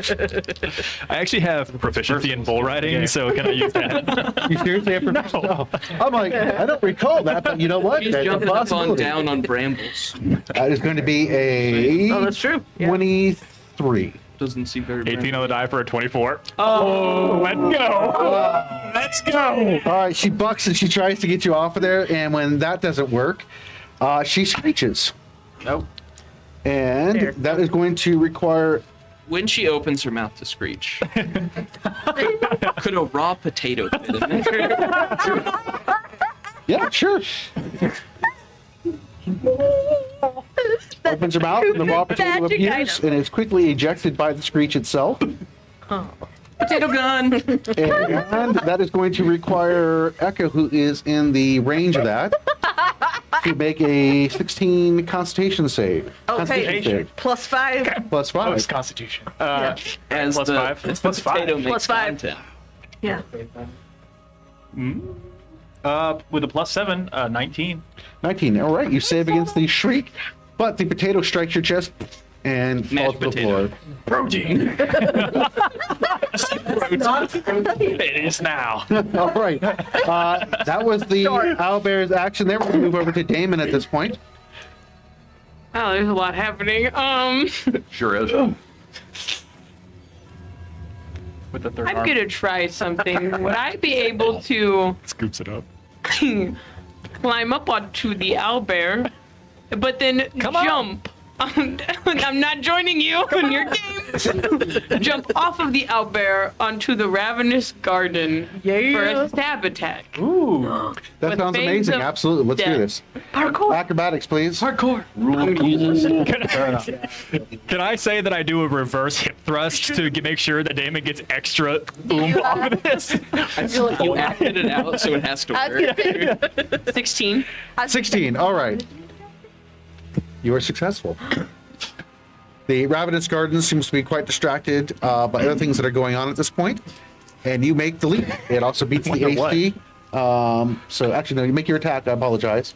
actually have proficiency in bull riding, so can I use that? You seriously have proficiency? No. I'm like, I don't recall that, but you know what? He's That's jumping a up on possibility. down on brambles. That is going to be a Oh, that's true. Yeah. 23. Doesn't seem very 18 on the die for a 24. Oh, let's go. Let's go. All right, she bucks and she tries to get you off of there, and when that doesn't work, she screeches. Nope. And that is going to require... When she opens her mouth to screech, could a raw potato fit in there? Yeah, sure. Opens her mouth and the raw potato Magic appears item. and is quickly ejected by the screech itself. Oh. Potato gun. And that is going to require Echo, who is in the range of that, to make a 16 Constitution save. Constitution save. +5. Plus 5. Oh, it's Constitution. As plus the, 5. It's the potato makes +5. content. Yeah. With a +7, 19. 19. All right, you save against the shriek, but the potato strikes your chest and falls to the floor. Protein. It is now. All right. That was the owlbear's action there. We'll move over to Damon at this point. Oh, there's a lot happening. Sure is. With the third I'm arm. gonna try something. Would I be able to Scoops it up. climb up onto the owlbear, but then jump? I'm not joining you in your game. Jump off of the owlbear onto the ravenous garden for a stab attack. Ooh. That With sounds fangs amazing. of Absolutely. Let's do death. this. Parkour. Acrobatics, please. Parkour. Can I say that I do a reverse hip thrust to make sure that Damon gets extra oomph off of this? I feel like you acted it out, so it has to work. 16. 16. All right. You are successful. The Ravenous Garden seems to be quite distracted by other things that are going on at this point, and you make the leap. It also beats the AC. So actually, no, you make your attack. I apologize.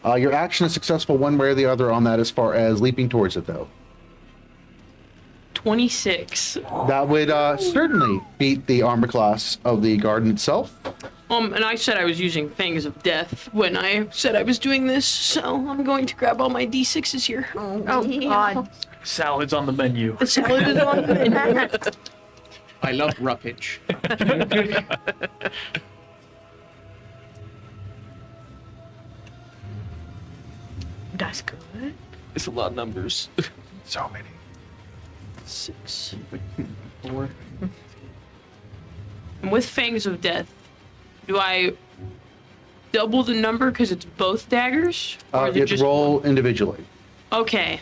Your action is successful one way or the other on that as far as leaping towards it, though. 26. That would certainly beat the armor class of the garden itself. And I said I was using Fangs of Death when I said I was doing this, so I'm going to grab all my D6s here. Oh, God. Salad's on the menu. The salad is on the menu. I love roughage. That's good. It's a lot of numbers. So many. 6, 4. And with Fangs of Death, do I double the number because it's both daggers? Or is it You just roll one? individually. Okay.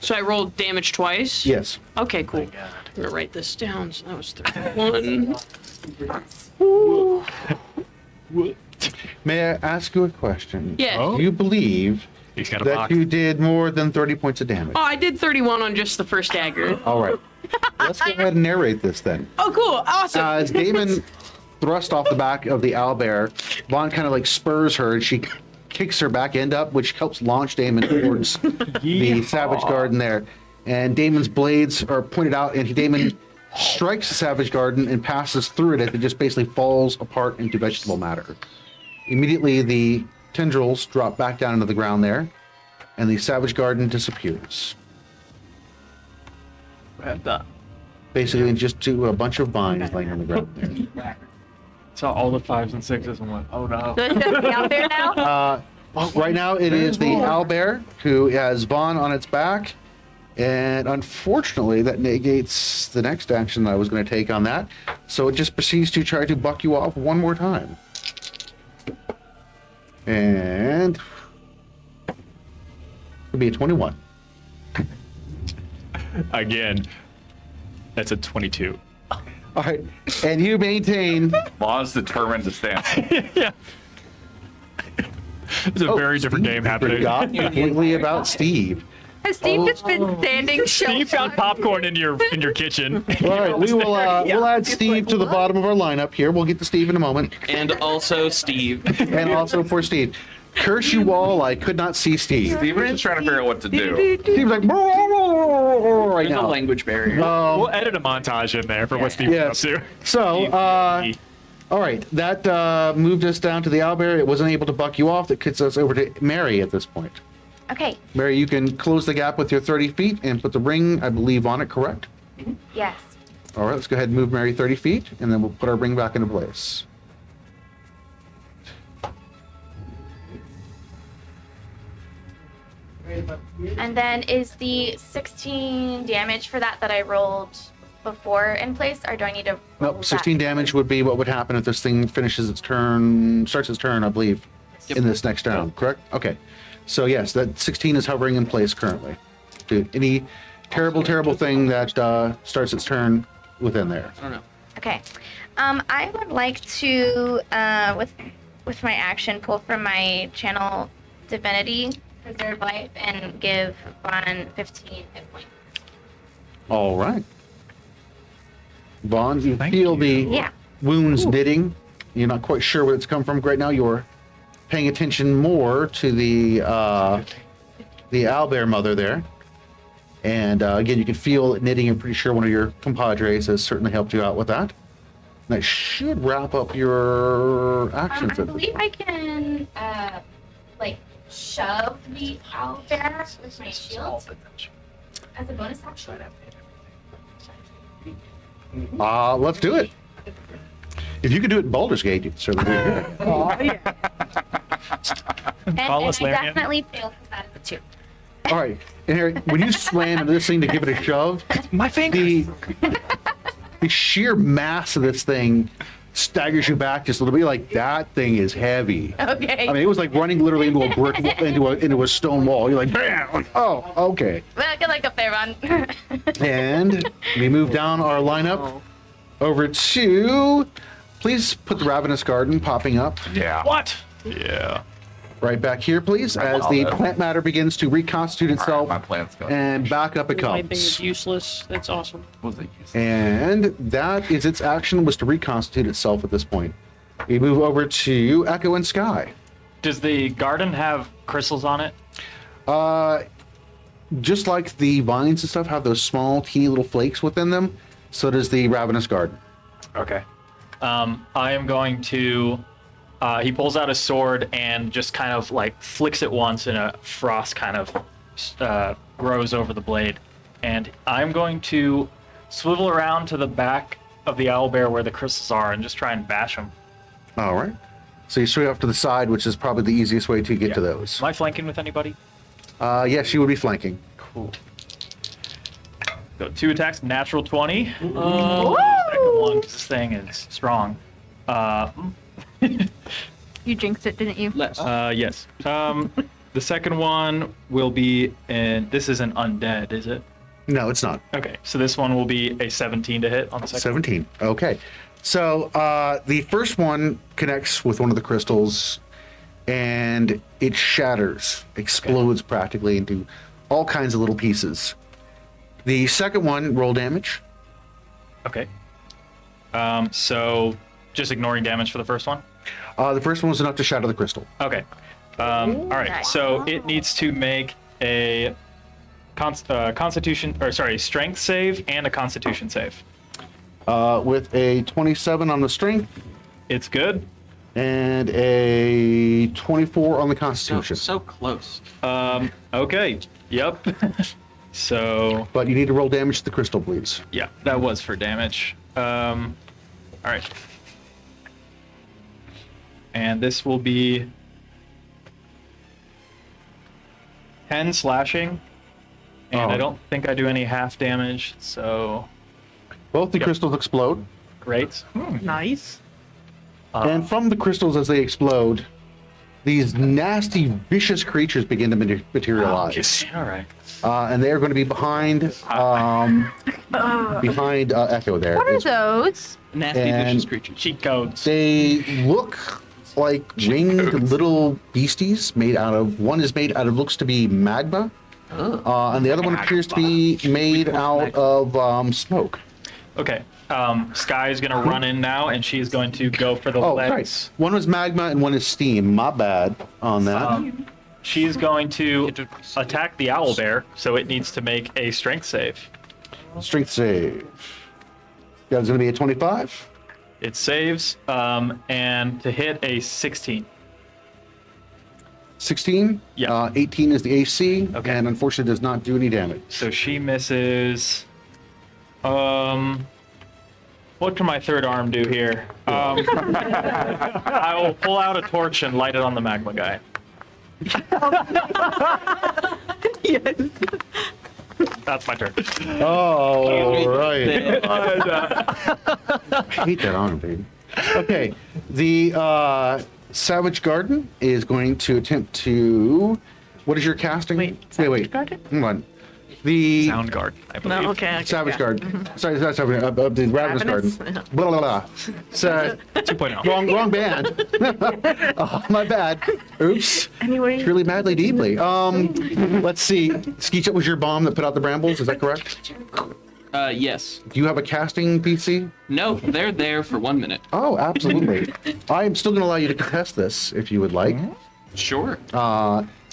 So I rolled damage twice? Yes. Okay, cool. I'm gonna write this down. So that was 31. May I ask you a question? Yeah. Oh. Do you believe He's got a that box. you did more than 30 points of damage? Oh, I did 31 on just the first dagger. All right. Let's go ahead and narrate this then. Oh, cool. Awesome. As Damon thrust off the back of the owlbear, Vaughn kind of like spurs her and she kicks her back end up, which helps launch Damon towards the Savage Garden there. And Damon's blades are pointed out, and Damon strikes the Savage Garden and passes through it as it just basically falls apart into vegetable matter. Immediately, the tendrils drop back down into the ground there, and the Savage Garden disappears. Basically, just to a bunch of vines laying on the ground there. Saw all the 5s and 6s and went, oh no. out there now? Right now, it is the owlbear who has Vaughn on its back, and unfortunately, that negates the next action that I was going to take on that. So it just proceeds to try to buck you off one more time. And it'll be a 21. Again, that's a 22. All right, and you maintain. Vaughn's determined to stand. Yeah. It's a very different game happening. Forgot completely about Steve. Has Steve just been standing Steve found popcorn in your kitchen. All right, we will we'll add Steve to the bottom of our lineup here. We'll get to Steve in a moment. And also Steve. And also for Steve. Curse you all, I could not see Steve. Steve was just trying to figure out what to do. Steve's like, right There's a now. language barrier. We'll edit a montage in there for what Steve's Yes. up to. So, all right, that moved us down to the owlbear. It wasn't able to buck you off. That gets us over to Mary at this point. Okay. Mary, you can close the gap with your 30 feet and put the ring, I believe, on it, correct? Yes. All right, let's go ahead and move Mary 30 feet, and then we'll put our ring back into place. And then is the 16 damage for that I rolled before in place, or do I need to roll Nope, 16 damage would be what would happen if this thing finishes its turn, starts its turn, I believe, in this next round, correct? Okay. So yes, that 16 is hovering in place currently. Dude, any terrible thing that starts its turn within there. I don't know. Okay. I would like to, with my action, pull from my channel divinity, preserve life, and give Vaughn 15 hit points. All right. Vaughn, you feel the Yeah. wounds knitting. You're not quite sure where it's come from right now. You're paying attention more to the owlbear mother there. And again, you can feel it knitting. I'm pretty sure one of your compadres has certainly helped you out with that. That should wrap up your actions. I believe I can, like, shove the owlbear with my shield as a bonus action. Let's do it. If you could do it in Baldur's Gate, you could certainly do it. Oh, yeah. And I Larian. definitely failed because that is a 2. All right. And Harry, when you slam into this thing to give it a shove, My fingers. The sheer mass of this thing staggers you back just a little bit. Like, that thing is heavy. Okay. I mean, it was like running literally into a brick, into a stone wall. You're like, bam! Like, oh, okay. Well, good luck up there, Ron. And we move down our lineup over to, please put the Ravenous Garden popping up. Yeah. What? Yeah. Right back here, please, as the plant matter begins to reconstitute itself. My plant's gone. And back up it My thing is comes. useless. That's awesome. Was it useless? And that is its action, was to reconstitute itself at this point. We move over to Echo and Sky. Does the garden have crystals on it? Just like the vines and stuff have those small, teeny little flakes within them, so does the Ravenous Garden. Okay. I am going to. He pulls out his sword and just kind of like flicks it once, and a frost kind of grows over the blade. And I'm going to swivel around to the back of the owlbear where the crystals are and just try and bash them. All right. So you swing off to the side, which is probably the easiest way to get to those. Am I flanking with anybody? Yes, you would be flanking. Cool. Go 2 attacks, natural 20. Second one, 'cause this thing is strong. You jinxed it, didn't you? Less. Yes. The second one will be, and this isn't undead, is it? No, it's not. Okay, so this one will be a 17 to hit on the second. 17. Okay. So the first one connects with one of the crystals, and it shatters, explodes practically into all kinds of little pieces. The second one, roll damage. Okay. So just ignoring damage for the first one? The first one was enough to shatter the crystal. Okay. All right, so it needs to make a strength save and a constitution save. With a 27 on the strength. It's good. And a 24 on the constitution. So close. Okay. Yep. So. But you need to roll damage to the crystal, please. Yeah, that was for damage. All right. And this will be 10 slashing. And I don't think I do any half damage, so. Both the crystals explode. Great. Nice. And from the crystals as they explode, these nasty, vicious creatures begin to materialize. All right. And they are going to be behind Echo there. What are those? Nasty, And vicious creatures. Cheat codes. They look like winged little beasties made out of, one is made out of, looks to be magma. And the other one appears to be made out of smoke. Okay. Sky is going to run in now, and she's going to go for the legs. Right. One was magma and one is steam. My bad on that. She's going to attack the owlbear, so it needs to make a strength save. Strength save. That's going to be a 25. It saves, and to hit a 16. 16? Yeah. 18 is the AC, Okay. and unfortunately does not do any damage. So she misses. What can my third arm do here? I will pull out a torch and light it on the magma guy. Yes. That's my turn. Oh, right. I hate that arm, baby. Okay, the Savage Garden is going to attempt to. What is your casting? Wait, wait. Garden? Hold on. The Sound Guard, I believe. No, okay. Savage yeah. Guard. Sorry, not Savage Guard. The Ravenous Ravenous? Garden. Blah, blah, blah. So, 2.0. wrong band. Oh, my bad. Oops. Anyway. Truly, madly, deeply. Let's see. Skeech, was your bomb that put out the brambles? Is that correct? Yes. Do you have a casting PC? No, they're there for 1 minute. Oh, absolutely. I am still going to allow you to contest this if you would like. Sure.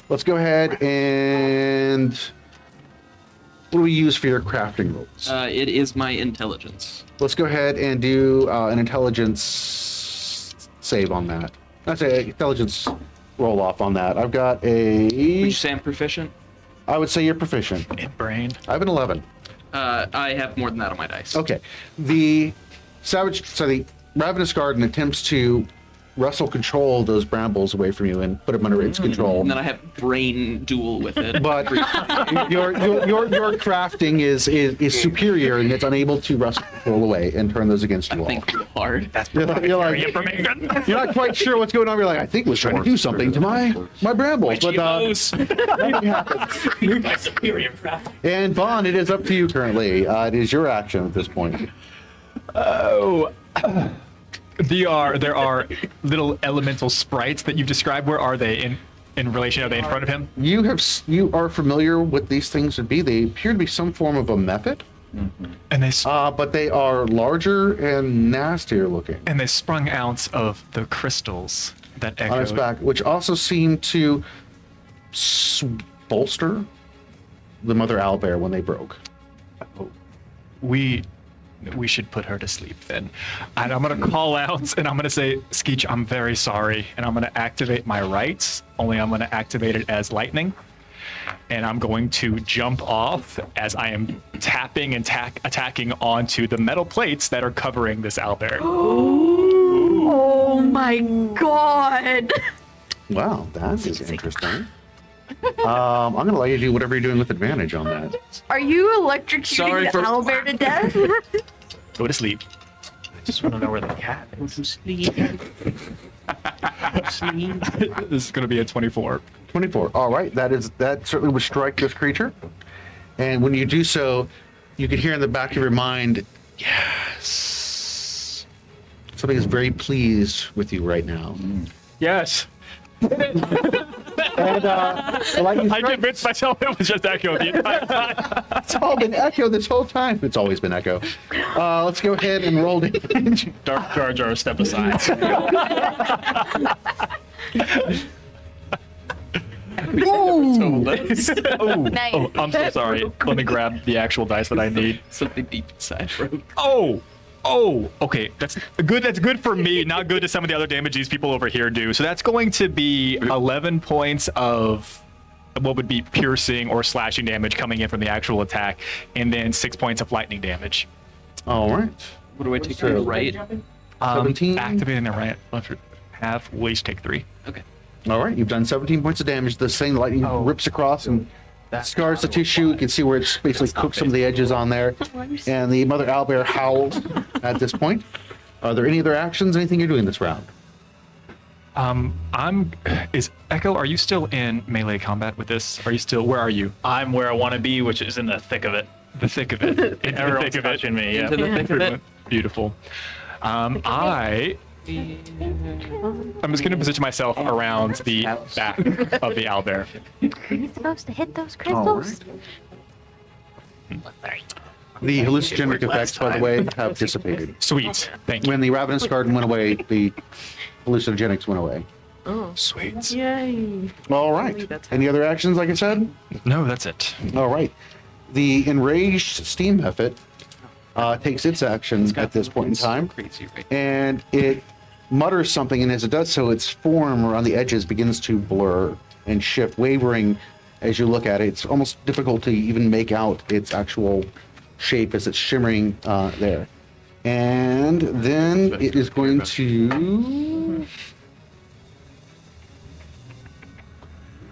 Let's go ahead and what do we use for your crafting rules? It is my intelligence. Let's go ahead and do an intelligence save on that. That's an intelligence roll off on that. I've got a. Would you say I'm proficient? I would say you're proficient. In brain. I have an 11. I have more than that on my dice. Okay. The Ravenous Garden attempts to wrestle control those brambles away from you and put them under its control. And then I have brain duel with it. But your crafting is superior and it's unable to wrestle control away and turn those against you all. Think real hard. That's You're like, information. you're not quite sure what's going on. You're like, I think we're trying to do something to my brambles, but nothing happens. My superior craft. And Vaughn, it is up to you currently. It is your action at this point. Oh. There are little elemental sprites that you've described. Where are they in relation? Are they in front of him? You are familiar with these things would be. They appear to be some form of a method. And they but they are larger and nastier looking. And they sprung out of the crystals that echoed. On its back, which also seem to bolster the mother owlbear when they broke. We should put her to sleep then. And I'm going to call out and I'm going to say, Skeech, I'm very sorry. And I'm going to activate my rights, only I'm going to activate it as lightning. And I'm going to jump off as I am tapping and attacking onto the metal plates that are covering this owlbear. Oh my god! Wow, that is interesting. I'm going to let you do whatever you're doing with advantage on that. Are you electrocuting the owlbear to death? Go to sleep. I just want to know where the cat is. Sleep. This is going to be a 24. 24. All right, that certainly would strike this creature. And when you do so, you can hear in the back of your mind, yes. Something is very pleased with you right now. Yes. And I convinced myself it was just Echo the entire time. It's all been Echo this whole time. It's always been Echo. Let's go ahead and roll damage. Dark Jar Jar, step aside. Nice. Oh, I'm so sorry. Let me grab the actual dice that I need. Something deep inside broke. Oh, okay. That's good. That's good for me. Not good to some of the other damage these people over here do. So that's going to be 11 points of what would be piercing or slashing damage coming in from the actual attack, and then 6 points of lightning damage. All right. What do I take to the right? 17. Activating the right half. We'll each take 3. Okay. All right, you've done 17 points of damage. The same lightning rips across and scars the tissue. You can see where it's basically cooked some of the edges on there. And the mother owlbear howls at this point. Are there any other actions? Anything you're doing this round? Is Echo, are you still in melee combat with this? Where are you? I'm where I want to be, which is in the thick of it. The thick of it. Everyone's touching me, yeah. Into the thick of it. Beautiful. I'm just going to position myself around the back of the owlbear. Are you supposed to hit those All crystals? right. The hallucinogenic effects, by the way, have dissipated. Sweet. Thank you. When the Ravenous Garden went away, the hallucinogenics went away. Oh. Sweet. Yay. All right. Any other actions, like I said? No, that's it. All right. The enraged steam method takes its action at this point in time, and it mutters something, and as it does so, its form around the edges begins to blur and shift, wavering as you look at it. It's almost difficult to even make out its actual shape as it's shimmering there. And then it is going to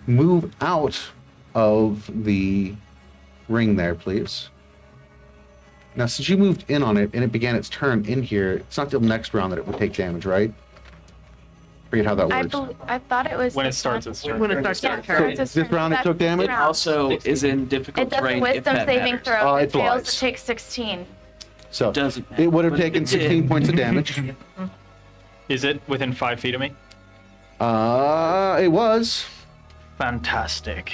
move out of the ring there, please. Now, since you moved in on it and it began its turn in here, it's not till next round that it would take damage, right? forget how that I works. I thought it was When the it starts, one- its turn. When it starts Yeah, your so turn. it's its This turn. round it That's took damage? the It round. also is in difficult It does a terrain if wisdom that saving matters. throw. It It fails flies. to take 16. So Doesn't matter, it would have but taken it 16 did. points of damage. Is it within 5 feet of me? It was. Fantastic.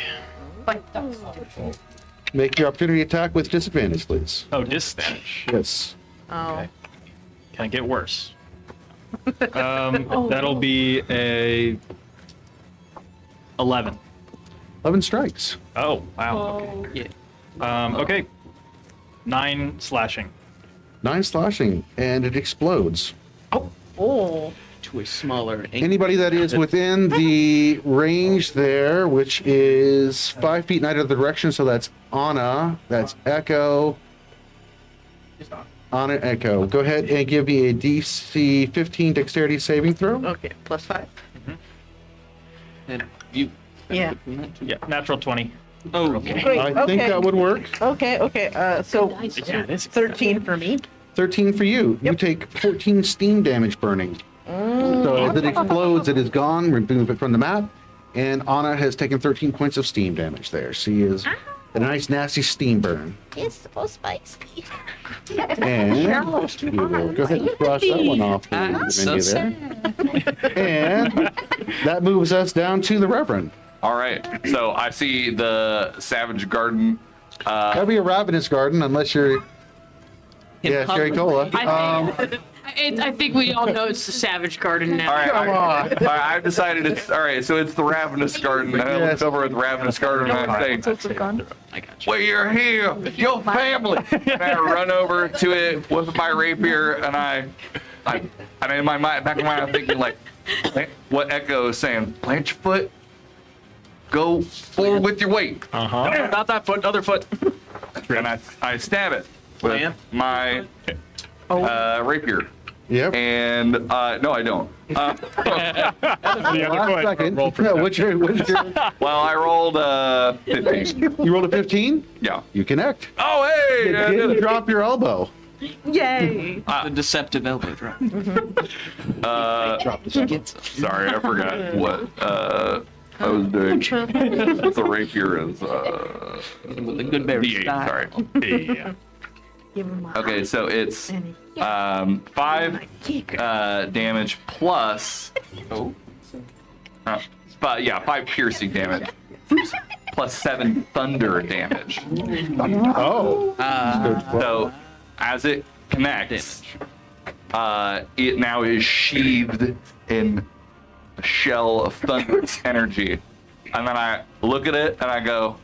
Make your opportunity attack with disadvantage, please. Oh, disadvantage. Yes. Oh. Okay. Can it get worse? That'll be a 11. 11 strikes. Oh, wow. Okay. Okay. 9 slashing. 9 slashing, and it explodes. Oh. To a smaller. Anybody that is within the range there, which is 5 feet in either direction, so that's Anna, that's Echo. Anna, Echo. Go ahead and give me a DC 15 dexterity saving throw. Okay, +5. And you. Yeah. Yeah, natural 20. Oh, okay. Great, I think okay. that would work. Okay. So Yeah, it is 13 for me. 13 for you. You take 14 steam damage burning. So as it explodes, it is gone. Remove it from the map. And Anna has taken 13 points of steam damage there. She is a nice, nasty steam burn. It's so spicy. And we will go ahead and cross that one off the menu there. And that moves us down to the Reverend. All right. So I see the Savage Garden. That'd be a ravenous garden, unless you're. Yeah, Sherry Cola. I think we all know it's the Savage Garden now. All right, Come on. all right, I've decided it's all right. So it's the Ravenous Garden. And I look over at the Ravenous Garden and I say, "Well, you're here, your family." And I run over to it with my rapier, and and in my mind, back in my mind, I'm thinking like, what Echo is saying: plant your foot, go forward with your weight. No, not that foot, other foot. And I stab it with my rapier. Yep. And no, I don't. The other Last foot. second. Roll for No, what's your? Well, I rolled 15. You rolled a 15. Yeah. You connect. Oh, hey! You I did didn't it. drop your elbow. Yay. The deceptive elbow drop. Sorry, I forgot what I was doing. The rapier is With the good berry D8. style. Sorry. Yeah. Give him my Okay, so it's and 5 damage plus. But yeah, 5 piercing damage. Plus 7 thunder damage. Oh. So as it connects, it now is sheathed in a shell of thunderous energy. And then I look at it and I go,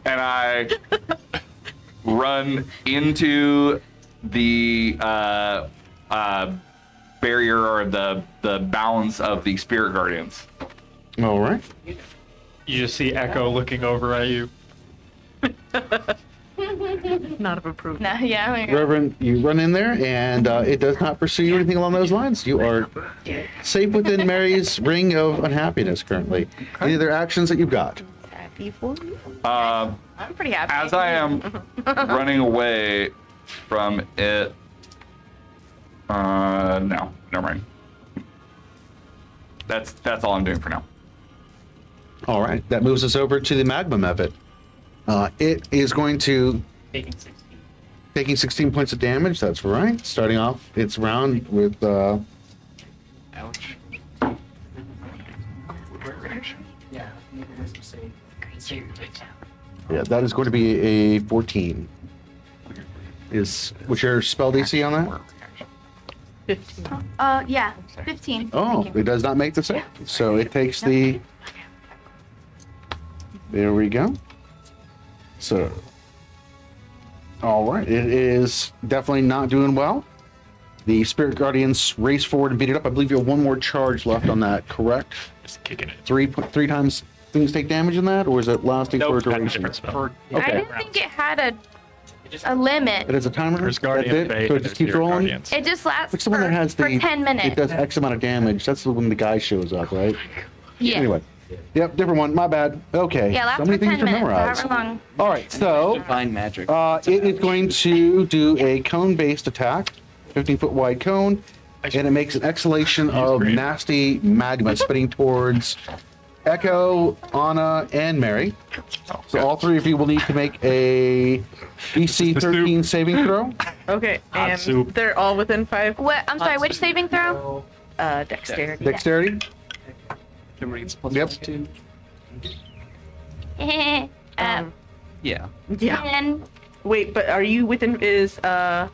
and I run into the barrier or the bounds of the spirit guardians. All right. You just see Echo looking over at you. not of approval. No, yeah. Reverend, you run in there, and it does not pursue you or anything along those lines. You are safe within Mary's ring of unhappiness currently. Any other actions that you've got? Happy for you. I'm pretty happy. As I am running away from it, no, never mind. That's all I'm doing for now. All right. That moves us over to the magma method. It is going to taking 16 points of damage. That's right. Starting off its round with. Ouch. Yeah, that is going to be a 14. What's your spell DC on that? 15. Yeah, 15. Oh, it does not make the save. So it takes the. There we go. So. All right, it is definitely not doing well. The Spirit Guardians race forward and beat it up. I believe you have one more charge left on that, correct? Just kicking it. Three times things take damage in that, or is it lasting for a Nope, that's a duration? different spell. I Okay. didn't think it had a limit. It has a timer. There's That's Guardian it. Fate So it and just there's keeps Spirit rolling. Guardians. It just lasts What's the one that has for the? 10 minutes. It does X amount of damage. That's when the guy shows up, right? Yeah. Anyway. Yep, different one. My bad. Okay. Yeah, so lasts many for 10 things to minutes. memorize. However long. All right, so Divine magic. it is going to do a cone-based attack 15-foot wide cone, and it makes an exhalation of nasty magma spitting towards Echo, Anna, and Mary. So all three of you will need to make a DC 13 saving throw. Okay, Hot and soup. they're all within 5. What? I'm sorry. Which saving throw? Dexterity. Dexterity? Yep. Yeah. Yeah. 10. Wait, but are you within?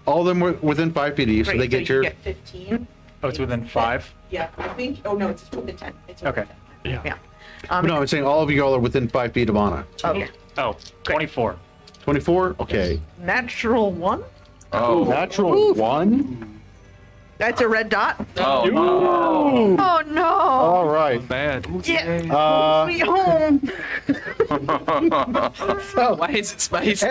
All of them were within 5 feet of you, so right, they get you your... get 15. Oh, it's within 5? Yeah, I think. Oh no, it's within 10. It's within Okay. 10. Yeah. Yeah. No, I'm saying all of you all are within 5 feet of Anna. Okay. Oh, 24. 24? Okay. Natural 1. Oh. Natural 1? That's a red dot. Oh. Oh no! All right. Bad. Yeah. Me home. So, Why is it spicy?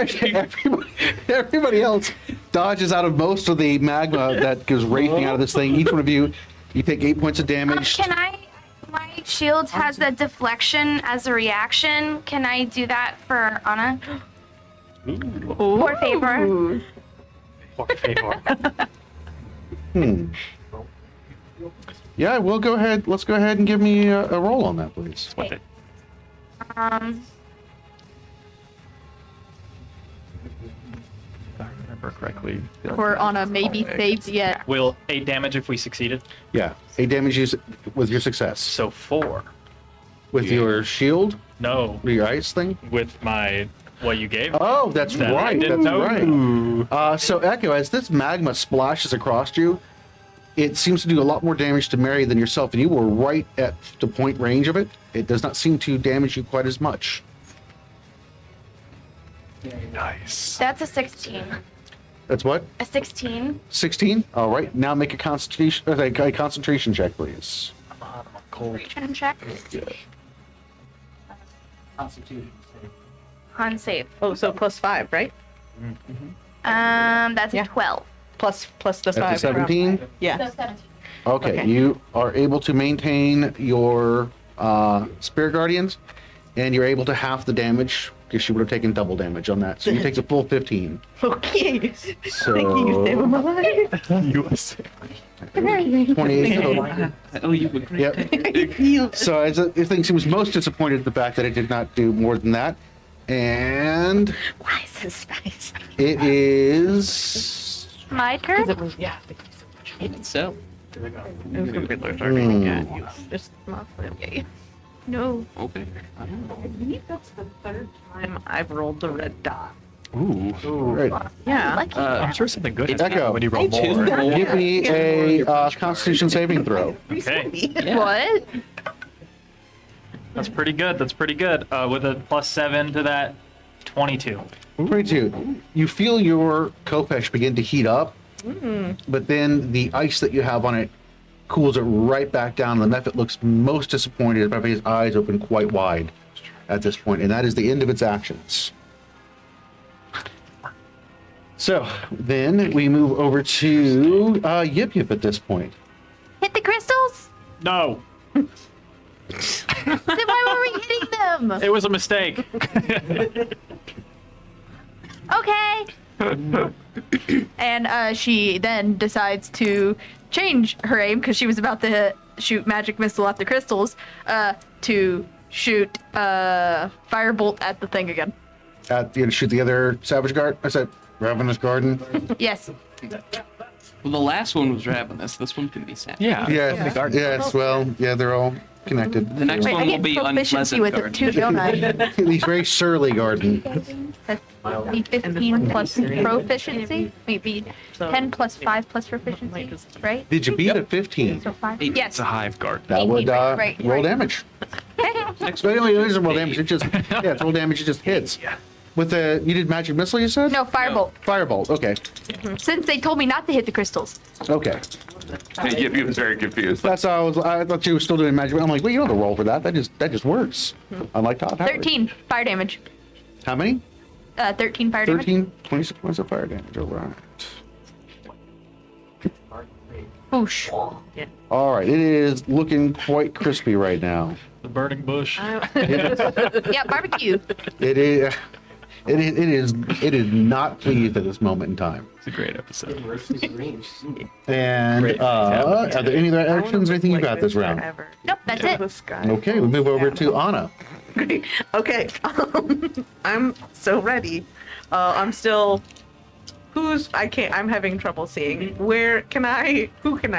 everybody else dodges out of most of the magma that goes racing out of this thing. Each one of you, you take 8 points of damage. Can I? My shield has the deflection as a reaction. Can I do that for Anna? Or favor? Or favor. Yeah, we'll go ahead. Let's go ahead and give me a roll on that, please. With it. If I remember correctly. We're on a maybe saved yet. Will 8 damage if we succeeded? Yeah, 8 damage with your success. So 4. With your shield? No. Your ice thing? With my what you gave. Oh, that's That I right. didn't That's know. right. So Echo, as this magma splashes across you, it seems to do a lot more damage to Mary than yourself, and you were right at the point range of it. It does not seem to damage you quite as much. Nice. That's a 16. That's what? A 16. 16? All right. Now make a concentration check, please. Concentration check. Con save. Oh, so plus 5, right? That's Yeah. a 12. Plus the 5. That's a 17? Yeah. So 17. Okay, you are able to maintain your Spirit Guardians, and you're able to half the damage, because you would have taken double damage on that. So you take the full 15. Okay. So... Thank you, saving my life. USA. 28 total. Oh, you would. Yep. So as the thing seems most disappointed at the fact that it did not do more than that. And Why is this spicy? it is... My turn? Yeah. So. Just okay. No. Okay. I believe that's the 3rd time I've rolled the red dot. Ooh. Right. Yeah. Lucky. I'm sure something good Echo. happens when you roll more. Give me a Constitution saving throw. Okay. What? That's pretty good. That's pretty good. With a plus 7 to that, 22. 22. You feel your Kopesh begin to heat up, but then the ice that you have on it cools it right back down. The Mephit looks most disappointed, but his eyes open quite wide at this point, and that is the end of its actions. So then we move over to Yip Yip at this point. Hit the crystals? No. Then why were we hitting them? It was a mistake. Okay. And she then decides to change her aim because she was about to shoot magic missile at the crystals to shoot firebolt at the thing again. Shoot the other Savage Guard. I said Ravenous Garden. Yes. Well, the last one was ravenous. This one can be sad. Yeah. Yes. Well, yeah, they're all connected. The next Wait, I one will get be proficiency unpleasant with garden. it too, don't I? He's very surly garden. That's be 15 plus proficiency? Maybe 10 plus 5 plus proficiency, right? Did you beat a 15? So 5? Eight. Yes. It's a hive guard. That would Right, roll right. damage. So anyway, it isn't roll damage. It just it's roll damage. It just hits. With the you did magic missile. You said No, firebolt. firebolt. Okay. Since they told me not to hit the crystals. Okay. He was very confused. That's how I thought you were still doing magic. I'm like, well, you don't have to roll for that. That just works. Unlike Todd Howard. 13 fire damage. How many? 13 fire damage. 13, 26 points of fire damage. All right. Boosh. All right. It is looking quite crispy right now. The burning bush. Yeah, barbecue. It is. It is not pleased at this moment in time. It's a great episode. And are there any other actions or anything you got this round? Nope, that's it. Okay, we move over to Anna. Great. Okay. I'm so ready. I'm still. I'm having trouble seeing. Who can I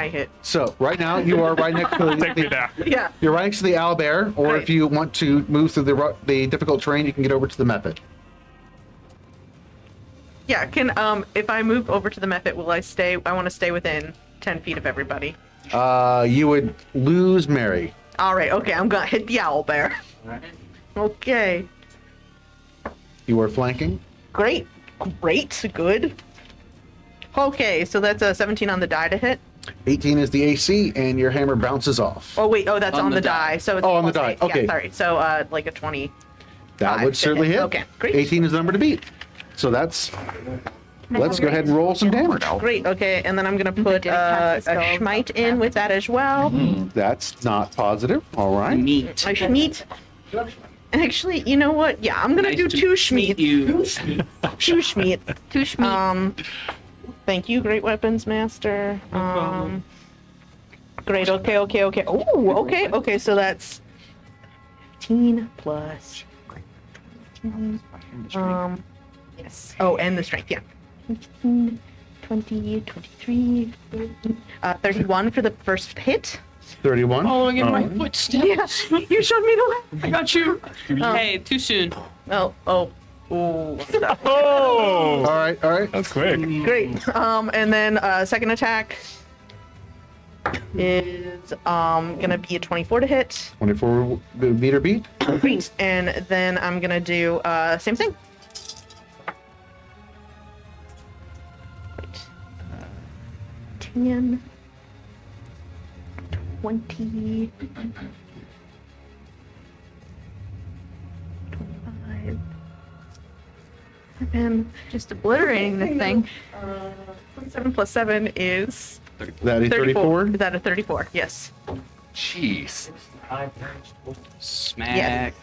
hit? So right now you are right next to Yeah. You're right next to the owlbear, or Right. if you want to move through the difficult terrain, you can get over to the method. Yeah, if I move over to the method, will I stay? I want to stay within 10 feet of everybody. You would lose Mary. All right, okay, I'm gonna hit the owl bear. Okay. You are flanking. Great, good. Okay, so that's a 17 on the die to hit. 18 is the AC, and your hammer bounces off. Oh wait, that's on the die. So it's on the plus die. 8. Okay. Yeah, sorry. So like a 20. That would certainly hit. Okay, great. 18 is the number to beat. So that's. Let's go ahead and roll some damage. Great. Okay, and then I'm gonna put a schmite in with that as well. That's not positive. All right. Neat. A schmeat. Actually, you know what? Yeah, I'm gonna do 2 schmeats. 2 schmeats. 2 schmeats. Thank you, Great Weapons Master. Great. Okay. Oh, okay. So that's 15 plus. 15, yes. Oh, and the strength. Yeah. 15, 20, 23, 31 for the first hit. 31. Following in my footsteps. Yeah, you showed me the way. I got you. Hey, too soon. Oh. Oh! All right. That's quick. Great. And then second attack is gonna be a 24 to hit. 24 meter beat. Great. And then I'm gonna do same thing. Right. 10, 20, 25. And Just obliterating the thing. 7 plus 7 is That is 34. Is that a 34? Yes. Jeez. Smack.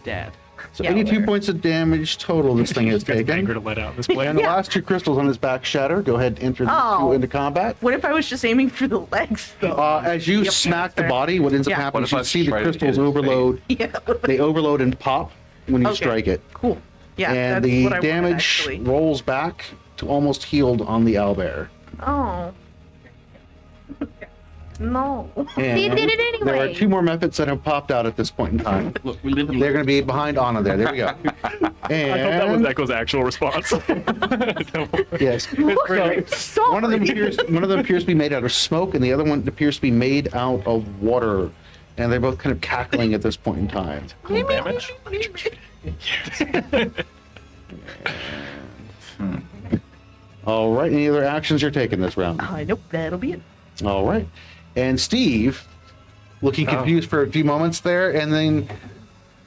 Dead. So Yeah. 82 points of damage total this thing has Anger taken. to let out this play. And the last 2 crystals on his back shatter. Go ahead and enter the Oh. 2 into combat. What if I was just aiming for the legs, though? As you Yep, smack the fair. body, what ends up Yeah. happening What is if you I see the try to hit crystals his overload. Yeah. They overload and pop when you Okay. strike it. Cool. Yeah. And that's the what I wanted, damage actually. rolls back to almost healed on the owlbear. Oh. No. And They did it there are anyway. 2 more methods that have popped out at this point in time. Look, we live in They're going to be behind Anna there. There we go. I hope that was And Echo's actual response. yes, Sorry. one of them appears to be made out of smoke, and the other one appears to be made out of water. And they're both kind of cackling at this point in time. Cool damage. All right. Any other actions you're taking this round? Nope, that'll be it. All right. And Steve, looking confused for a few moments there, and then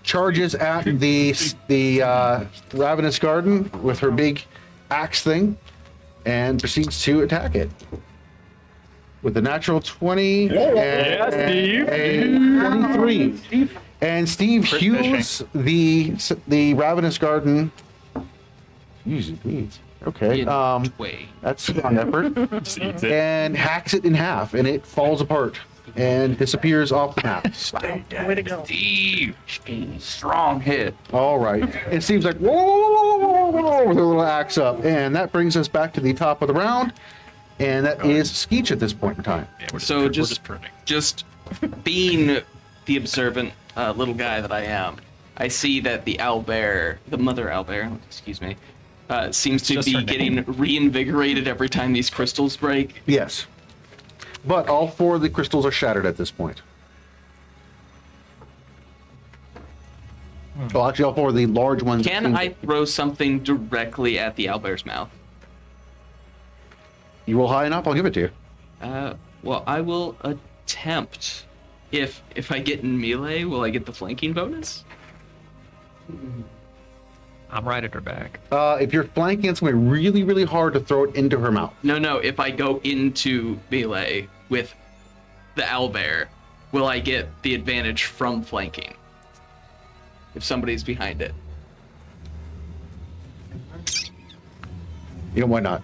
charges at the Ravenous Garden with her big axe thing, and proceeds to attack it with a natural 20 and Steve. a 23. And Steve hews the Ravenous Garden. Easy beats. Okay. way. That's a strong effort. Just eats it. And hacks it in half, and it falls apart and disappears off the map. Way to go. Steve. Strong hit. All right. And Steve's like, whoa, whoa, whoa, whoa, whoa, with a little axe up. And that brings us back to the top of the round. And that is Skeech at this point in time. Yeah, we're So we're just pruning. just being the observant little guy that I am, I see that the owlbear, the mother owlbear, excuse me, seems to Just her be getting reinvigorated every time these crystals break. Yes. But all 4 of the crystals are shattered at this point. Well, actually, all 4 of the large ones. Can I throw something directly at the owlbear's mouth? You roll high enough, I'll give it to you. Well, I will attempt. If I get in melee, will I get the flanking bonus? I'm right at her back. If you're flanking, it's going to be really, really hard to throw it into her mouth. No. If I go into melee with the owlbear, will I get the advantage from flanking? If somebody's behind it. You know, why not?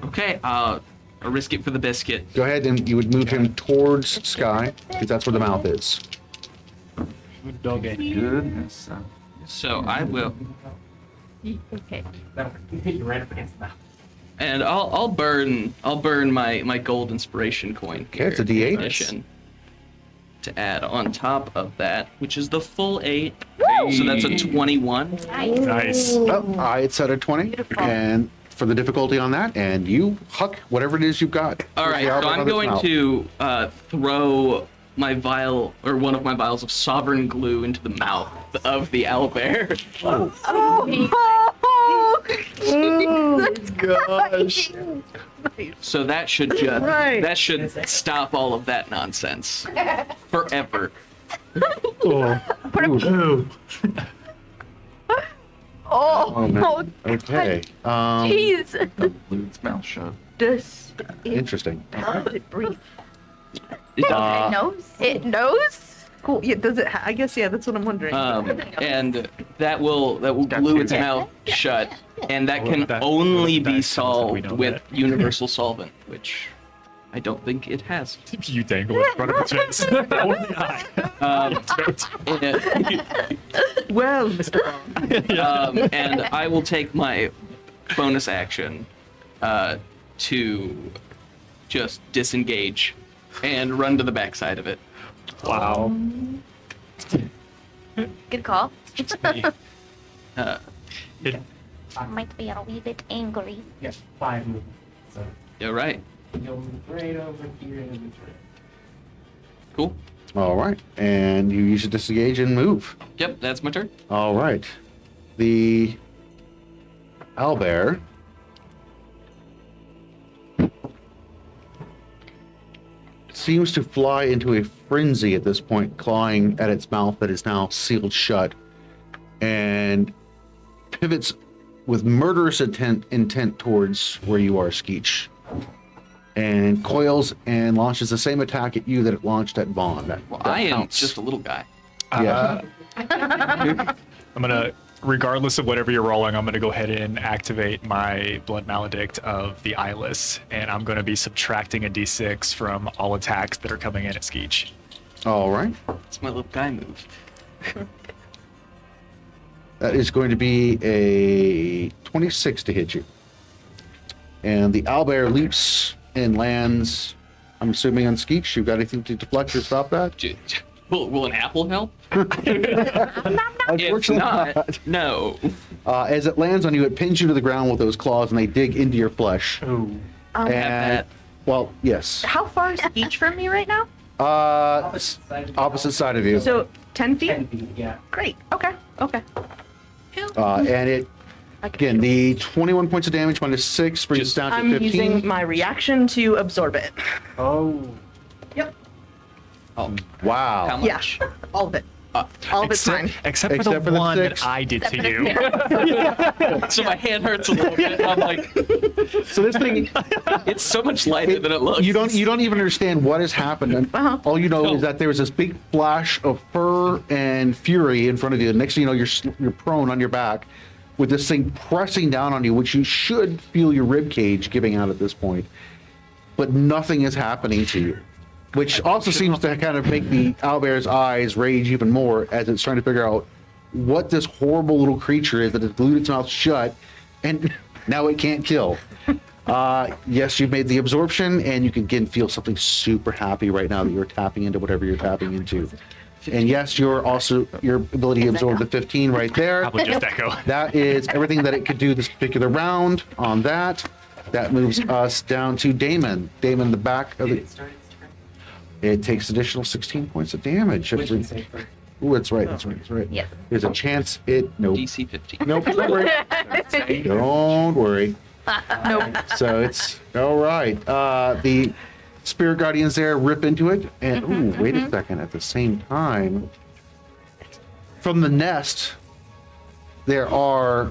Okay, I'll risk it for the biscuit. Go ahead and you would move him towards Sky, because that's where the mouth is. Good doggy. Goodness. So I will, Okay. You ran up against the mouth. and I'll burn my gold inspiration coin. Okay, it's a here in D8. addition to add on top of that, which is the full 8. So that's a 21. Nice. Oh, I set a 20, and for the difficulty on that, and you huck whatever it is you've got. All right, so I'm going to throw my vial, or one of my vials of sovereign glue into the mouth of the owlbear. Gosh. So that should just Right. that should stop all of that nonsense forever. Oh, man. Okay. Jeez. Glued its mouth shut. This Interesting. how does it breathe? It knows. It knows. Cool. Yeah, does it? I guess yeah. That's what I'm wondering. And that will glue its mouth shut, and that can only be solved with universal solvent, which I don't think it has. You dangle in front of its face. Only I. Well, Mr. Bond. And I will take my bonus action to just disengage and run to the backside of it. Wow. Good call. Uh, It, I might be a wee bit angry. Yes, 5 movements. So you're right. you'll move right over here into the tree. Cool. All right, and you use it to disengage and move. Yep, that's my turn. All right. The owlbear seems to fly into a frenzy at this point, clawing at its mouth that is now sealed shut, and pivots with murderous intent towards where you are, Skeech, and coils and launches the same attack at you that it launched at Vaughn. That I am counts. just a little guy. Yeah. I'm gonna, regardless of whatever you're rolling, I'm gonna go ahead and activate my Blood Maledict of the Eyeless, and I'm gonna be subtracting a d6 from all attacks that are coming in at Skeech. All right. It's my little guy move. That is going to be a 26 to hit you. And the owlbear leaps and lands, I'm assuming on Skeech. You got anything to deflect or stop that? Will an apple help? Unfortunately If not, no. As it lands on you, it pins you to the ground with those claws, and they dig into your flesh. Ooh. Have that. Well, yes. How far is each from me right now? Opposite side of you. So 10 feet. 10 feet, yeah. Great. Okay. Okay. And it, again, the 21 points of damage minus 6 brings us down to I'm 15. using my reaction to absorb it. Oh. Yep. Oh, Wow. how much? Yeah. All of it. All of it's mine. Except for Except the for the one 6. that I did to you. So my hand hurts a little bit. I'm like, So this thing, it's so much lighter than it looks. you don't even understand what has happened. And all you know is that there was this big flash of fur and fury in front of you. Next thing you know, you're prone on your back with this thing pressing down on you, which you should feel your rib cage giving out at this point. But nothing is happening to you, which also seems to kind of make the owlbear's eyes rage even more as it's trying to figure out what this horrible little creature is that has glued its mouth shut, and now it can't kill. Yes, you've made the absorption, and you can again feel something super happy right now that you're tapping into whatever you're tapping into. And yes, your ability to absorb the 15 right there. Probably just echo. That is everything that it could do this particular round on that. That moves us down to Damon. Damon, the back of the... It takes additional 16 points of damage. Ooh, that's right, that's right, that's right. Yes. There's a chance it... Nope. DC 15. Nope, don't worry. Don't worry. Nope. So it's... All right. The Spirit Guardians there rip into it. And, ooh, wait a second. At the same time, from the nest, there are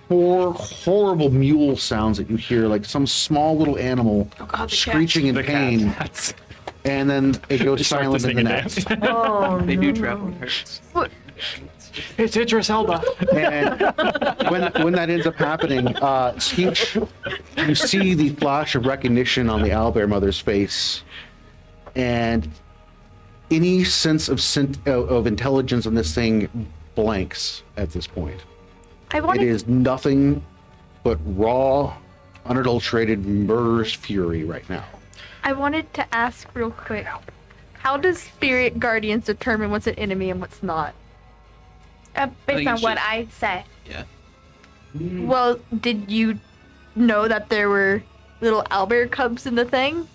4 horrible mule sounds that you hear, like some small little animal screeching in pain. And then it goes Start silent to in the sing and nest. Oh, They do travel in herds. It's Idris Elba. And when that ends up happening, Skeech, you see the flash of recognition on the owlbear mother's face, and any sense of intelligence in this thing blanks at this point. It is nothing but raw, unadulterated murderous fury right now. I wanted to ask real quick, how does spirit guardians determine what's an enemy and what's not? Based on what I say. Yeah. Well, did you know that there were little owlbear cubs in the thing?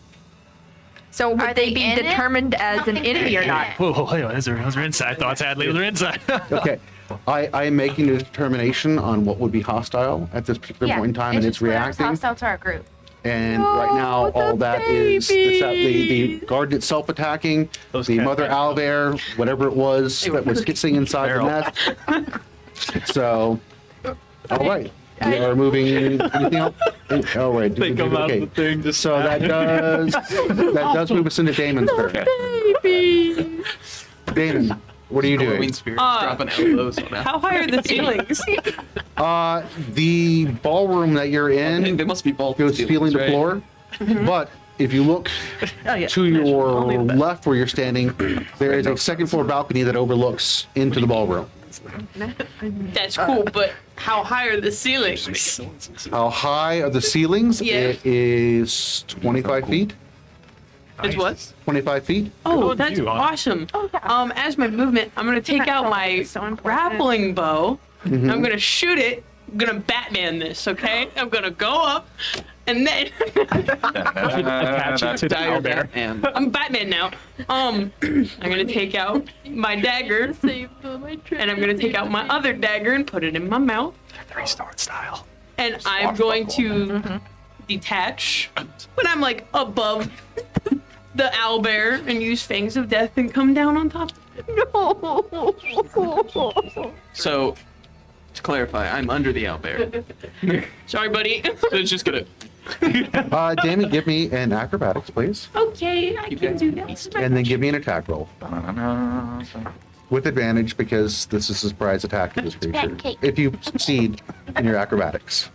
So would Are they they be in it? determined as an enemy or not? Whoa, those are inside thoughts, Hadley. Those are inside. Okay, I am making a determination on what would be hostile at this particular point in time, and it's whatever's reacting. hostile to our group. And right now, all that is the garden itself attacking, the mother owlbear, whatever it was that was sitting inside the nest. So, all right. We are moving. Anything else? All right. They come out of the thing. Just so that does move us into Damon's turn. Damon, what are you doing? Dropping elbows on that. How high are the ceilings? The ballroom that you're in They must be vaulted goes ceiling to right? floor, but if you look to your left where you're standing, there is a second floor balcony that overlooks into the ballroom. That's cool, but how high are the ceilings? How high are the ceilings? Yeah. It is 25 feet. It's what? 25 feet. Oh, that's awesome. As my movement, I'm gonna take out my grappling bow. Mhm. I'm gonna shoot it. I'm gonna Batman this, okay? I'm gonna go up, and then attach it to the owlbear. I'm Batman now. I'm gonna take out my dagger, and I'm gonna take out my other dagger and put it in my mouth. 3-star style. And I'm going to detach when I'm like above the owlbear and use fangs of death and come down on top. No. So, to clarify, I'm under the owlbear. Sorry, buddy. So it's just gonna. Damon, give me an acrobatics, please. Okay, I can do that. And then give me an attack roll. With advantage, because this is a surprise attack to this creature. Pancake. If you succeed in your acrobatics.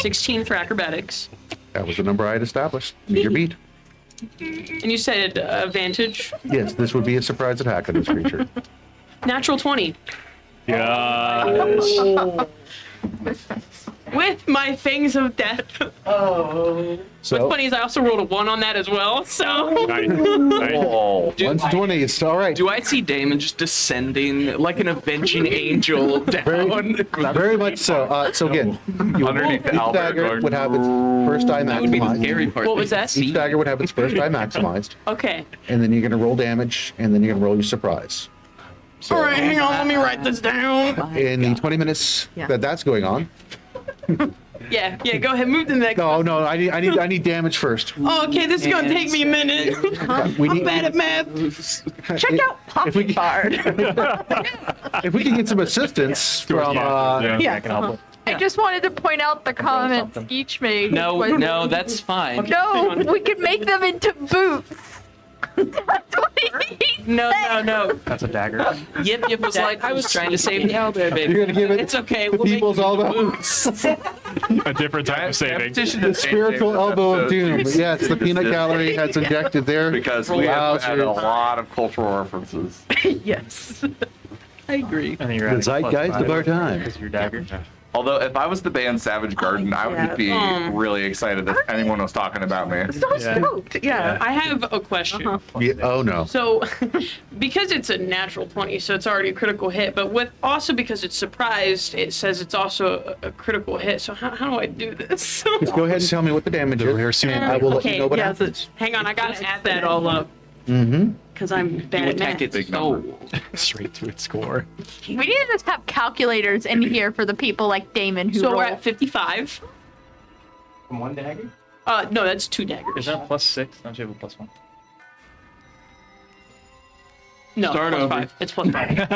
16 for acrobatics. That was the number I had established. You're beat. And you said advantage? Yes, this would be a surprise attack on this creature. Natural 20. Yes. With my fangs of death. So, What's funny is I also rolled a 1 on that as well, so. Nice. Oh. one's 20s. All right. Do I see Damon just descending like an avenging angel down? Very much so. So again, Underneath the each owlbear dagger garden. would have its first die That would be the maximized. scary part. What was that? Each dagger would have its first die maximized, Okay. and then you're going to roll damage, and then you're going to roll your surprise. So, All right, hang on, let me write this down. in the 20 minutes that's going on. Yeah, go ahead, move to the next. No, I need damage first. Oh, okay, this is gonna take me a minute. We I'm need- bad at math. Check out Pocket Bard. If we can get some assistance from I just wanted to point out the comments each made. No, that's fine. No, we could make them into boots. That's what he No. That's a dagger. Yip was like, I was trying to save the owlbear, baby. You're gonna give it It's okay. the We'll make people's you elbow. boots. A different type of saving. The spiritual elbow of doom. Yes, the peanut gallery has injected there. Because we have had a lot of cultural references. Yes. I agree. And then you're The adding zeitgeist +5 of our time. because of your dagger. Although, if I was the band Savage Garden, I would be really excited if anyone was talking about me. So stoked. Yeah. I have a question. Yeah, oh no. So, because it's a natural 20, so it's already a critical hit, but with also because it's surprised, it says it's also a critical hit. So how do I do this? Just go ahead and tell me what the damage is, and I will let you know what happens. Hang on, I gotta add that all up Mm-hmm. because I'm bad at math. Its soul. Straight to its score. We need to just have calculators in here for the people like Damon who So roll. we're at 55. From one dagger? No, that's 2 daggers. Is that a +6? Don't you have a +1? No, Start plus over. 5. It's plus 5.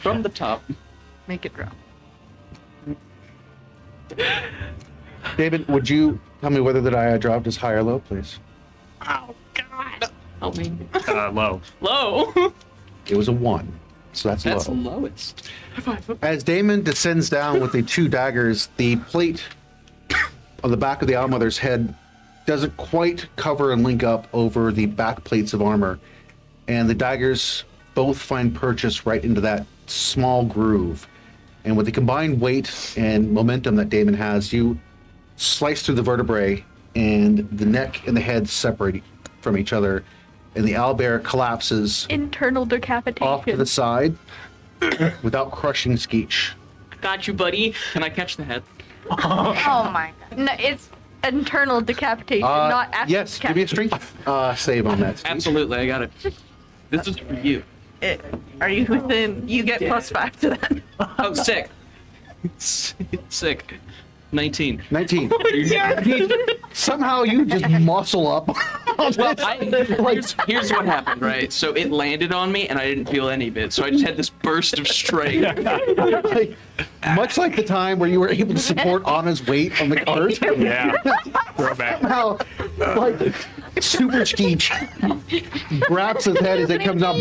From the top. Make it drop. David, would you tell me whether the die I dropped is high or low, please? Oh God. Help me. Low. Low. It was a 1. So that's That's low. lowest. As Damon descends down with the 2 daggers, the plate on the back of the Owl Mother's head doesn't quite cover and link up over the back plates of armor, and the daggers both find purchase right into that small groove. And with the combined weight and momentum that Damon has, you slice through the vertebrae, and the neck and the head separate from each other, and the owlbear collapses Internal decapitation. off to the side without crushing Skeech. Got you, buddy. Can I catch the head? Oh my god. No, it's internal decapitation, not actual Yes, give me a strength save on that. Skeech. Absolutely, I got it. This is for you. Are you within? You get +5 to that. Oh, sick. Sick. 19. 19. Somehow you just muscle up. Well, here's what happened, right? So it landed on me, and I didn't feel any of it. So I just had this burst of strength. Much like the time where you were able to support Anna's weight on the cart. Yeah. Throwback. Somehow, like, Super Skeech grabs his head as it comes out,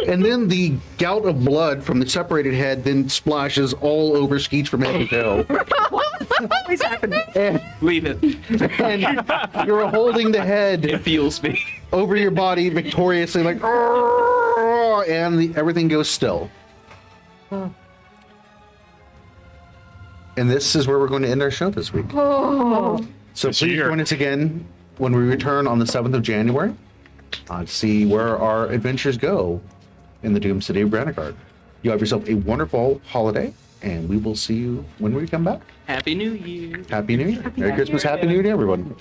and then the gout of blood from the separated head then splashes all over Skeech from head to toe. Always happening. And, Leave it. and you're holding the head It feels me. over your body victoriously, like, and everything goes still. And this is where we're going to end our show this week. Oh. So This please year. join us again when we return on the 7th of January to see where our adventures go in the Doom City of Granitegard. You have yourself a wonderful holiday, and we will see you when we come back. Happy New Year. Happy New Year. Merry Christmas, Happy New Year to everyone.